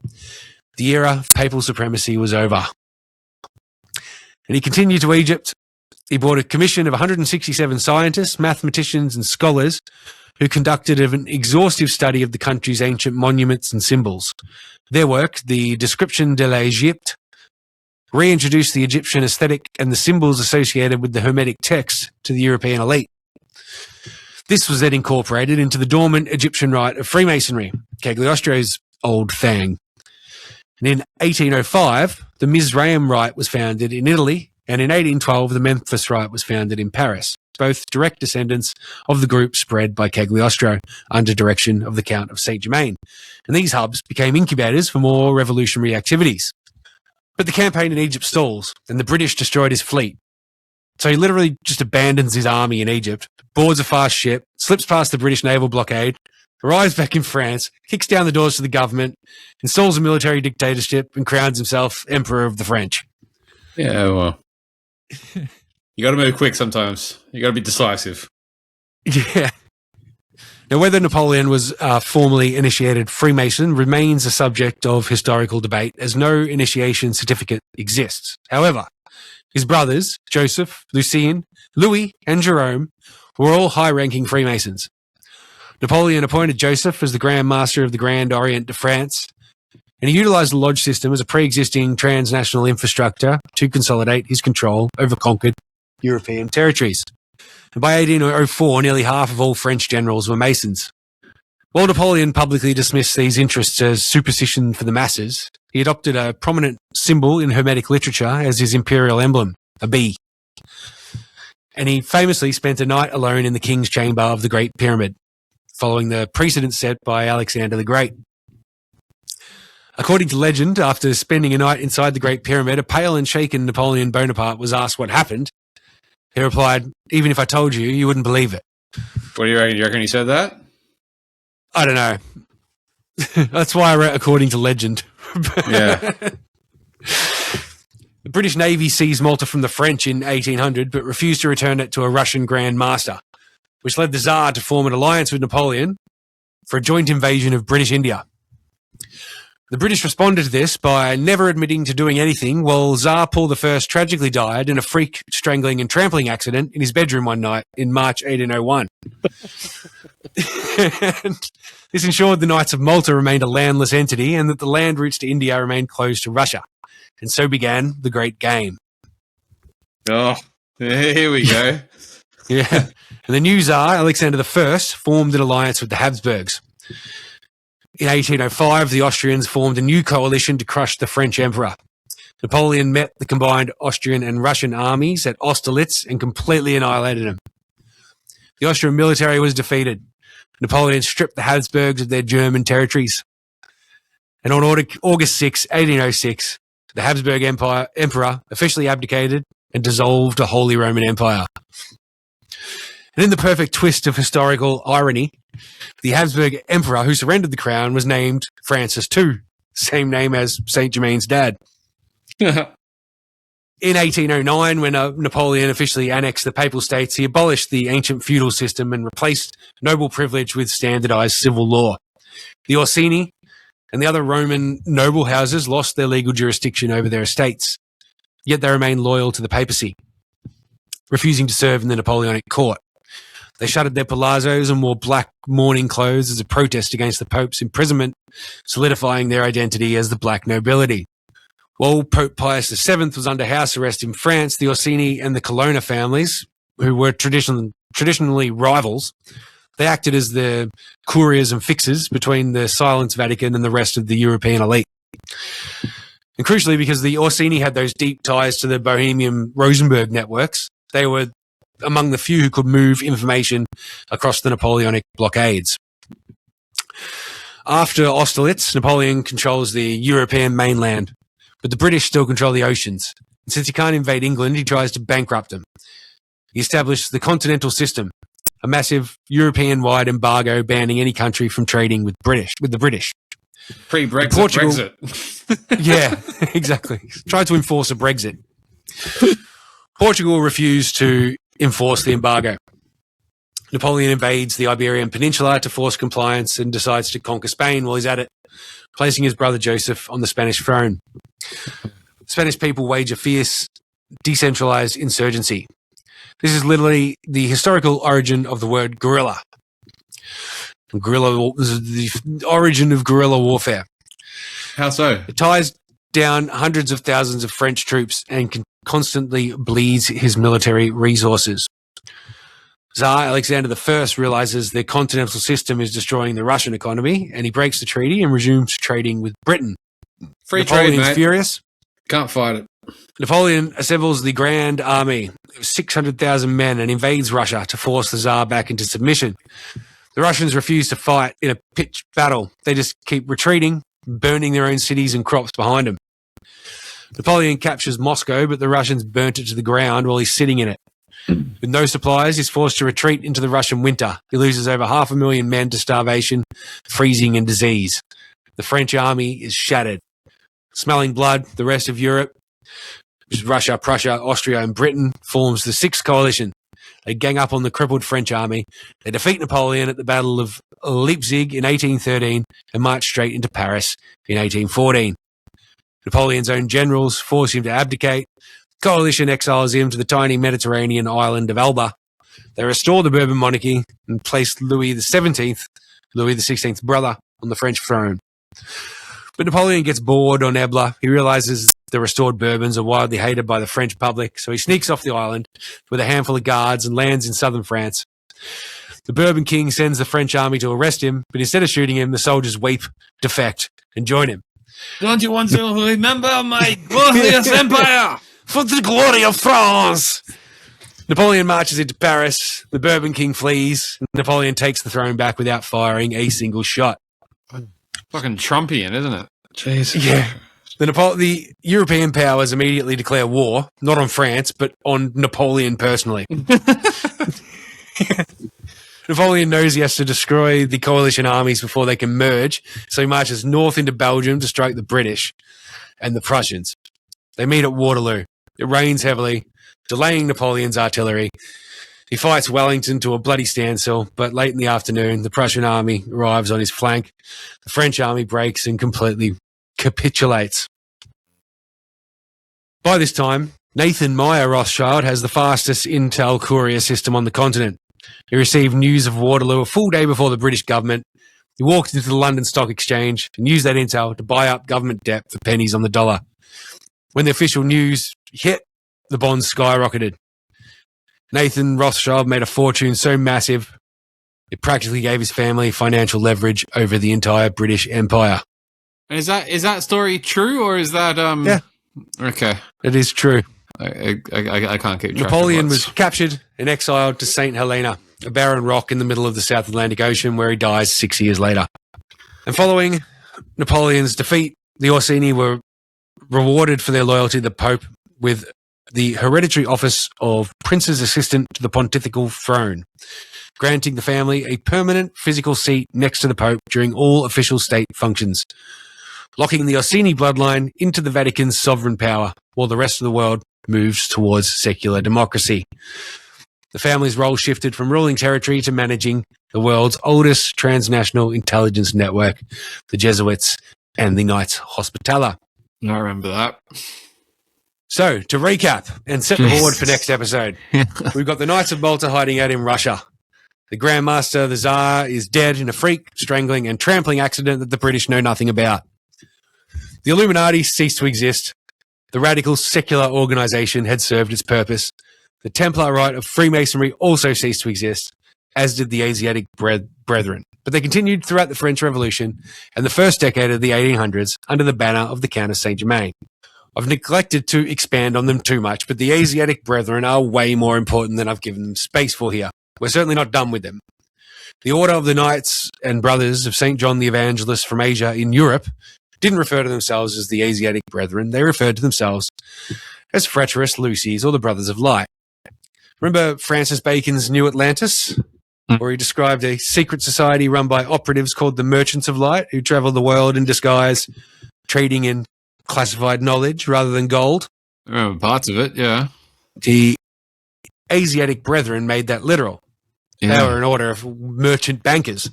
the era of papal supremacy was over. And he continued to Egypt. He brought a commission of 167 scientists, mathematicians, and scholars who conducted an exhaustive study of the country's ancient monuments and symbols. Their work, the Description de l'Egypte, reintroduced the Egyptian aesthetic and the symbols associated with the Hermetic texts to the European elite. This was then incorporated into the dormant Egyptian rite of Freemasonry, Cagliostro's old thing. And in 1805, the Mizraim rite was founded in Italy, and in 1812, the Memphis rite was founded in Paris, both direct descendants of the group spread by Cagliostro under direction of the Count of St Germain. And these hubs became incubators for more revolutionary activities. But the campaign in Egypt stalls, and the British destroyed his fleet. So he literally just abandons his army in Egypt, boards a fast ship, slips past the British naval blockade, arrives back in France, kicks down the doors to the government, installs a military dictatorship, and crowns himself Emperor of the French. Yeah, well, you got to move quick sometimes. You got to be decisive. Yeah. Now, whether Napoleon was formally initiated Freemason remains a subject of historical debate, as no initiation certificate exists. However, his brothers, Joseph, Lucien, Louis, and Jerome, were all high-ranking Freemasons. Napoleon appointed Joseph as the Grand Master of the Grand Orient de France, and he utilized the lodge system as a pre-existing transnational infrastructure to consolidate his control over conquered European territories. And by 1804, nearly half of all French generals were Masons. While Napoleon publicly dismissed these interests as superstition for the masses, he adopted a prominent symbol in Hermetic literature as his imperial emblem, a bee. And he famously spent a night alone in the king's chamber of the Great Pyramid, following the precedent set by Alexander the Great. According to legend, after spending a night inside the Great Pyramid, a pale and shaken Napoleon Bonaparte was asked what happened. He replied, "Even if I told you, you wouldn't believe it." What do you reckon? You reckon he said that? I don't know. That's why I wrote according to legend. Yeah. The British Navy seized Malta from the French in 1800, but refused to return it to a Russian Grand Master, which led the Tsar to form an alliance with Napoleon for a joint invasion of British India. The British responded to this by never admitting to doing anything, while Tsar Paul I tragically died in a freak strangling and trampling accident in his bedroom one night in March 1801. And this ensured the Knights of Malta remained a landless entity and that the land routes to India remained closed to Russia. And so began the Great Game. Oh, here we go. Yeah. And the new Tsar, Alexander I, formed an alliance with the Habsburgs. In 1805, the Austrians formed a new coalition to crush the French emperor. Napoleon met the combined Austrian and Russian armies at Austerlitz and completely annihilated them. The Austrian military was defeated. Napoleon stripped the Habsburgs of their German territories. And on August 6, 1806, the Habsburg emperor officially abdicated and dissolved the Holy Roman Empire. And in the perfect twist of historical irony, the Habsburg emperor who surrendered the crown was named Francis II, same name as St. Germain's dad. In 1809, when Napoleon officially annexed the Papal States, he abolished the ancient feudal system and replaced noble privilege with standardized civil law. The Orsini and the other Roman noble houses lost their legal jurisdiction over their estates, yet they remained loyal to the papacy, refusing to serve in the Napoleonic court. They shuttered their palazzos and wore black mourning clothes as a protest against the Pope's imprisonment, solidifying their identity as the Black Nobility. While Pope Pius VII was under house arrest in France, the Orsini and the Colonna families, who were traditionally rivals, they acted as the couriers and fixers between the Silent Vatican and the rest of the European elite. And crucially, because the Orsini had those deep ties to the Bohemian Rosenberg networks, they were among the few who could move information across the Napoleonic blockades. After Austerlitz, Napoleon controls the European mainland, but the British still control the oceans. And since he can't invade England, he tries to bankrupt them. He established the Continental System, a massive European-wide embargo banning any country from trading with the British. Pre-Brexit. Brexit. Yeah, exactly. Tried to enforce a Brexit. Portugal refused to enforce the embargo. Napoleon invades the Iberian Peninsula to force compliance and decides to conquer Spain while he's at it, placing his brother Joseph on the Spanish throne. The Spanish people wage a fierce, decentralized insurgency. This is literally the historical origin of the word guerrilla. Guerrilla is the origin of guerrilla warfare. How so? It ties down hundreds of thousands of French troops and constantly bleeds his military resources. Tsar Alexander I realizes the continental system is destroying the Russian economy, and he breaks the treaty and resumes trading with Britain. Free Napoleon's trade, mate. furious. Can't fight it. Napoleon assembles the Grand Army of 600,000 men and invades Russia to force the Tsar back into submission. The Russians refuse to fight in a pitched battle. They just keep retreating, burning their own cities and crops behind them. Napoleon captures Moscow, but the Russians burnt it to the ground while he's sitting in it. With no supplies, he's forced to retreat into the Russian winter. He loses over 500,000 men to starvation, freezing, and disease. The French army is shattered. Smelling blood, the rest of Europe, which is Russia, Prussia, Austria, and Britain, forms the Sixth Coalition. They gang up on the crippled French army. They defeat Napoleon at the Battle of Leipzig in 1813 and march straight into Paris in 1814. Napoleon's own generals force him to abdicate. Coalition exiles him to the tiny Mediterranean island of Elba. They restore the Bourbon monarchy and place Louis XVII, Louis XVI's brother, on the French throne. But Napoleon gets bored on Elba. He realizes the restored Bourbons are widely hated by the French public, so he sneaks off the island with a handful of guards and lands in southern France. The Bourbon king sends the French army to arrest him, but instead of shooting him, the soldiers weep, defect, and join him. Don't you want to remember my glorious empire? For the glory of France! Napoleon marches into Paris, the Bourbon king flees, and Napoleon takes the throne back without firing a single shot. Fucking Trumpian, isn't it? Jeez. Yeah. The European powers immediately declare war, not on France, but on Napoleon personally. Napoleon knows he has to destroy the coalition armies before they can merge, so he marches north into Belgium to strike the British and the Prussians. They meet at Waterloo. It rains heavily, delaying Napoleon's artillery. He fights Wellington to a bloody standstill, but late in the afternoon, the Prussian army arrives on his flank. The French army breaks and completely capitulates. By this time, Nathan Meyer Rothschild has the fastest intel courier system on the continent. He received news of Waterloo a full day before the British government. He walked into the London Stock Exchange and used that intel to buy up government debt for pennies on the dollar. When the official news hit, the bonds skyrocketed. Nathan Rothschild made a fortune so massive, it practically gave his family financial leverage over the entire British Empire. Is that story true, or is that Yeah. Okay. It is true. I can't keep track. Napoleon was captured and exiled to St. Helena, a barren rock in the middle of the South Atlantic Ocean, where he dies 6 years later. And following Napoleon's defeat, the Orsini were rewarded for their loyalty to the Pope with the hereditary office of Prince's Assistant to the Pontifical Throne, granting the family a permanent physical seat next to the Pope during all official state functions, locking the Orsini bloodline into the Vatican's sovereign power, while the rest of the world moves towards secular democracy. The family's role shifted from ruling territory to managing the world's oldest transnational intelligence network, the Jesuits and the Knights Hospitaller. I remember that. So, to recap and set the board for next episode, we've got the Knights of Malta hiding out in Russia. The Grand Master, the Tsar, is dead in a freak, strangling and trampling accident that the British know nothing about. The Illuminati ceased to exist. The radical secular organisation had served its purpose. The Templar Rite of Freemasonry also ceased to exist, as did the Asiatic Brethren. But they continued throughout the French Revolution and the first decade of the 1800s under the banner of the Count of St Germain. I've neglected to expand on them too much, but the Asiatic Brethren are way more important than I've given them space for here. We're certainly not done with them. The Order of the Knights and Brothers of St. John the Evangelist from Asia in Europe didn't refer to themselves as the Asiatic Brethren. They referred to themselves as Fraterus Lucis, or the Brothers of Light. Remember Francis Bacon's New Atlantis, where he described a secret society run by operatives called the Merchants of Light, who traveled the world in disguise, trading in classified knowledge rather than gold? I remember parts of it, yeah. The Asiatic Brethren made that literal. Yeah. They were an order of merchant bankers.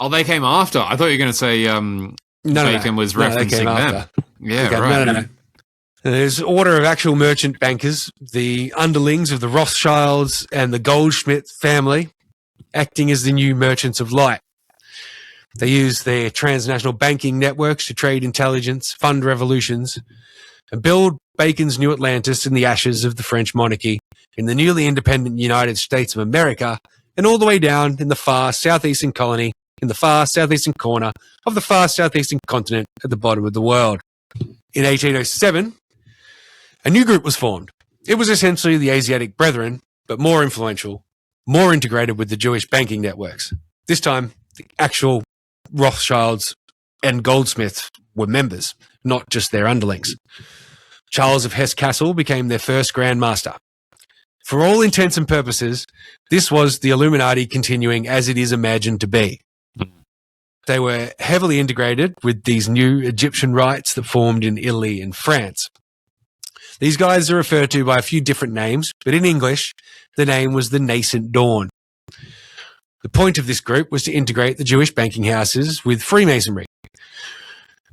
Oh, they came after. I thought you were going to say Bacon was referencing them. Yeah, okay, right. No. There's an order of actual merchant bankers, the underlings of the Rothschilds and the Goldschmidt family, acting as the new Merchants of Light. They use their transnational banking networks to trade intelligence, fund revolutions, and build Bacon's New Atlantis in the ashes of the French monarchy in the newly independent United States of America, and all the way down in the far southeastern colony, in the far southeastern corner of the far southeastern continent at the bottom of the world. In 1807, a new group was formed. It was essentially the Asiatic Brethren, but more influential, more integrated with the Jewish banking networks. This time, the actual Rothschilds and Goldsmiths were members, not just their underlings. Charles of Hesse-Kassel became their first Grand Master. For all intents and purposes, this was the Illuminati continuing as it is imagined to be. They were heavily integrated with these new Egyptian rites that formed in Italy and France. These guys are referred to by a few different names, but in English, the name was the Nascent Dawn. The point of this group was to integrate the Jewish banking houses with Freemasonry.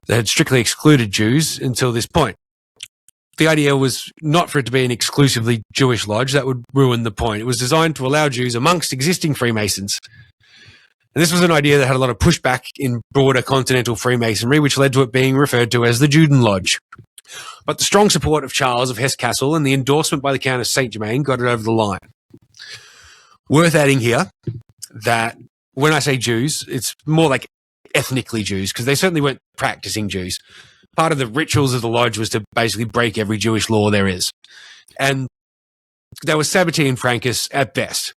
They had strictly excluded Jews until this point. The idea was not for it to be an exclusively Jewish lodge. That would ruin the point. It was designed to allow Jews amongst existing Freemasons. And this was an idea that had a lot of pushback in broader continental Freemasonry, which led to it being referred to as the Juden Lodge. But the strong support of Charles of Hesse-Kassel and the endorsement by the Count of St Germain got it over the line. Worth adding here that when I say Jews, it's more like ethnically Jews, because they certainly weren't practicing Jews. Part of the rituals of the lodge was to basically break every Jewish law there is. And they were Sabbatine Frankists at best,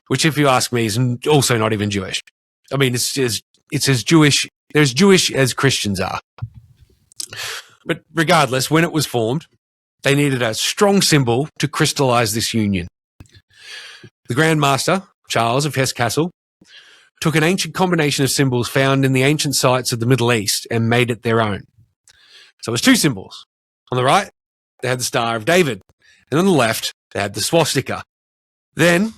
which, if you ask me, is also not even Jewish. I mean, it's as Jewish, they're as Jewish as Christians are. But regardless, when it was formed, they needed a strong symbol to crystallize this union. The Grand Master, Charles of Hesse-Kassel, took an ancient combination of symbols found in the ancient sites of the Middle East and made it their own. So it was two symbols. On the right, they had the Star of David, and on the left, they had the swastika. Then,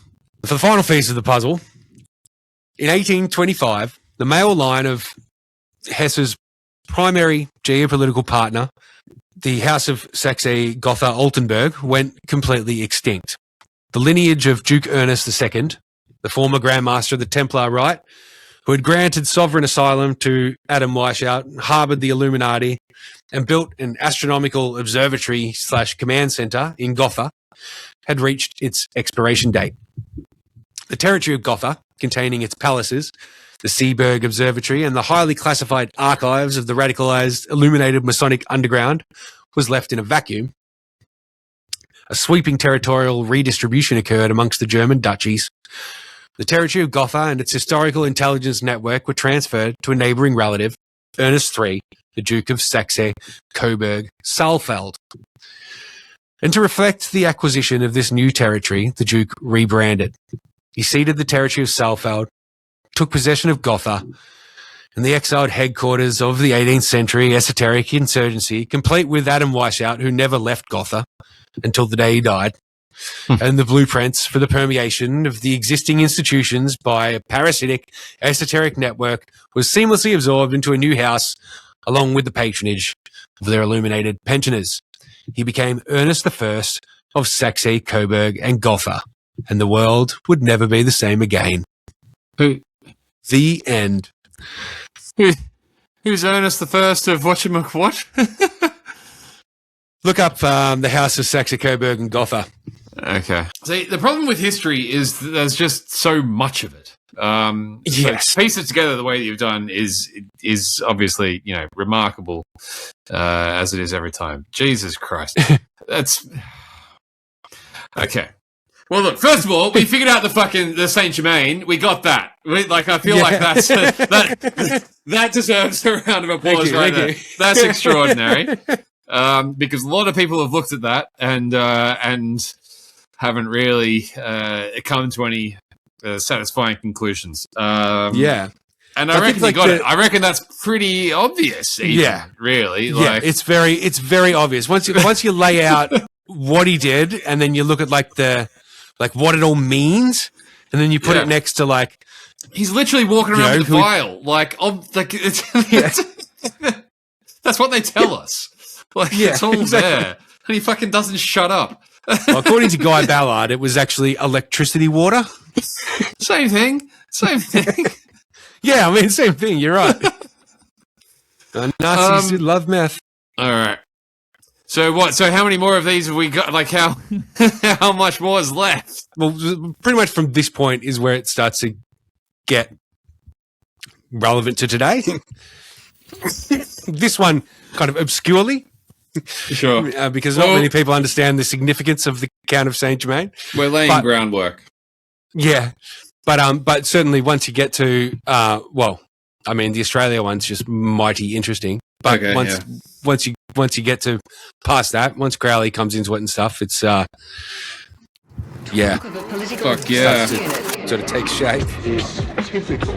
for the final piece of the puzzle, in 1825, the male line of Hesse's primary geopolitical partner, the House of Saxe-Gotha-Altenburg, went completely extinct. The lineage of Duke Ernest II, the former Grand Master of the Templar Rite, who had granted sovereign asylum to Adam Weishaupt, harboured the Illuminati, and built an astronomical observatory/command centre in Gotha, had reached its expiration date. The territory of Gotha, containing its palaces, the Seeberg Observatory, and the highly classified archives of the radicalised, illuminated Masonic underground, was left in a vacuum. A sweeping territorial redistribution occurred amongst the German duchies. The territory of Gotha and its historical intelligence network were transferred to a neighbouring relative, Ernest III, the Duke of Saxe-Coburg-Saalfeld. And to reflect the acquisition of this new territory, the Duke rebranded. He ceded the territory of Saalfeld, took possession of Gotha, and the exiled headquarters of the 18th century esoteric insurgency, complete with Adam Weishaupt, who never left Gotha until the day he died, and the blueprints for the permeation of the existing institutions by a parasitic esoteric network was seamlessly absorbed into a new house along with the patronage of their illuminated pensioners. He became Ernest I of Saxe, Coburg, and Gotha, and the world would never be the same again. Who? The end. Who's Ernest the First of what? Look up the House of Saxe, Coburg, and Gotha. Okay. See, the problem with history is that there's just so much of it. Yes. So piece it together the way that you've done is obviously, remarkable, as it is every time. Jesus Christ. That's okay. Well, look, first of all, we figured out the St. Germain. We got that. I feel like that's that deserves a round of applause right there. That's extraordinary. Because a lot of people have looked at that and haven't really come to any satisfying conclusions. Yeah. And I reckon you got it. I reckon that's pretty obvious. Even, really. Yeah, it's very obvious. Once you lay out what he did, and then you look at what it all means, and then you put it next to he's literally walking around with a vial. That's what they tell us. It's all there. And he fucking doesn't shut up. Well, according to Guy Ballard, it was actually electricity water. Same thing. Yeah, I mean, same thing. You're right. Nazis did love meth. All right. So what? So how many more of these have we got? Like how how much more is left? Well, pretty much from this point is where it starts to get relevant to today. This one kind of obscurely. Sure. Because not many people understand the significance of the Count of St Germain. We're laying groundwork. Yeah. But certainly once you get to, I mean, the Australia one's just mighty interesting. But once you get to past that, once Crowley comes into it and stuff, it's Fuck yeah. sort of takes shape. Is typical.